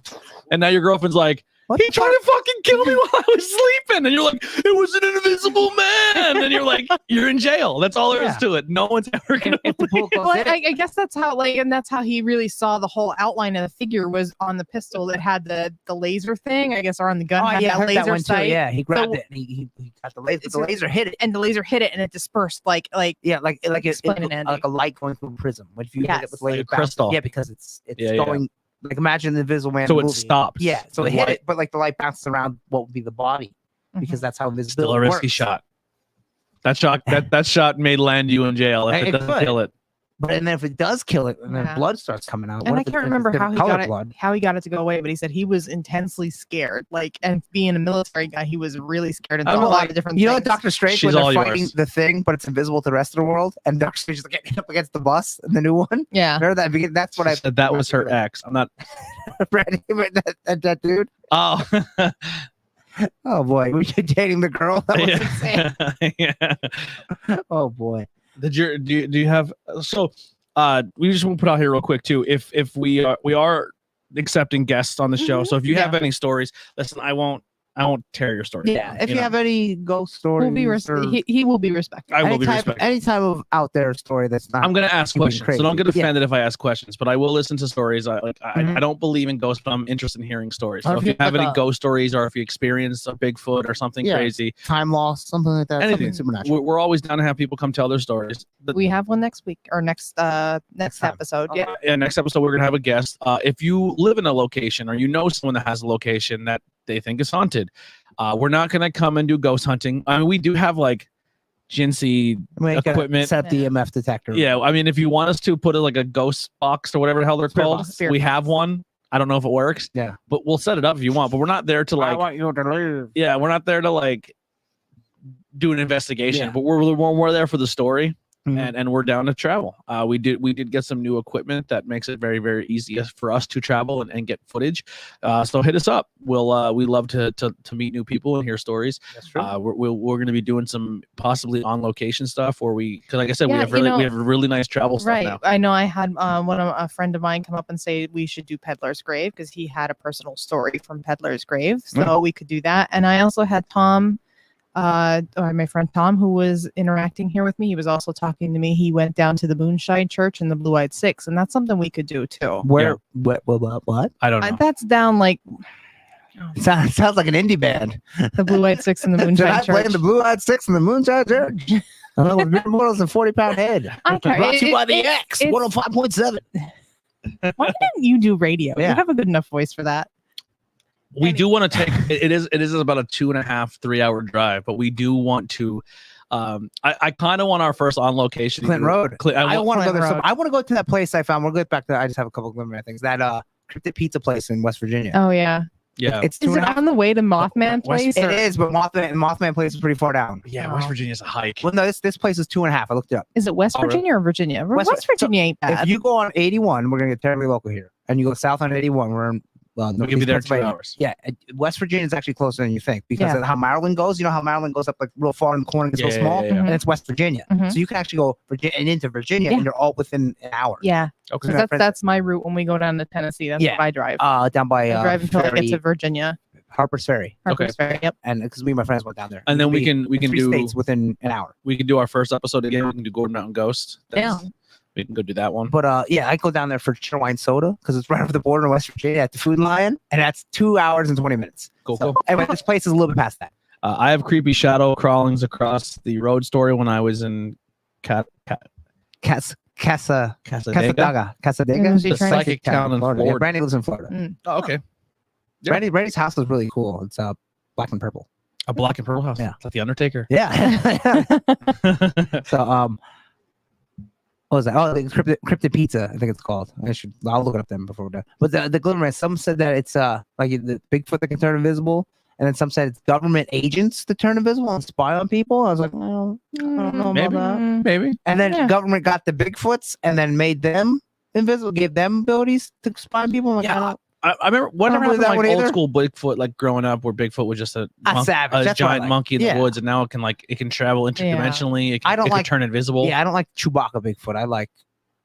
And now your girlfriend's like, What he the tried to fucking kill me while I was sleeping. And you're like, it was an invisible man. And you're like, you're in jail. That's all there is Yeah. to it. No one's ever going if the to. bullet goes Well, in it- I guess that's how, like, and that's how he really saw the whole outline of the figure was on the pistol that had the laser thing, I guess, or on the gun Oh, had yeah, I that heard that laser one too. sight. Yeah, he grabbed So- it. And he got the laser. It's The laser hit it. and the laser hit it and it dispersed like Yeah, like Explain it, Andy. like a light going through a prism. But if you hit it Yes. with Like laser a crystal. Yeah, because it's Yeah, yeah. going like imagine the Invisible Man. So it movie. stops. Yeah, so The it hit light. it, but like the light bounces around what would be the body because that's how Still invisibility a risky works. shot. That shot may land you in jail if It it doesn't could. kill it. But and then if it does kill it, and then Yeah. blood starts coming out. And what I if can't it's remember how different he color got it, blood? how he got it to go away, but he said he was intensely scared. Like, and being a military guy, he was really scared and I thought a know, lot like, of different You know, things. Doctor Strange She's when all they're fighting yours. the thing, but it's invisible to the rest of the world, and Doctor Strange is like getting up against the bus in the new one. Yeah. Remember that? Because that's what I. She said that was her ex. I'm not. Randy, that dude. Oh. Oh boy, were you dating the girl? That was insane. Yeah. Oh boy. Do you have so we just want to put out here real quick too if we are accepting guests on the show, Mhm. so if you have Yeah. any stories, listen, I won't I won't tear your story. Yeah, down, if you have any ghost stories, We'll be he will be respected. I will any be type, respected. any type of out there story that's not. I'm gonna ask You're being questions, so don't get crazy. Yeah. offended if I ask questions. But I will listen to stories. I Mhm. don't believe in ghosts, but I'm interested in hearing stories. Or So if if you you have like any a- ghost stories, or if you experience a Bigfoot or something Yeah. crazy, Time loss, something like that. anything, Something supernatural. we're always down to have people come tell their stories. We have one next week or next time. episode. Yeah. Yeah, next episode we're gonna have a guest. If you live in a location or you know someone that has a location that they think is haunted, we're not gonna come and do ghost hunting. I mean, we do have like Jinsey equipment. Set the EMF detector. Yeah, I mean, if you want us to put like a ghost box or whatever the hell they're Spirit called, box. Spirit we box. have one. I don't know if it works. Yeah. But we'll set it up if you want. But we're not there to I like. want you to leave. Yeah, we're not there to like do an investigation. Yeah. But we're there for the story. Mhm. And we're down to travel. We did get some new equipment that makes it very, very easy for us to travel and get footage. So hit us up. We love to meet new people and hear stories. That's true. We're going to be doing some possibly on location stuff where because like I said, Yeah, we have really nice travel stuff Right. now. I know I had a friend of mine come up and say we should do Peddler's Grave because he had a personal story from Peddler's Grave. So we could do that. And I also had Tom, my friend Tom, who was interacting here with me. He was also talking to me. He went down to the Moonshine Church and the Blue-Eyed Six, and that's something we could do too. Where? What? I don't know. That's down like Sounds like an indie band. the Blue-Eyed Six and the Did Moonshine I play Church. the Blue-Eyed Six and the Moonshine Church? I know, with Mortals and 40-pound head. I can't- Brought to you by the it- X, it's- 105.7. Why didn't you do radio? Yeah. You have a good enough voice for that. We do want to take it is about a 2.5, 3 hour drive, but we do want to. I kind of want our first on location. Clinton Road. I want to go Clinton there. Road. I want to go to that place I found. We'll get back to that. I just have a couple of glimmer things. That cryptid pizza place in West Virginia. Oh yeah. Yeah, It's Is it 2.5. on the way to Mothman West- Place? It or- is, but Mothman place is pretty far down. yeah. West Virginia's a hike. Well, no, this place is 2.5. I looked it up. Is it West Oh, really? Virginia or Virginia? West- West Virginia ain't bad. If you go on 81, we're gonna get terribly local here, and you go south on 81, we're in. We can be northeast there in 2 Pennsylvania. hours. Yeah, West Virginia is actually closer than you think because Yeah. of how Maryland goes. You know how Maryland goes up like real far in the corner and gets so small, Yeah. and it's West Virginia. Mhm. So you can actually go Virginia and into Virginia, Yeah. and you're all within an hour. yeah, Okay. 'cause that's my route when we go down to Tennessee. That's Yeah. what I drive. Down by I drive until I get to Ferry, Virginia. Harper's Ferry, Harper's Ferry. Yep. and because me and my friends went down there, And then we can three do states within an hour. our first episode again. We can do Gordon Mountain Ghost. We can go do that one. But yeah, I go down there for Wine soda because it's right over the border in West Virginia at the Food Lion, and that's 2 hours and 20 minutes. Cool, So, cool. anyway, this place is a little bit past that. I have creepy shadow crawlings across the road story when I was in Casadega. Casadega. Casadega. Was he The trying to- psychic town in Florida. Yeah, Florida. Brandy lives in Florida. Mm. Oh, okay. Yeah. Brandy's house is really cool. It's black and purple. A black and purple house. Yeah. It's like the Undertaker. Yeah. So what was that? Oh, the cryptid pizza, I think it's called. I'll look it up then before we're done. But the glimmer, some said that it's like the Bigfoot that can turn invisible, and then some said it's government agents that turn invisible and spy on people. I was like, well, I don't know Maybe. about that. Maybe. And then Yeah. government got the Bigfoots and then made them invisible, gave them abilities to spy on people. I'm like, Yeah. I don't- I remember whatever believe happened to that like one old either. school Bigfoot, like growing up, where Bigfoot was just a savage. a That's what I giant like. monkey in the Yeah. woods, and now it can travel interdimensionally. It I can, don't it can like- turn invisible. yeah, I don't like Chewbacca Bigfoot. I like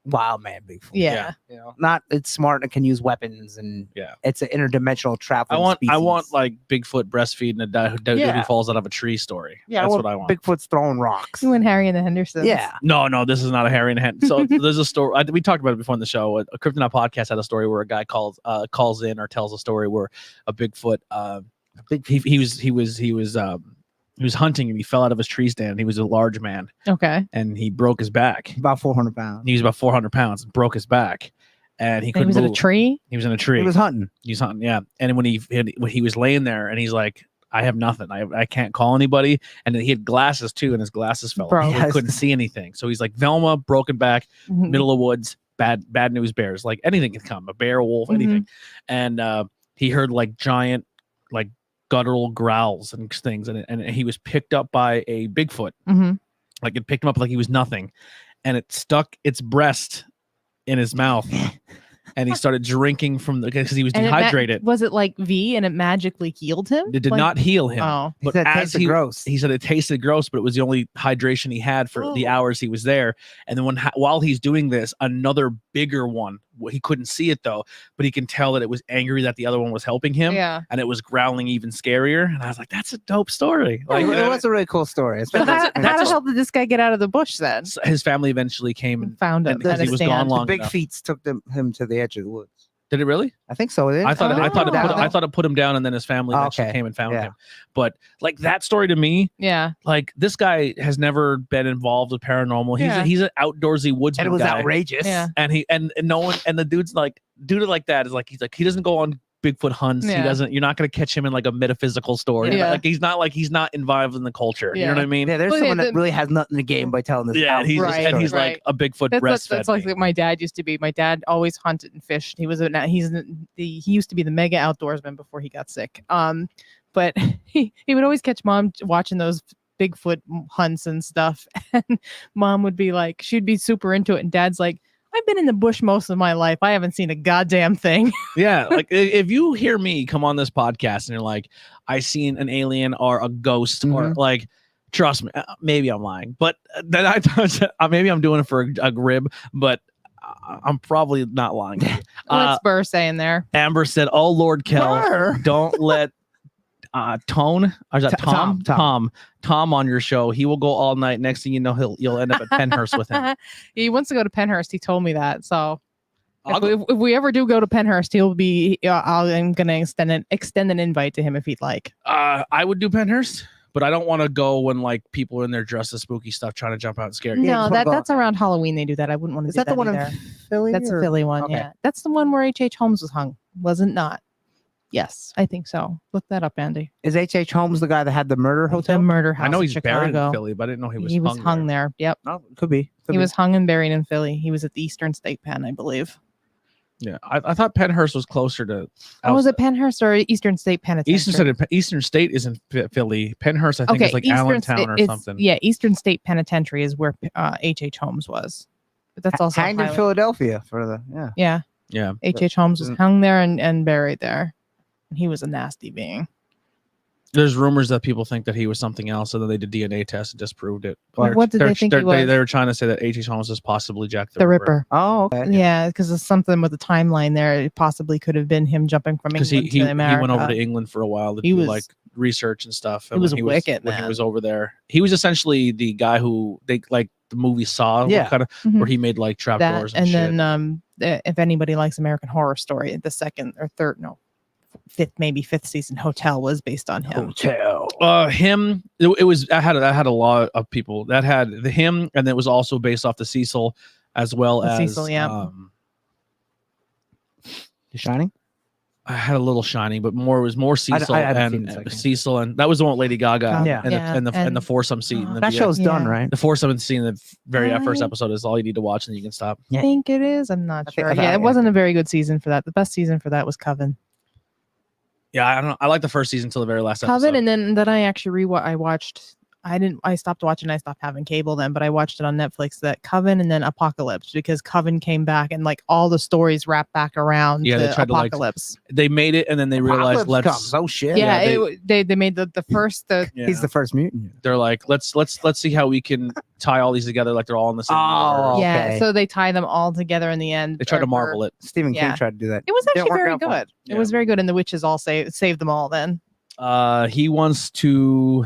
Wild Man Bigfoot. Yeah. You know, not it's smart and can use weapons and Yeah. it's an interdimensional travel. I want species. like Bigfoot breastfeeding a dude Yeah. who falls out of a tree story. yeah, That's what I want. Bigfoot's throwing rocks. You and Harry and the Hendersons. Yeah, No, this is not a Harry and Hen. So there's a story. We talked about it before in the show. A Kryptonite podcast had a story where a guy calls in or tells a story where a Bigfoot. He was hunting and he fell out of his tree stand. He was a large man Okay. and he broke his back. about 400 pounds. He was about 400 pounds. Broke his back, and he He couldn't was in move. a tree. He was in a tree. He was hunting. He's hunting, yeah. And when he was laying there, and he's like, "I have nothing. I can't call anybody." And then he had glasses too, and his glasses fell Bro. off. He Yes. couldn't see anything. So he's like, Velma, broken back, Mhm. middle of woods, bad news bears. Like anything can come, a bear, a wolf, anything. And he heard like giant, like guttural growls and things, and he was picked up by a Bigfoot. Mhm. Like it picked him up like he was nothing, and it stuck its breast in his mouth. And he started drinking from because he was And dehydrated. was it like V and it magically healed him? It did Like- not heal him. Oh. He But said it as tasted he- gross. He said it tasted gross, but it was the only hydration he had for the Oh. hours he was there. And then while he's doing this, another bigger one. He couldn't see it though, but he can tell that it was angry that the other one was helping him. Yeah. And it was growling even scarier. And I was like, that's a dope story. Like, it was a really cool story. So how the that's hell did this guy get out of the bush then? his family eventually came and Found and it. because he was gone long Big enough. feet took him to the edge of the woods. Did it really? I think so. I thought Oh. I thought it put him down, and then his family eventually Okay. came and found Yeah. him. But like that story to me, Yeah. like this guy has never been involved with paranormal. Yeah. He's an outdoorsy woodsman And it was guy. outrageous. Yeah. And he and no one and the dude like that is like he doesn't go on Bigfoot hunts. Yeah. You're not going to catch him in like a metaphysical story. Yeah. Like he's not involved in the culture. You know Yeah. what I mean? Yeah, there's Well, yeah, someone that the- really has nothing to gain by telling this. Yeah, he's Right, and he's right. like a Bigfoot That's breastfed. like my dad used to be. My dad always hunted and fished. He used to be the mega outdoorsman before he got sick. But he would always catch mom watching those Bigfoot hunts and stuff, and mom would be like, she'd be super into it, and dad's like, I've been in the bush most of my life. I haven't seen a goddamn thing. Yeah, like if you hear me come on this podcast and you're like, I seen an alien or a ghost or like, trust me, maybe I'm lying, but then I thought maybe I'm doing it for a rib, but I'm probably not lying. What's Burr saying there? Amber said, "Oh Lord, Kel, Burr? don't let Tone or is that Tom on your show. He will go all night. Next thing you know, you'll end up at Penhurst with him. He wants to go to Penhurst. He told me that. So I'll if we ever do go to Penhurst, he'll be. I'm gonna extend an invite to him if he'd like. I would do Penhurst, but I don't want to go when like people are in there dressed as spooky stuff trying to jump out and scare you. No, just wanna go- that's around Halloween. They do that. I wouldn't want to. Is do that the one either. in Philly? That's a or- Philly one. Okay. Yeah, that's the one where H.H. Holmes was hung. Wasn't not? Yes, I think so. Look that up, Andy. Is H.H. Holmes the guy that had the murder hotel? The murder house. I know in he's buried in Chicago. Philly, but I didn't know he was hung there. Yep. Oh, could be. He was hung and buried in Philly. He was at the Eastern State Pen, I believe. Yeah, I thought Penhurst was closer to. Oh, was it Penhurst or Eastern State Penitentiary? Eastern State is in Philly. Penhurst, I think, is like Allentown or something. Yeah, Eastern State Penitentiary is where H.H. Holmes was. But that's also hanged in highly- Philadelphia for the Yeah, Yeah. H.H. Holmes was Mm. hung there and buried there. He was a nasty being. There's rumors that people think that he was something else, and then they did DNA tests and disproved it. What did they think he was? They were trying to say that H.H. Holmes was possibly Jack The Ripper. Oh, okay. Yeah, because there's something with the timeline there. It possibly could have been him jumping from Because England he to America. went over to England for a while to He do was- like research and stuff. he was when wicked, when he man. was over there. He was essentially the guy who they like the movie Saw, Yeah. kind of Mhm. where he made like trapdoors that, and shit. then if anybody likes American Horror Story, the fifth season Hotel was based on him. Hotel. Him. It was. I had a lot of people that had him, and it was also based off the Cecil, as well The as Cecil, yeah. The Shining. I had a little Shining, but more Cecil I haven't seen and the second. Cecil, and that was the one with Lady Gaga. Yeah. and the and- foursome scene. in the That VA. show's done, Yeah. right? The foursome scene in the very first I- episode is all you need to watch, and you can stop. I think it is. I'm not I think sure. I thought- Yeah, it wasn't a very good season for that. The best season for that was Coven. Yeah, I don't know. I like the first season till the very last Coven, episode. and then I actually I watched. I stopped watching. I stopped having cable then, but I watched it on Netflix. That Coven and then Apocalypse, because Coven came back and like all the stories wrapped back around. Yeah, they to tried to, like, Apocalypse. They made it, and then they realized Apocalypse let's. comes. Oh shit. yeah, they- they made the first Yeah. He's the first mutant. They're like, let's see how we can tie all these together like they're all in the same. Oh, universe. yeah. okay. So they tie them all together in the end. They tried to or- marvel it. Stephen Yeah. King tried to do that. It was Didn't actually work very out for him. good. Yeah. It was very good, and the witches all saved them all. Then He wants to.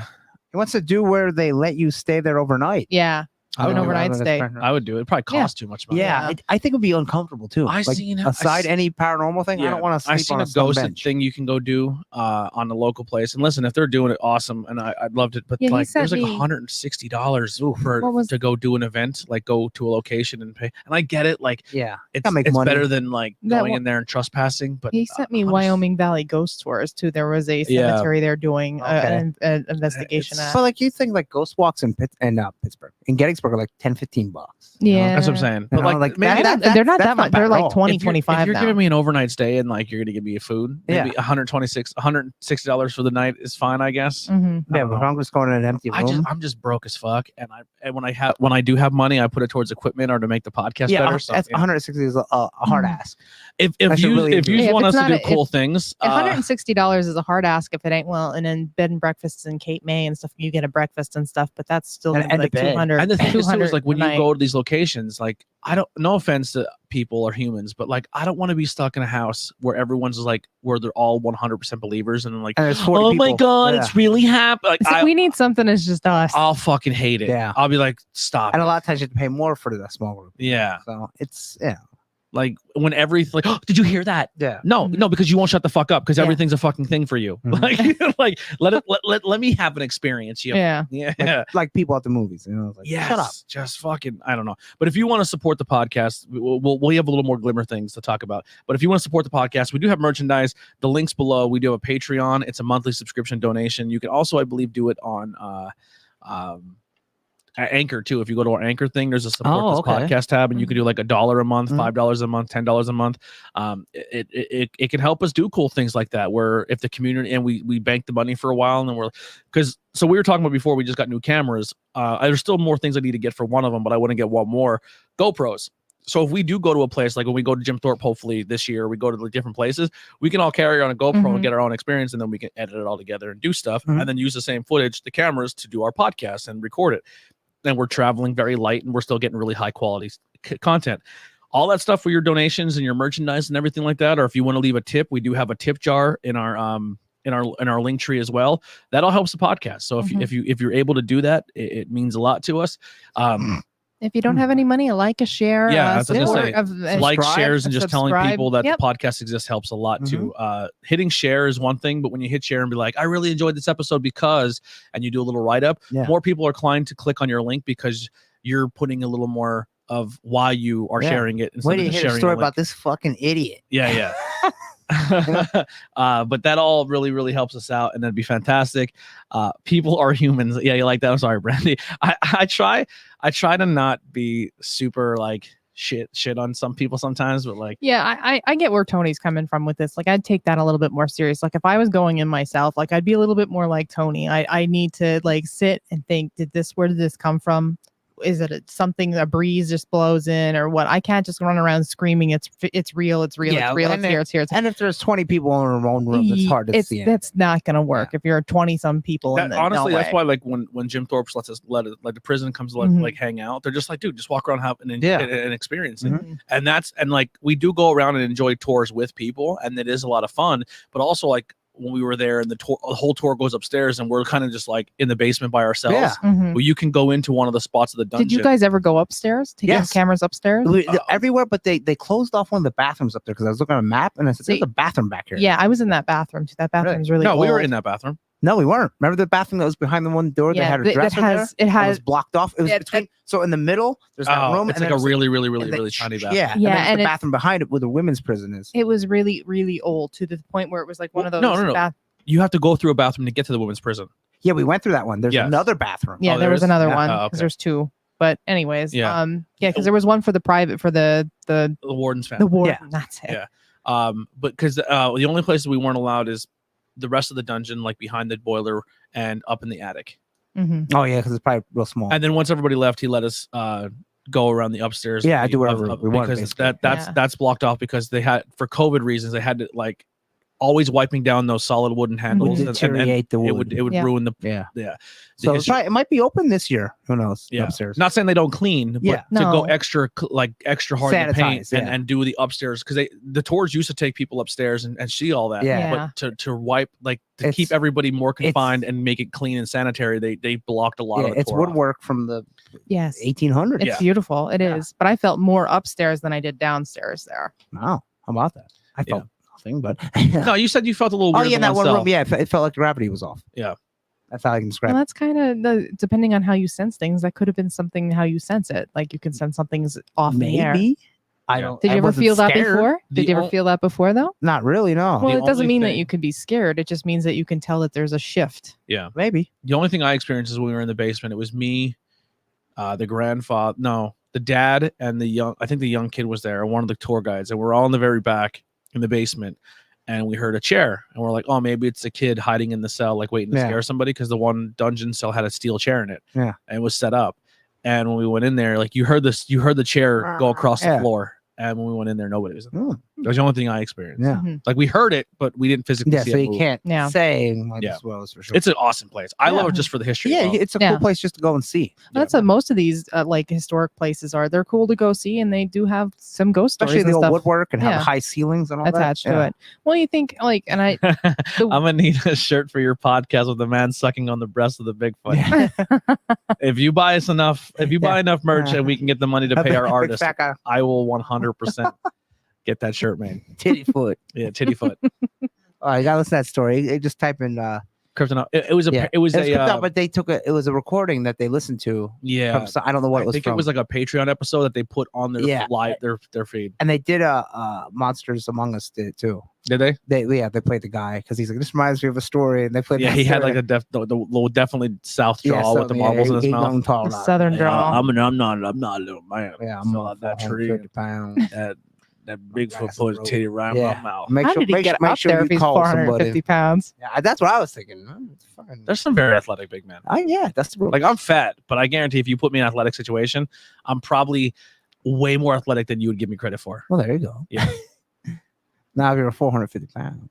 He wants to do where they let you stay there overnight. yeah, I an don't know. overnight stay. I would do it. It'd probably cost too much money. Yeah, Yeah. I think it would be uncomfortable too. I Like, seen- aside any paranormal thing, I don't want to I sleep seen on a a stone ghosted bench. thing you can go do on the local place. And listen, if they're doing it, awesome, and I'd love it. But Yeah, he like, sent there's like me- $160 What was- to go do an event, like go to a location and pay. And I get it, like Yeah, it's Gotta make it's money. better than like That going wa- in there and trespassing. But He sent me 100 Wyoming Valley ghost tours too. There was a Yeah. cemetery they're doing Okay. an investigation It's- at. but like you think like ghost walks in Pittsburgh, in Gettysburg are like $10-15. you know? Yeah. that's what I'm saying. But know, like, like, maybe that- they're not that's that much. not bad They're at like all. 20, if you're 25 giving now. me an overnight stay and like you're gonna give me food, maybe Yeah. $160 for the night is fine, I guess. Mhm. Yeah, don't but if know. I'm just going in an empty room. I'm just broke as fuck, and when I do have money, I put it towards equipment or to make the podcast yeah, better. So that's yeah. 160 is a hard ask. if I should you really if you Yeah, if want us it's to do not a- cool things, $160 is a hard ask if it ain't well. And then bed and breakfasts in Cape May and stuff, you get a breakfast and stuff, but that's still And gonna be a like bed. 200. and the thing thing is too, is like when you 200 go to these locations, like no offense to people or humans, but like I don't want to be stuck in a house where everyone's like where they're all 100% believers and then like, And there's 40 oh my people. god, Yeah. it's really happening. Like So we need something that's just us. I'll fucking hate it. Yeah. I'll be like, stop. And a it. lot of times you have to pay more for the small group. Yeah. So it's Like when everything, like, oh, did you hear that? yeah. No, Mhm. no, because you won't shut the fuck up because Yeah. everything's a fucking thing for you. Mhm. Like let me have an experience. Yeah. Yeah. Like people at the movies, you know. Like, Yes, shut up. just fucking, I don't know. But if you want to support the podcast, we have a little more Glimmer things to talk about. But if you want to support the podcast, we do have merchandise. The links below. We do have a Patreon. It's a monthly subscription donation. You can also, I believe, do it on Anchor too. If you go to our Anchor thing, there's a support this podcast tab, and you can do like $1 a month, $5 a month, $10 a month. It can help us do cool things like that. Where if the community and we bank the money for a while, and then so we were talking about before, we just got new cameras. There's still more things I need to get for one of them, but I want to get one more GoPros. So if we do go to a place, like when we go to Jim Thorpe, hopefully this year, we go to the different places, we can all carry on a GoPro and get our own experience, and then we can edit it all together and do stuff, and then use the same footage, the cameras, to do our podcast and record it. And we're traveling very light, and we're still getting really high quality content. All that stuff for your donations and your merchandise and everything like that. Or if you want to leave a tip, we do have a tip jar in our link tree as well. That all helps the podcast. So if you're able to do that, it means a lot to us. If you don't have any money, a like, a share, yeah, I was gonna say, like, subscribe, shares, and just telling people that Yep. the podcast exists helps a lot too. Hitting share is one thing, but when you hit share and be like, I really enjoyed this episode because, and you do a little write up, more people are inclined to click on your link because you're putting a little more of why you are sharing it instead Wait till of you just hear a sharing story the link. about this fucking idiot. Yeah. But that all really helps us out, and that'd be fantastic. People are humans. Yeah, you like that? I'm sorry, Brandy. I try to not be super like shit on some people sometimes, but like, yeah, I get where Tony's coming from with this. Like, I'd take that a little bit more serious. Like, if I was going in myself, like, I'd be a little bit more like Tony. I need to like sit and think, where did this come from? Is it something a breeze just blows in or what? I can't just run around screaming it's real, it's real, it's real, it's here. And if there's 20 people in a room, it's hard to see. That's not gonna work if you're 20-some people. Honestly, no that's way. why like when Jim Thorpe lets us like the prison comes to like hang out, they're just like, dude, just walk around and experience it. And like we do go around and enjoy tours with people, and it is a lot of fun. But also like when we were there and the whole tour goes upstairs and we're kind of just like in the basement by ourselves. Well, you can go into one of the spots of the dungeon. Did you guys ever go upstairs? Take your cameras upstairs? Everywhere, but they closed off one of the bathrooms up there because I was looking at a map and I said, there's a bathroom back here. Yeah, I was in that bathroom too. That bathroom's really No, we were old. in that bathroom. No, we weren't. Remember the bathroom that was behind the one door that had a dresser there? It It has was blocked off. It was between. So in the middle, there's that room. It's and like a then really tiny bathroom. Yeah, Yeah, and and the bathroom behind it where the women's prison is. It was really old to the point where it was like one of those. No. You have to go through a bathroom to get to the women's prison. Yeah, we went through that one. There's another bathroom. Yeah, Oh, there was is? another Yeah. one Oh, because okay. there's two. But anyways, Yeah. because there was one for the private for the warden's family. warden. Yeah. That's it. Yeah. But because the only places we weren't allowed is the rest of the dungeon, like behind the boiler and up in the attic. Mm-hmm. Oh yeah, because it's probably real small. And then once everybody left, he let us go around the upstairs. Yeah, do whatever we want, because basically. that's blocked off because they had, for COVID reasons, they had to like always wiping down those solid wooden handles. Would deteriorate the wood. It would ruin the yeah. So it might be open this year. Who knows? Yeah. Upstairs. Not saying they don't clean, but to go extra hard in the paint Sanitize, and do the upstairs, because the tours used to take people upstairs and see all that. Yeah. But to wipe, like to keep everybody more confined and make it clean and sanitary, they blocked a lot of the it's tour woodwork from the 1800s. It's beautiful. It is. But I felt more upstairs than I did downstairs there. Wow. How about that? I felt nothing, but no, you said you felt a little weird. Oh yeah, in that one room. Yeah, it felt like gravity was off. Yeah. That's how I can describe Well, it. that's kind of depending on how you sense things. That could have been something how you sense it. Like you can sense something's off in the air. Maybe. I don't. Did you ever feel that before? Did you ever feel that before though? Not really, no. Well, it doesn't mean that you could be scared. It just means that you can tell that there's a shift. Yeah. Maybe. The only thing I experienced is when we were in the basement. It was me, the grandfather, the dad, and the young kid was there, one of the tour guides, and we're all in the very back in the basement. And we heard a chair, and we're like, "Oh, maybe it's a kid hiding in the cell, like waiting to scare somebody." Because the one dungeon cell had a steel chair in it, and it was set up. And when we went in there, like you heard the chair go across the floor. And when we went in there, nobody was in there. That's the only thing I experienced. Yeah. Mhm. Like we heard it, but we didn't physically Yeah, see so it you move. can't Yeah. say like, Yeah. this was for sure. It's an awesome place. I love Yeah. it just for the history. Yeah, alone. it's a Yeah. cool place just to go and see. That's what most of these like historic places are. They're cool to go see, and they do have some ghost Especially stories the and old stuff woodwork and have Yeah. the high ceilings and all attached that. to it. Well, you think like, and I I'm gonna need a shirt for your podcast with the man sucking on the breast of the Bigfoot. Yeah. If you buy us enough, if you buy Yeah. enough merch and we can get the money to pay our Big artist, fat guy. I will 100% get that shirt made. Titty foot. Yeah, titty foot. Oh, you gotta listen to that story. You just type in Kryptonite. It was a. yeah. It was It a. crypto, but they took it was a recording that they listened to. Yeah. From, I don't know what I it was think from. it was like a Patreon episode that they put on their Yeah. live their feed. And they did a Monsters Among Us did it too. Did they? They played the guy because he's like, this reminds me of a story, and they played. Yeah, that he had story. like the definitely South draw with the marbles in his mouth. Tall, Southern draw. I'm not a little man. Yeah, I'm I'm not that tree. 450 pounds. That Bigfoot Grass put his road. titty right in Yeah. my mouth. Make How sure, did he make, get make up sure there you if he's call 450 somebody. pounds? Yeah, that's what I was thinking. It's fucking, There's some very athletic big men. yeah, that's the Like I'm fat, but I guarantee if you put me in an athletic situation, I'm probably way more athletic than you would give me credit for. well, there you go. Yeah. Now if you're 450 pounds,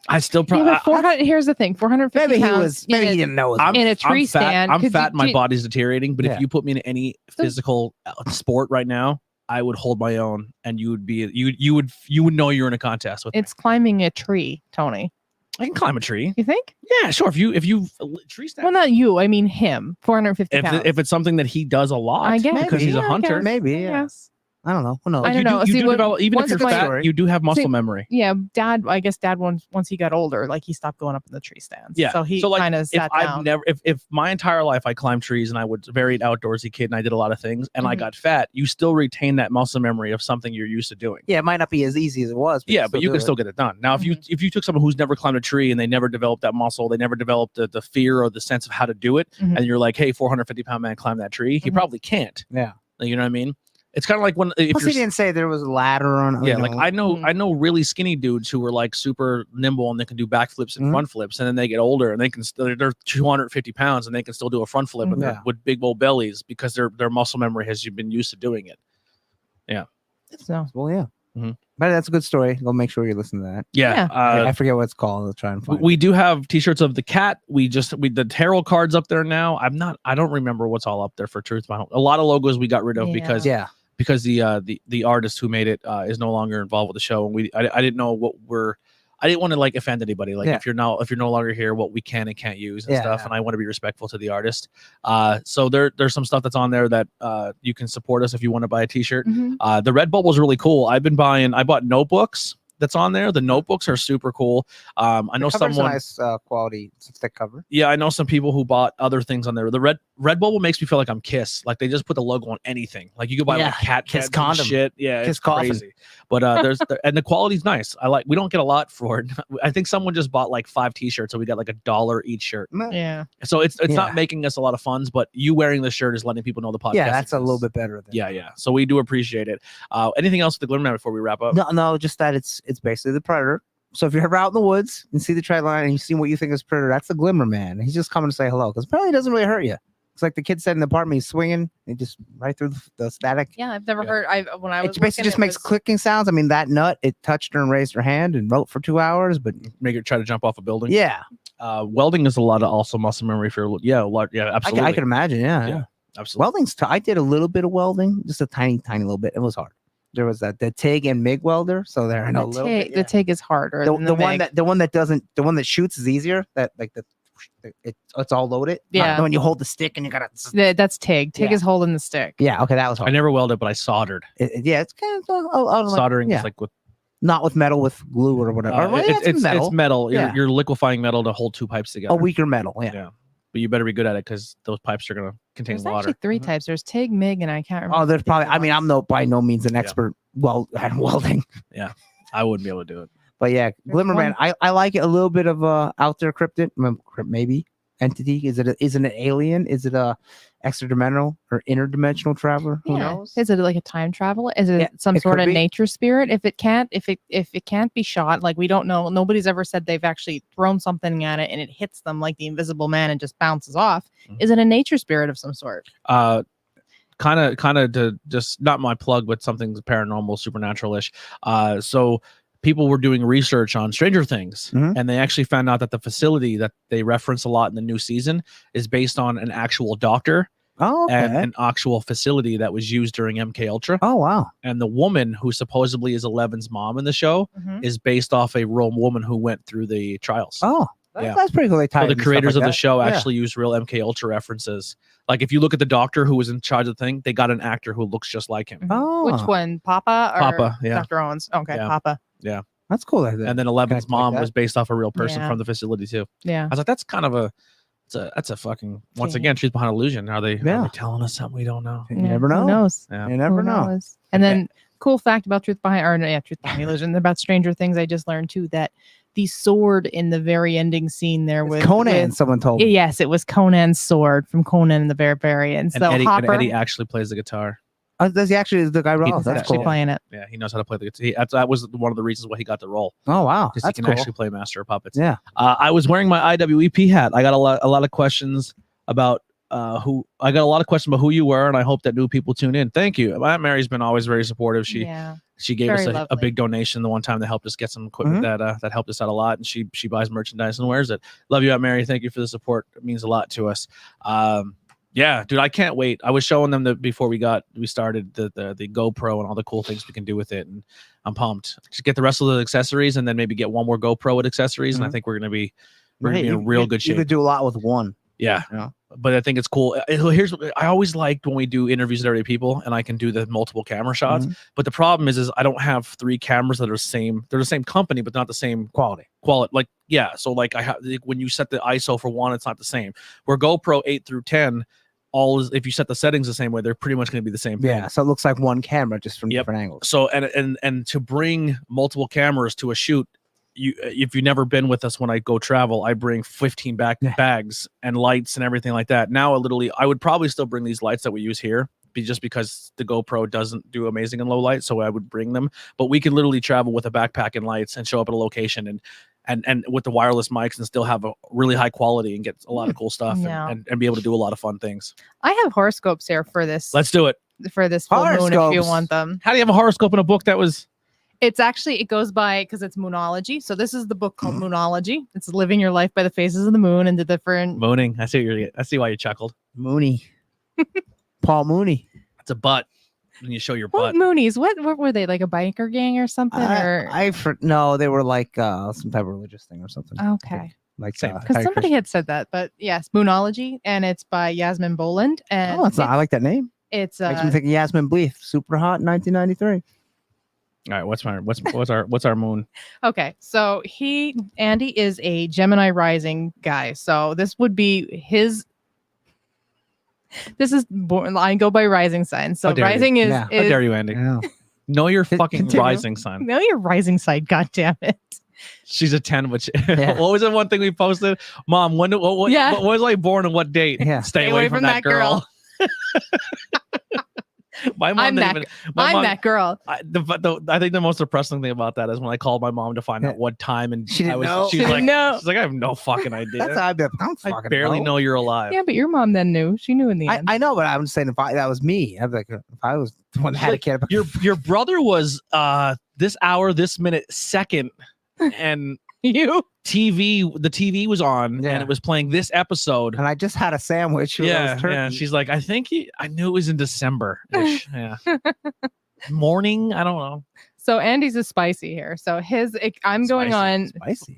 I still Yeah, probably. but 400. Here's the thing: 450 maybe he pounds. was. Maybe he didn't know. It was I'm, in a tree I'm fat, stand, I'm could fat. you- My do- body's deteriorating. But Yeah. if you put me in any physical sport right now, I would hold my own, and you would be you would know you're in a contest with. It's climbing a tree, Tony. I can climb a tree. You think? Yeah, sure. If you tree stand. Well, not you. I mean him. 450 pounds. if it's something that he does a lot, I guess because he's a Yeah, I hunter. guess. maybe. Yeah. Yes. I don't know. Who knows? I don't know. You See, do when- develop, even if once you're my- fat, you do have muscle See, memory. Yeah, Dad. I guess Dad once he got older, like he stopped going up in the tree stands. Yeah. So he So, like, kind of If sat I've down. never, if my entire life I climbed trees and I was a very outdoorsy kid and I did a lot of things and I Mhm. got fat, you still retain that muscle memory of something you're used to doing. Yeah, it might not be as easy as it was. Yeah, but you can do still it. get it done. Now, if you took someone who's never climbed a tree and they never developed that muscle, they never developed the fear or the sense of how to do it, Mhm. and you're like, hey, 450-pound man, climb that tree, he Mhm. probably can't. Yeah. Like, you know what I mean? It's kind of like when if Plus, he you're didn't say there was a ladder on. yeah, like I know Mhm. I know really skinny dudes who are like super nimble and they can do backflips and Mhm. front flips, and then they get older and they can they're 250 pounds and they can still do a front flip with, Yeah. with big old bellies because their muscle memory has been used to doing it. So Well, yeah. Mhm. But that's a good story. Go make sure you listen to that. Yeah, I forget what it's called. I'll try and find. we do have t-shirts of the cat. We the tarot cards up there now. I don't remember what's all up there for truth. A lot of logos we got rid of Yeah. because Yeah. the artist who made it is no longer involved with the show, and I didn't know I didn't want to like offend anybody. Like Yeah. if you're no longer here, what we can and can't use and Yeah, stuff. yeah. And I want to be respectful to the artist. So there's some stuff that's on there that you can support us if you want to buy a t-shirt. mhm. The Red Bubble is really cool. I bought notebooks that's on there. The notebooks are super cool. I know The cover's a someone. nice quality. It's a thick cover. Yeah, I know some people who bought other things on there. The Red Bubble makes me feel like I'm Kiss. Like they just put the logo on anything. Like you could buy Yeah, like cat Kiss beds and condom. shit. Yeah, Kiss it's coffin. crazy. But and the quality's nice. We don't get a lot for it. I think someone just bought like 5 t-shirts, so we got like $1 each shirt. Yeah. So it's Yeah. not making us a lot of funds, but you wearing the shirt is letting people know the podcast. Yeah, that's a little exists. bit better. Than Yeah. So we do appreciate it. Anything else with the Glimmer Man before we wrap up? No, just that it's basically the predator. So if you're ever out in the woods and see the trade line and you see what you think is predator, that's the Glimmer Man. He's just coming to say hello because apparently it doesn't really hurt you. It's like the kid said in the apartment, he's swinging, and just right through the static. Yeah, I've never Yeah. heard. When I was It basically just makes clicking sounds. I mean, that nut, it touched her and raised her hand and wrote for 2 hours, but Make it try to jump off a building. yeah, Welding is a lot of also muscle memory for a lot. Yeah, absolutely. I can imagine. Yeah, Yeah. Absolutely. Welding's. I did a little bit of welding, just a tiny little bit. It was hard. There was the TIG and MIG welder, so there I know a little bit. The TIG is harder. The than the one MIG. the one that shoots is easier. That like it's all loaded. Yeah. Not when you hold the stick and you gotta. That's TIG. TIG Yeah. is holding the stick. Yeah. Okay, that was I hard. never welded, but I soldered. Yeah, it's kind of Soldering yeah. is like with Not with metal, with glue or whatever. Well, yeah, it's metal. Yeah. You're liquefying metal to hold 2 pipes together. A weaker metal. Yeah. Yeah. But you better be good at it because those pipes are gonna contain There's water. actually 3 types. There's TIG, MIG, and I can't remember. Oh, there's the probably. other I mean, I'm ones. by no means an expert at welding, I wouldn't be able to do it. but yeah, Glimmer one- Man. I like it a little bit of out there cryptid, maybe entity. Is it an alien? Is it a extra-dimensional or interdimensional traveler? Who Yeah. knows? Is it like a time travel? Is it Yeah, some it sort could of be. nature spirit? If it can't be shot, like we don't know. Nobody's ever said they've actually thrown something at it and it hits them like the Invisible Man and just bounces off. Mhm. Is it a nature spirit of some sort? kind of to just not my plug, but something paranormal, supernatural-ish. So people were doing research on Stranger Things, and they actually found out that the facility that they reference a lot in the new season is based on an actual doctor. Oh, okay. And an actual facility that was used during MK Ultra. Oh, wow. And the woman who supposedly is Eleven's mom in the show is based off a real woman who went through the trials. Oh, that's pretty cool. They So the creators like of the show actually use real MK Ultra references. Like if you look at the doctor who was in charge of the thing, they got an actor who looks just like him. Oh, Which one, Papa or Papa, yeah. Dr. Owens? Okay, Yeah. Papa. Yeah, that's cool. And then Eleven's mom like was based off a real person Yeah. from the facility too. Yeah. I was like, that's kind of a. That's a fucking once Yeah. again truth behind illusion. Are they telling us something we don't know? You never know. Who knows? Yeah. You never Who know. knows? And then cool fact about truth behind illusion about Stranger Things. I just learned too that the sword in the very ending scene there with Conan. Someone told me. Yes, it was Conan's sword from Conan in the Barbarian. So And Hopper, Eddie actually plays the guitar. Does he actually? Is the guy? Oh, he's that's actually cool. playing it. Yeah, he knows how to play the guitar. That was one of the reasons why he got the role. Oh, wow. Because he That's can cool. actually play Master of Puppets. Yeah. I was wearing my IWEP hat. I got a lot of questions about who you were, and I hope that new people tune in. Thank you. Aunt Mary's been always very supportive. She gave us a big donation the one time that helped us get some equipment that helped us out a lot, and she buys merchandise and wears it. Love you, Aunt Mary. Thank you for the support. It means a lot to us. Yeah, dude, I can't wait. I was showing them before we started the GoPro and all the cool things we can do with it, and I'm pumped. Just get the rest of the accessories, and then maybe get one more GoPro with accessories, and I think we're gonna be in real good shape. You could do a lot with one. Yeah. But I think it's cool. Here's what I always liked when we do interviews with everyday people, and I can do the multiple camera shots. But the problem is I don't have 3 cameras that are same. They're the same company, but not the same quality. Like so like I have when you set the ISO for one, it's not the same. Where GoPro 8 through 10. If you set the settings the same way, they're pretty much going to be the same thing. Yeah, so it looks like one camera just from different angles. So and to bring multiple cameras to a shoot, if you've never been with us when I go travel, I bring 15 bags and lights and everything like that. Now I would probably still bring these lights that we use here, just because the GoPro doesn't do amazing in low light, so I would bring them. But we could literally travel with a backpack and lights and show up at a location and with the wireless mics and still have a really high quality and get a lot of cool stuff and be able to do a lot of fun things. I have horoscopes here for this. Let's do it. For this full moon if you want them. How do you have a horoscope in a book that was... It's actually, it goes by, because it's Moonology. So this is the book called Moonology. It's living your life by the phases of the moon and the different... Mooning. I see why you chuckled. Mooney. Paul Mooney. It's a butt. When you show your What butt. Moonies? What were they, like a biker gang or something? No, they were like some type of religious thing or something. Okay. Like because somebody had said that, but yes, Moonology, and it's by Yasmin Boland. And I like that name. It's makes me think of Yasmin Bleeth, super hot in 1993. All right, what's our moon? Okay, so Andy is a Gemini rising guy, so this would be his. This is born. I go by rising sign. So rising is. How dare you, Andy? Yeah. Know your fucking rising sign. Know your rising sign. God damn it. She's a 10, which what was the one thing we posted? Mom, what was I born and what date? Yeah. Stay away from that girl. My mom I'm that girl. I think the most depressing thing about that is when I called my mom to find out what time, and she didn't know. She's like, I have no fucking idea. That's how I'd be. I barely know you're alive. Yeah, but your mom then knew. She knew in the end. I know, but I'm saying that was me. I'm like, if I was the one that had a kid. Your brother was this hour, this minute, second, and you the TV was on and it was playing this episode, and I just had a sandwich. Yeah. She's like, I knew it was in December. Yeah. Morning. I don't know. So Andy's is spicy here. So I'm going on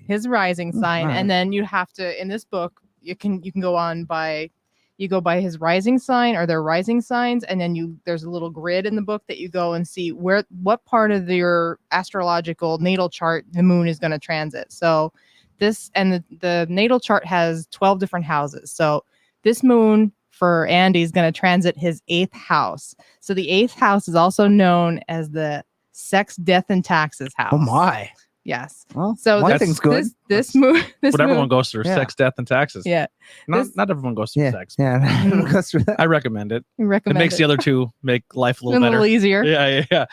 his rising sign, and then you have to in this book you can go on by. You go by his rising sign or their rising signs, and then there's a little grid in the book that you go and see what part of your astrological natal chart the moon is going to transit. So this and the natal chart has 12 different houses. So this moon for Andy is going to transit his 8th house. So the 8th house is also known as the sex, death, and taxes house. Oh my. Yes. Well, so one thing's good. This moon. What everyone goes through: sex, death, and taxes. Yeah. Not everyone goes through sex. Yeah. I recommend it. It makes the other two make life a little better. Easier. Yeah.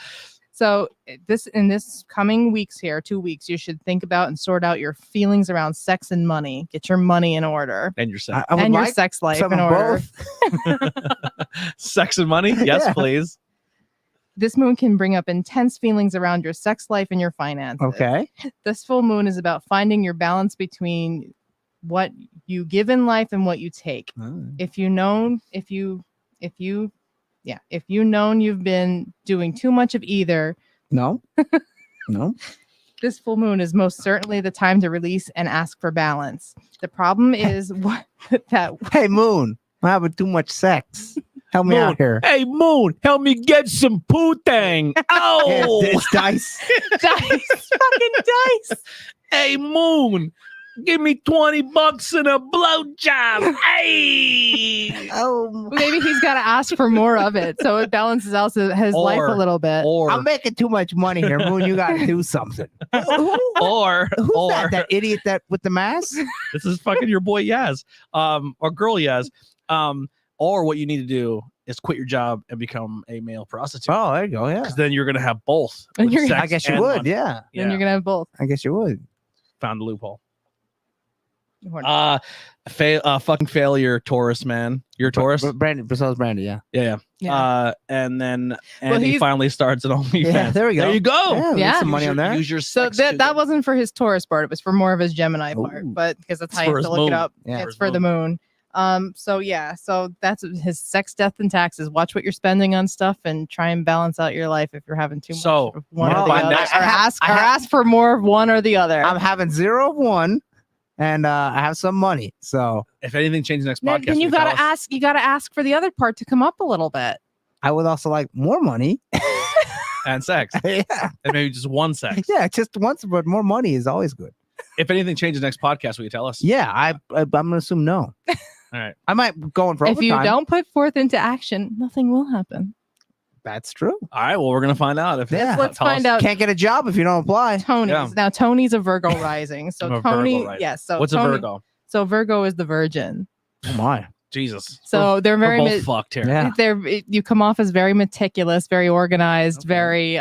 So in this coming weeks here, 2 weeks, you should think about and sort out your feelings around sex and money. Get your money in order. And your sex. I would And your like sex life some in of order. both. Sex and money? Yes, Yeah. please. This moon can bring up intense feelings around your sex life and your finances. Okay. This full moon is about finding your balance between what you give in life and what you take. If you've known you've been doing too much of either, No. No. this full moon is most certainly the time to release and ask for balance. The problem is that Hey, Moon, I'm having too much sex. Help me Moon. out here. Hey, Moon, help me get some poo-tang. Yeah, Oh! it's dice. fucking dice. Hey, Moon, give me $20 and a blowjob. Hey! Oh, Maybe he's got to ask for more of it, so it balances out his life a little bit. Or, I'm making too much money here, Moon. You got to do something. or, Who's that idiot that with the mask? this is fucking your boy Yaz, or girl Yaz. Or what you need to do is quit your job and become a male prostitute. Oh, there you go. Yeah. Because then you're gonna have both. And with you're- sex I guess you and would. money. Yeah. Then you're gonna have both. I guess you would. Found the loophole. We're Fucking failure, Taurus man. You're a Taurus. But Brandy, besides Brandy, yeah. Yeah. Yeah. And then Well, Andy he's- finally starts an OnlyFans. Yeah, there we go. There you go. Yeah, Yeah. there's some money on there. Use your So sex that to- that wasn't for his Taurus part. It was for more of his Gemini part, Ooh. but because that's It's how you for have to his look it moon. up. Yeah. It's for the moon. So yeah, so that's his sex, death, and taxes. Watch what you're spending on stuff and try and balance out your life if you're having too much So, of one well, or the my other. next- Or I have- ask I have- ask for more of one or the other. I'm having 0 of one, and I have some money. So if anything changes next then, podcast, then you we tell gotta us. ask. You gotta ask for the other part to come up a little bit. I would also like more money. And sex. Yeah. And maybe just one sex. Yeah, just once, but more money is always good. If anything changes next podcast, will you tell us? Yeah, I'm gonna assume no. All right. I might go in for If you overtime. don't put forth into action, nothing will happen. That's true. All right. Well, we're gonna find out. If Yeah. Let's tell us. find out. Can't get a job if you don't apply. Tony's Yeah. now. Tony's a Virgo rising. So I'm a Virgo Tony, rising. yes. So What's Tony, a Virgo? So Virgo is the Virgin. Oh my. Jesus. So they're we're very both fucked here. Yeah. you come off as very meticulous, very organized, Okay. very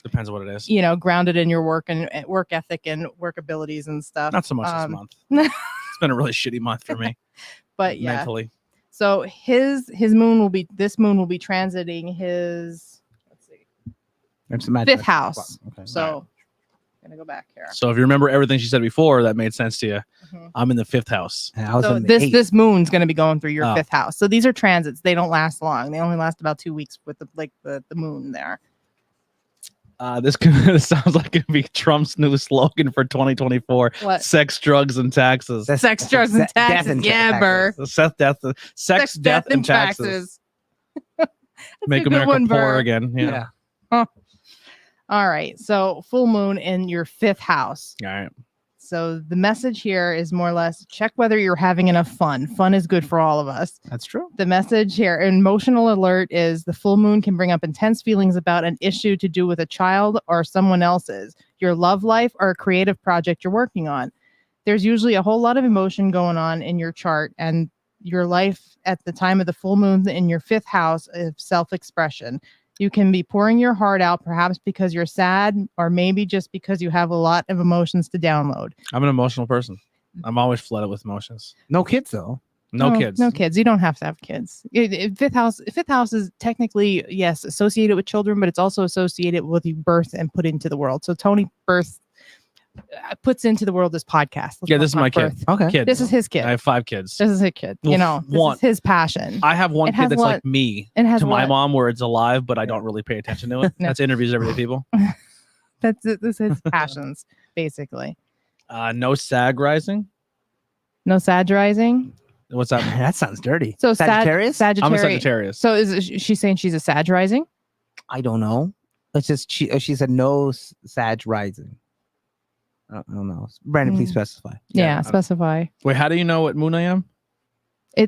Depends on what it is. grounded in your work and work ethic and work abilities and stuff. Not so much this month. It's been a really shitty month for me. But yeah. Mentally. So this moon will be transiting his There's some fifth house. Okay. So I'm gonna go back here. So if you remember everything she said before, that made sense to you. Mhm. I'm in the 5th house. And I was So in the this 8th. this moon's going to be going through your Oh. fifth house. So these are transits. They don't last long. They only last about 2 weeks with the moon there. This sounds like it'd be Trump's new slogan for 2024: What? sex, drugs, and taxes. That's- Sex, drugs, and death taxes. and Yeah, taxes. Burr. Sex, death, and taxes. That's Make a good America one, poor Burr. again. Yeah. All right. So full moon in your fifth house. All right. So the message here is more or less check whether you're having enough fun. Fun is good for all of us. That's true. The message here, emotional alert, is the full moon can bring up intense feelings about an issue to do with a child or someone else's, your love life, or a creative project you're working on. There's usually a whole lot of emotion going on in your chart and your life at the time of the full moon in your fifth house of self-expression. You can be pouring your heart out, perhaps because you're sad, or maybe just because you have a lot of emotions to download. I'm an emotional person. I'm always flooded with emotions. No kids though. No kids. No kids. You don't have to have kids. Fifth house is technically, yes, associated with children, but it's also associated with you birth and put into the world. So Tony puts into the world this podcast. Let's Yeah, talk this is my about kid. birth. Okay. Kids. This is his kid. I have 5 kids. This is his kid. You Well, know, this one. is his passion. I have one It kid has that's what? like me It has to my what? mom, where it's alive, but I don't really pay attention to it. No. That's interviews everyday people. This is his passions, basically. No SAG rising. No satirizing. What's that? That sounds dirty. So Sagittarius? I'm a Sagittarius. So is she saying she's a satirizing? I don't know. It's just she said no Sag rising. I don't know. Brandon, please specify. Yeah, Yeah. specify. Wait, how do you know what moon I am?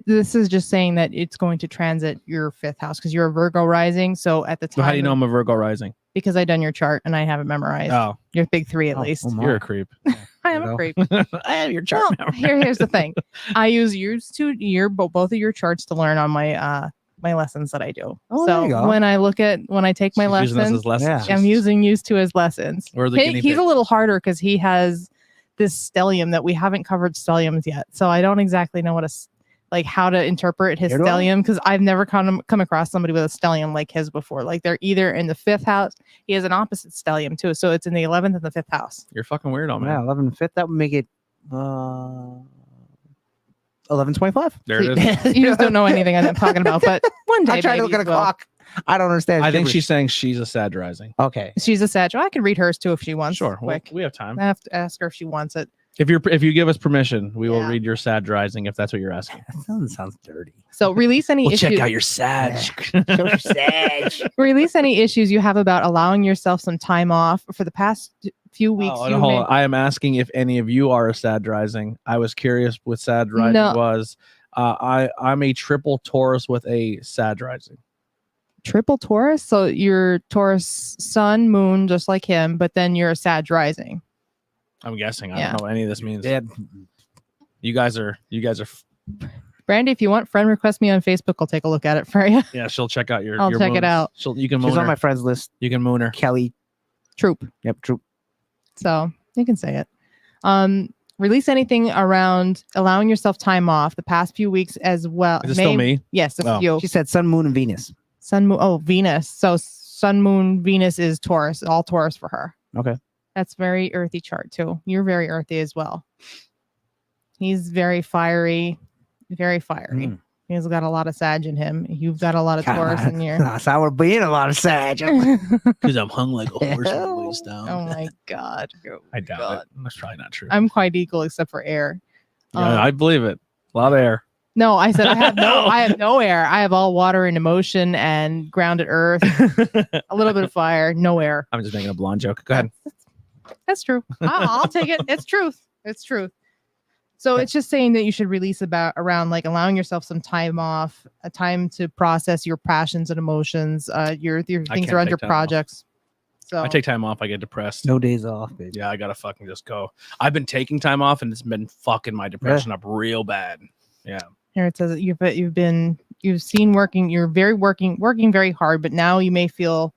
This is just saying that it's going to transit your fifth house because you're a Virgo rising. So at the time, So how do you know I'm a Virgo rising? Because I done your chart and I have it memorized. Oh, Your big 3 at Oh, least. oh my. you're a creep. I am a Virgo. creep. I have your chart Well, now. here's the thing. I use both of your charts to learn on my my lessons that I do. Oh, there you so go. when I take my She's using us lessons, as lessons. Yeah. I'm used to his lessons. We're the guinea He's pig. a little harder because he has this stellium that we haven't covered stelliums yet. So I don't exactly know how to interpret his Here do I? stellium because I've never come across somebody with a stellium like his before. Like they're either in the 5th house. He has an opposite stellium too. So it's in the 11th and the 5th house. You're fucking weirdo, Yeah, man. 11 and 5th. That would make it 11:25. There it is. You just don't know anything I'm talking about. But one day I tried to look maybe at a you will. clock. I don't understand. I think gibberish. she's saying she's a sad rising. okay. She's a Sag. I can read hers too if she wants. Sure. Well, Quick. we have time. I have to ask her if she wants it. If you give us permission, we will Yeah. read your sad rising if that's what you're asking. That sounds dirty. So release any We'll issues. check out your sad. Show your Sag. Release any issues you have about allowing yourself some time off for the past few weeks. Oh, you hold may- on. I am asking if any of you are a sad rising. I was curious what sad rising No. was. I'm a triple Taurus with a sad rising. Triple Taurus. So you're Taurus sun, moon, just like him, but then you're a Sag rising. I'm guessing. I Yeah. don't know what any of this means. Yeah. You guys are. Brandy, if you want, friend request me on Facebook. I'll take a look at it for you. Yeah, she'll check out your. I'll your check it moons. out. You can moon She's on her. my friends list. You can moon her. Kelly. Troop. Yep. True. So you can say it. Release anything around allowing yourself time off the past few weeks as well. Is it still me? Yes, a Oh. few. She said Sun, Moon, and Venus. Sun, moon. Oh, Venus. So sun, moon, Venus is Taurus. All Taurus for her. Okay. That's very earthy chart too. You're very earthy as well. He's very fiery. Very fiery. Mm. He's got a lot of Sag in him. You've got a lot of Taurus in you. So I would be in a lot of Sag. Oh Because I'm hung like a horse with the waist down. my God. I doubt God. it. That's probably not true. I'm quite equal except for air. Yeah, I believe it. A lot of air. No, I said I have no air. I have all water and emotion and grounded earth, a little bit of fire, no air. I'm just making a blonde joke. Go ahead. That's true. I'll take it. It's truth. It's truth. So it's just saying that you should release around like allowing yourself some time off, a time to process your passions and emotions, your things can't around take your time off. projects. So I take time off. I get depressed. No days off, baby. Yeah, I gotta fucking just go. I've been taking time off, and it's been fucking my depression up real bad. Yeah. here it says that you've seen working, you're working very hard, but now you may feel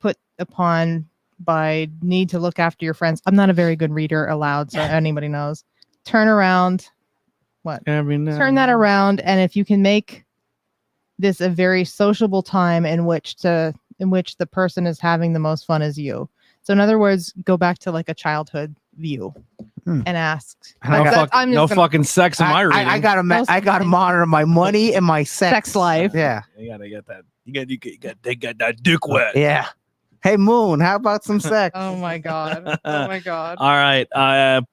put upon by need to look after your friends. I'm not a very good reader aloud, so anybody knows. Turn around. What? Turn that around, and if you can make this a very sociable time in which the person is having the most fun is you. So in other words, go back to like a childhood view and ask. No fucking sex in my reading. I gotta monitor my money and my Sex life. Yeah. You gotta get that. They got that dick wet. Yeah. Hey Moon, how about some sex? Oh my god. Oh my god. All right,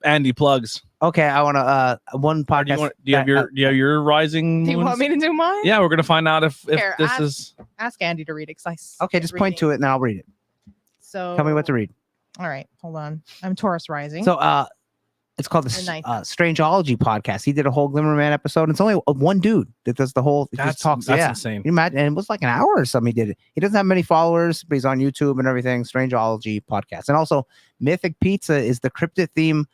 Andy, plugs. Okay, I want to one Do podcast. you have your rising? Do you moons? want me to do mine? Yeah, we're gonna find out if Here, this is. Ask Andy to read it. Okay, just point to it and I'll read it. So Tell me what to read. All right, hold on. I'm Taurus rising. So it's called The ninth. Strangeology podcast. He did a whole Glimmer Man episode. It's only one dude that does the whole. That's just talks. that's Yeah. insane. Can you imagine? And it was like an hour or something. He did it. He doesn't have many followers, but he's on YouTube and everything. Strangeology podcast, and also Mythic Pizza is the cryptid theme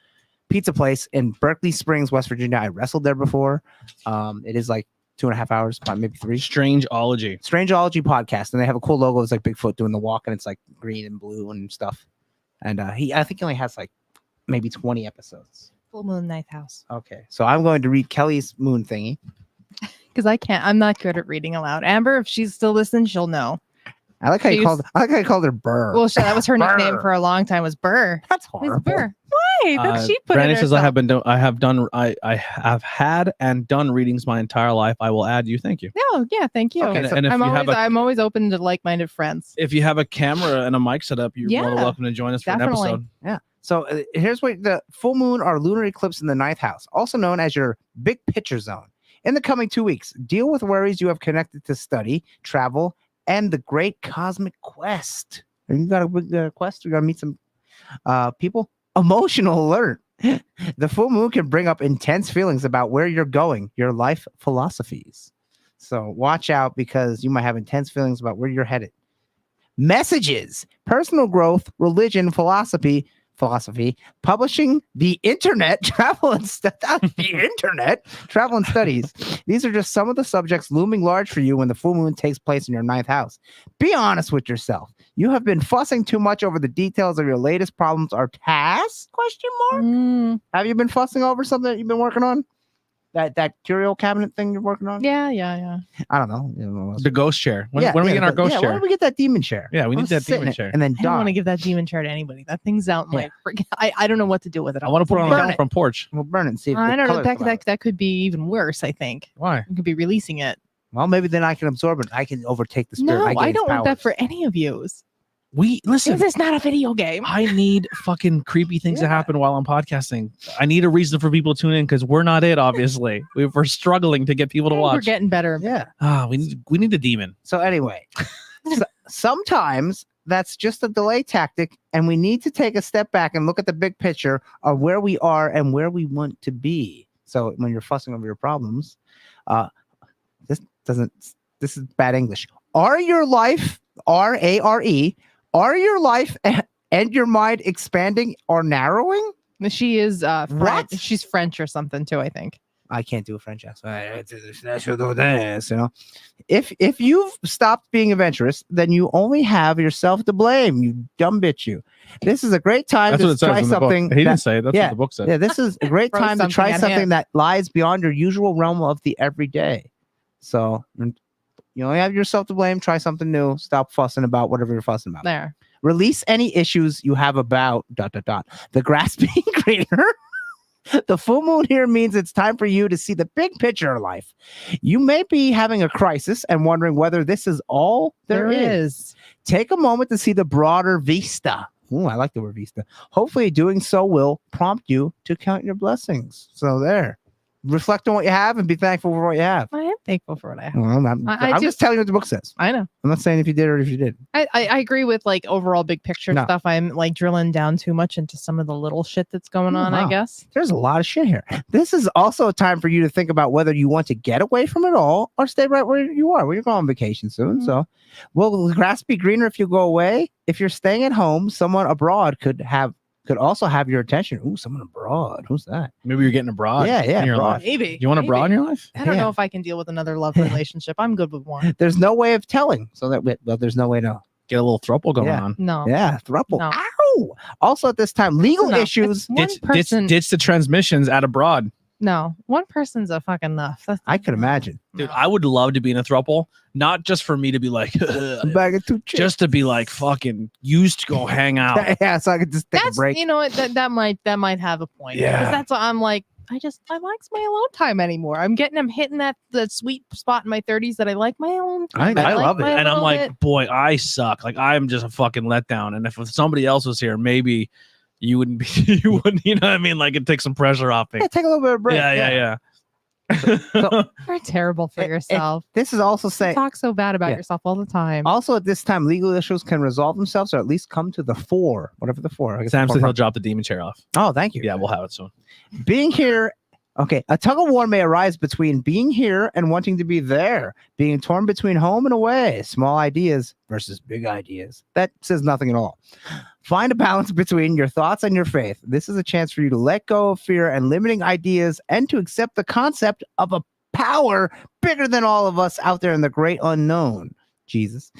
pizza place in Berkeley Springs, West Virginia. I wrestled there before. It is like 2.5 hours, probably maybe 3. Strangeology. Strangeology podcast, and they have a cool logo. It's like Bigfoot doing the walk, and it's like green and blue and stuff. And I think he only has like maybe 20 episodes. Full moon, ninth house. Okay, so I'm going to read Kelly's moon thingy. Because I'm not good at reading aloud. Amber, if she's still listening, she'll know. I like how you called her Burr. Well, that was her nickname Burr. for a long time. Was Burr. That's It's horrible. Burr. Why? That's she put Brandon it says herself. I have had and done readings my entire life. I will add you. Thank you. Oh yeah, thank you. Okay, And if you have I'm always open to like-minded friends. if you have a camera and a mic set up, you're more than Yeah, welcome to join us for definitely. an episode. So here's what the full moon or lunar eclipse in the 9th house, also known as your big picture zone. In the coming 2 weeks, deal with worries you have connected to study, travel, and the great cosmic quest. You got a big quest? You got to meet some people? Emotional alert. The full moon can bring up intense feelings about where you're going, your life philosophies. So watch out because you might have intense feelings about where you're headed. Messages, personal growth, religion, philosophy, philosophy, publishing the internet, travel and travel and studies. These are just some of the subjects looming large for you when the full moon takes place in your 9th house. Be honest with yourself. You have been fussing too much over the details of your latest problems or tasks? ? Have you been fussing over something that you've been working on? That curio cabinet thing you're working on? Yeah. I don't know. The ghost chair. When are we getting our ghost When chair? do we get that demon chair? Yeah, we I'm need that sitting demon it chair. And then I don't want to die. give that demon chair to anybody. That thing's out in my freaking. I don't know what to do with it. I want to put it on burn the front porch. We'll burn it and see if I the don't know. colors come out. That could be even worse. I think Why? you could be releasing it. Well, maybe then I can absorb it. I can overtake the spirit. No, get I its don't want that powers. for any of yous. Listen. This is not a video game. I need fucking creepy things to happen while I'm podcasting. I need a reason for people to tune in because we're not it. Obviously, we're struggling to get people to We're watch. getting better. Yeah. We need the demon. So anyway, sometimes that's just a delay tactic, and we need to take a step back and look at the big picture of where we are and where we want to be. So when you're fussing over your problems, this is bad English. Are your life RARE? Are your life and your mind expanding or narrowing? She is French. What? She's French or something too, I think. I can't do a French accent. You know, if you've stopped being adventurous, then you only have yourself to blame. You dumb bitch, you. This is a great time That's what to it says try in the book. something. He didn't say it. That's yeah, what the book said. Yeah, this is a great Throw time to try something at something him. that lies beyond your usual realm of the everyday. So you only have yourself to blame. Try something new. Stop fussing about whatever you're fussing about. There. Release any issues you have about ... The grass being greener. The full moon here means it's time for you to see the big picture of life. You may be having a crisis and wondering whether this is all there is. Take a moment to see the broader vista. Ooh, I like the word vista. Hopefully doing so will prompt you to count your blessings. So there. Reflect on what you have and be thankful for what you have. I am thankful for what I have. Well, I'm just telling you what the book says. I know. I'm not saying if you did or if you did. I agree with like overall big picture No. stuff. I'm like drilling down too much into some of the little shit that's going on, wow. I guess. There's a lot of shit here. This is also a time for you to think about whether you want to get away from it all or stay right where you are. Well, you're going on vacation soon. Mm-hmm. So, will the grass be greener if you go away? If you're staying at home, someone abroad could also have your attention. Ooh, someone abroad. Who's that? Maybe you're getting abroad. Yeah, in your abroad. life. Maybe. You want abroad in your life? I don't Yeah. know if I can deal with another love relationship. I'm good with one. There's no way of telling. So there's no way to. Get a little throuple going Yeah. on. No. Yeah, throuple. No. Ow! Also at this time, legal Enough. issues. One person. Ditch the transmissions at abroad. No. One person's a fucking enough. I could imagine. Dude, I would love to be in a throuple, not just for me to be like, Bag of two chicks. just to be like fucking used to go hang out. Yeah, so I could just take That's a break. you know what that might have a point. Yeah. Because that's what I'm like. I like my alone time anymore. I'm hitting that sweet spot in my 30s that I like my own time. I like love it. my And I'm little like, bit. boy, I suck. Like I'm just a fucking letdown. And if somebody else was here, maybe you wouldn't be. You wouldn't. You know what I mean? Like it takes some pressure off me. Yeah, take a little bit of break. Yeah. You're terrible for yourself. This is also You saying. talk so bad about Yeah. yourself all the time. Also, at this time, legal issues can resolve themselves or at least come to the fore, whatever the fore. I guess Sam the said he'll forefront. drop the demon chair off. Oh, thank you. Yeah, we'll have it soon. Being here. Okay, a tug of war may arise between being here and wanting to be there, being torn between home and away, small ideas versus big ideas. That says nothing at all. Find a balance between your thoughts and your faith. This is a chance for you to let go of fear and limiting ideas and to accept the concept of a power bigger than all of us out there in the great unknown. Jesus.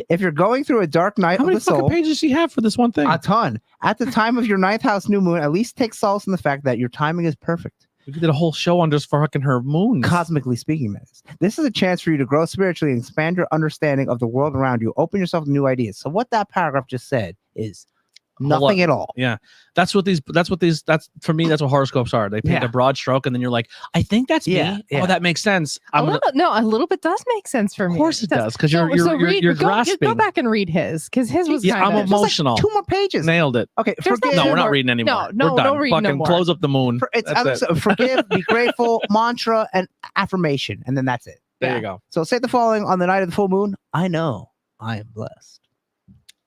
If you're going through a dark night How of many the fucking soul, pages do you have for this one thing? a ton. At the time of your 9th house new moon, at least take solace in the fact that your timing is perfect. We did a whole show on just fucking her moons. Cosmically speaking, man. This is a chance for you to grow spiritually and expand your understanding of the world around you. Open yourself to new ideas. So what that paragraph just said is nothing at all. Yeah, that's for me. That's what horoscopes are. They paint Yeah. a broad stroke, and then you're like, I think that's Yeah, me. yeah. Oh, that makes sense. a little bit does make sense for me. Of course it does, because So you're go grasping. back and read his, because his was Yeah, I'm kinda, emotional. 2 more pages. Nailed it. Okay, There's forgive. No, we're not or- reading anymore. No, we're done. don't read no Fucking more. close up the moon. That's it. Forgive, be grateful, mantra, and affirmation, and then that's it. There you go. So say the following on the night of the full moon. I know I am blessed.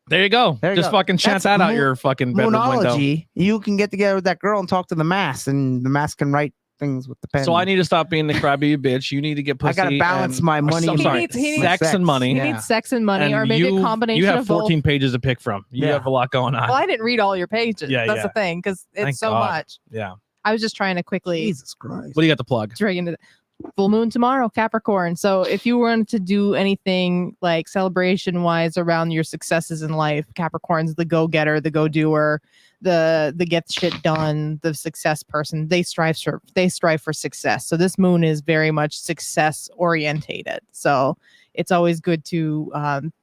There you go. There you Just go. fucking chant That's that out your fucking bedroom window. Moonology. You can get together with that girl and talk to the mass, and the mass can write things with the pen. So I need to stop being the crabby bitch. You need to get pussy. I gotta balance my money. I'm and sorry, he my sex and money. He Yeah. needs sex and money, And or maybe a combination You have of both. 14 pages to pick from. You Yeah. have a lot going on. Well, I didn't read all your pages. Yeah, That's yeah. the thing, because it's Thank so God. much. Yeah. I was just trying to quickly Jesus Christ. What do you got to plug? drag into full moon tomorrow, Capricorn. So if you wanted to do anything like celebration wise around your successes in life, Capricorn's the go-getter, the go-doer, the get shit done, the success person. They strive for success. So this moon is very much success orientated. So it's always good to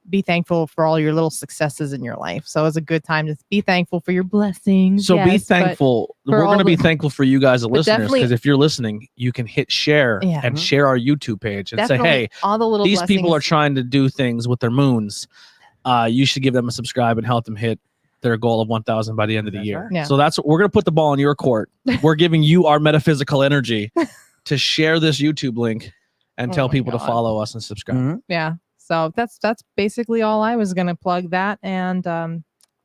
be thankful for all your little successes in your life. So it's a good time to be thankful for your blessings. So be yes, but thankful. for We're all going to be the- thankful for you guys, the listeners, definitely- because if you're listening, you can hit share Yeah. and share our YouTube page and Definitely say, hey, all the little these people are blessings. trying to do things with their moons. You should give them a subscribe and help them hit their goal of 1,000 by the end of the That's year. right. Yeah. So that's what we're going to put the ball in your court. We're giving you our metaphysical energy to share this YouTube link and Oh tell my people to God. follow us and subscribe. Mhm. Yeah. So that's basically all I was gonna plug that. And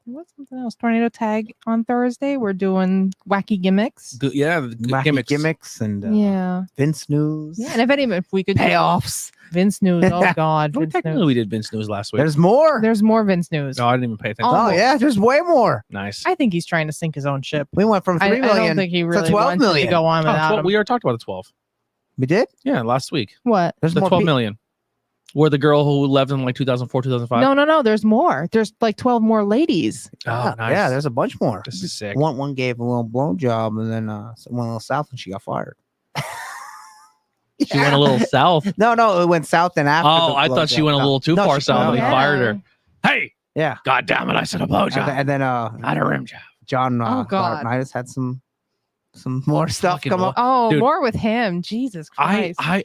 what's something else? Tornado Tag on Thursday. We're doing wacky gimmicks. Good, yeah, the good Wacky gimmicks. gimmicks and Yeah. Vince news. Yeah. And if we could do Payoffs. Vince news. Oh God. Well, Vince technically, news. we did Vince News last week. There's more. There's more Vince news. No, I didn't even pay attention. Oh, Oh almost. yeah, there's way more. Nice. I think he's trying to sink his own ship. We went from 3 I million don't think he to really 12 wants to million. go on Oh, without 12 him. we already talked about the 12. We did. Yeah, last week. What? There's The more 12 pe- million. Where the girl who lived in like 2004, 2005. No. There's more. There's like 12 more ladies. Oh, Yeah, nice. yeah, there's a bunch more. This is sick. One gave a little blowjob and then one a little south and she got fired. She went a little south. No, it went south and after. Oh, the I thought she blowjob. went a No. little too No, far she- south oh, and he yeah. fired her. Hey, Yeah. God damn it, I said a blowjob. And then Not a rim job. John Oh, God. Laurinaitis had some more stuff Fucking come up. Oh, Dude. more with him. Jesus Christ. I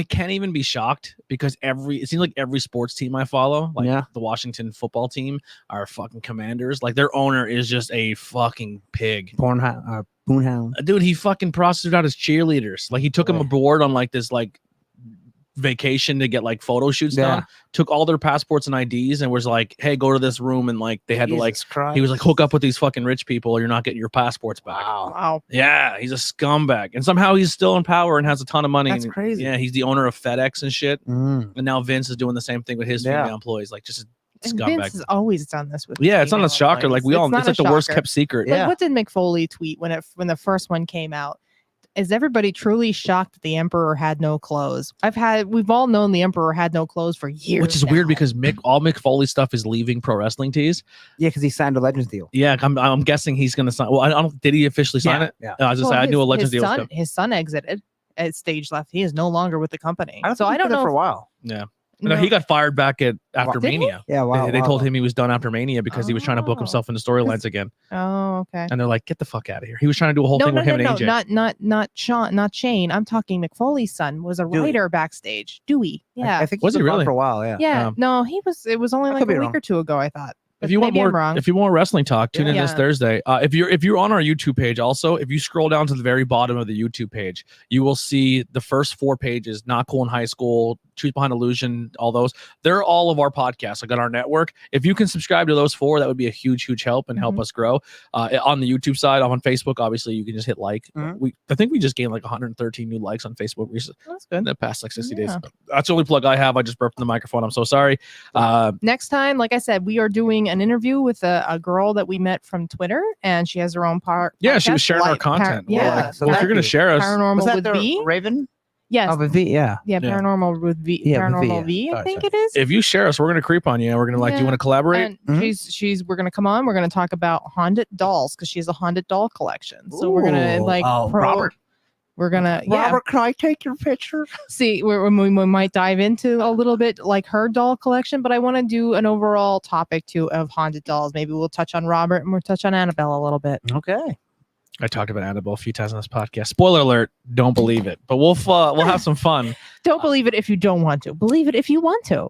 can't even be shocked because it seems like every sports team I follow, like Yeah. the Washington football team, are fucking Commanders. Like their owner is just a fucking pig. Boonhound. Dude, he fucking prostituted out his cheerleaders. Like he took them Boy. aboard on like this like vacation to get like photo shoots Yeah. done. Took all their passports and IDs and was like, "Hey, go to this room." And like they had to like Jesus Christ. he was like, "Hook up with these fucking rich people, or you're not getting your passports back." Wow. Wow. Yeah, he's a scumbag, and somehow he's still in power and has a ton of money. That's and- crazy. Yeah, he's the owner of FedEx and shit. Mm. And now Vince is doing the same thing with his Yeah. female employees, like just a And scumbag. Vince has always done this with. Yeah, it's not a female shocker. Like employees. it's not like a the worst shocker. kept secret. Like, Yeah. what did McFoley tweet when the first one came out? Is everybody truly shocked that the emperor had no clothes? We've all known the emperor had no clothes for years. Which is weird now. because all Mick Foley stuff is leaving pro wrestling tees. Yeah, because he signed a Legends deal. Yeah, I'm guessing he's gonna sign. Well, I don't. Did he officially sign it? Yeah. I was just Well, I knew a Legends his deal. was son, coming. his son exited at stage left. He is no longer with the company. I don't So think I he don't did it know. for a while. Yeah, no, he got fired back after Did he? Mania. Yeah, wow. They told him he was done after Mania because he was trying to book Oh. himself into storylines again. Oh, okay. And they're like, "Get the fuck out of here." He was trying to do a whole No, thing no, with him no, and AJ. not Sean, not Shane. I'm talking McFoley's son was a Dewey. witer backstage. Dewey. Yeah. I think Was he's he been gone really? for a while. Yeah. Yeah, Um, no, it was only I like could a be week wrong. or two ago, I thought. If you want Maybe more, I'm wrong. if you want wrestling talk, tune in this Yeah. Thursday. If you're on our YouTube page, also, if you scroll down to the very bottom of the YouTube page, you will see the first 4 pages: Not Cool in High School, Truth Behind Illusion, all those. They're all of our podcasts. Like on our network. If you can subscribe to those 4, that would be a huge help and help Mhm. us grow. On the YouTube side, on Facebook, obviously, you can just hit like. Mhm. I think we just gained like 113 new likes on Facebook recently That's in good. the past like 60 days. Yeah. That's the only plug I have. I just burped in the microphone. I'm so sorry. Next time, like I said, we are doing an interview with a girl that we met from Twitter, and she has her own Yeah, she was podcast, sharing our like, content. We're yeah, like, well, if you're gonna share us, Was Paranormal that with the V. Raven? Yes, Oh, with V. Yeah. yeah, Yeah. Paranormal with V. Yeah, with V, Paranormal yeah. V. I Sorry, think sorry. it is. if you share us, we're gonna creep on you. And we're gonna like, do you Yeah. want to collaborate? And Mhm. we're gonna come on. We're gonna talk about haunted dolls because she has a haunted doll collection. So we're gonna Ooh. like Robert. We're gonna Robert, can I take your picture? see we might dive into a little bit like her doll collection, but I want to do an overall topic too of haunted dolls. Maybe we'll touch on Robert and we'll touch on Annabelle a little bit. Okay. I talked about Annabelle a few times on this podcast. Spoiler alert: don't believe it, but we'll have some fun. Don't believe it if you don't want to. Believe it if you want to.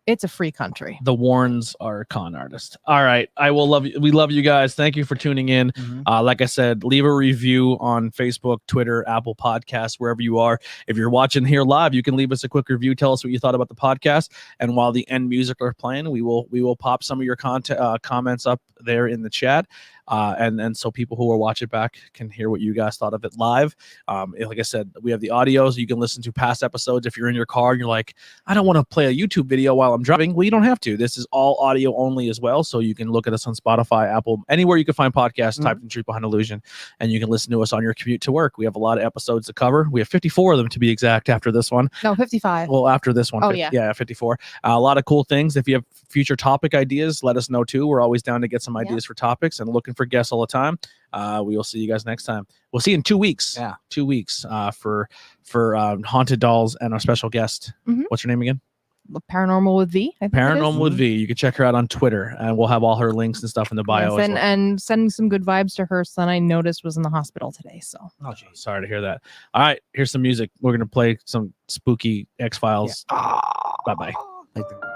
It's a free country. The Warrens are con artists. All right, I will love you. We love you guys. Thank you for tuning in. Like I said, leave a review on Facebook, Twitter, Apple Podcasts, wherever you are. If you're watching here live, you can leave us a quick review. Tell us what you thought about the podcast. And while the end music are playing, we will pop some of your content comments up there in the chat. and so people who will watch it back can hear what you guys thought of it live. Like I said, we have the audio, so you can listen to past episodes. If you're in your car and you're like, I don't want to play a YouTube video while I'm driving, well, you don't have to. This is all audio only as well, so you can look at us on Spotify, Apple, anywhere you can find podcasts. Type in Truth Behind Illusion, and you can listen to us on your commute to work. We have a lot of episodes to cover. We have 54 of them to be exact after this one. No, 55. Well, after this one. Oh, 50, yeah, 54. A lot of cool things. If you have future topic ideas, let us know too. We're always down to get some ideas for topics and looking for guests all the time. We will see you guys next time. We'll see you in 2 weeks. Yeah, 2 weeks for Haunted Dolls and our special guest. What's her name again? Paranormal with V. I think Paranormal with V. You can check her out on Twitter, and we'll have all her links and stuff in the bio. Yes, as well. and send some good vibes to her son. I noticed was in the hospital today. So. Oh, geez. Sorry to hear that. All right, here's some music. We're gonna play some spooky X-Files. Bye bye. Like the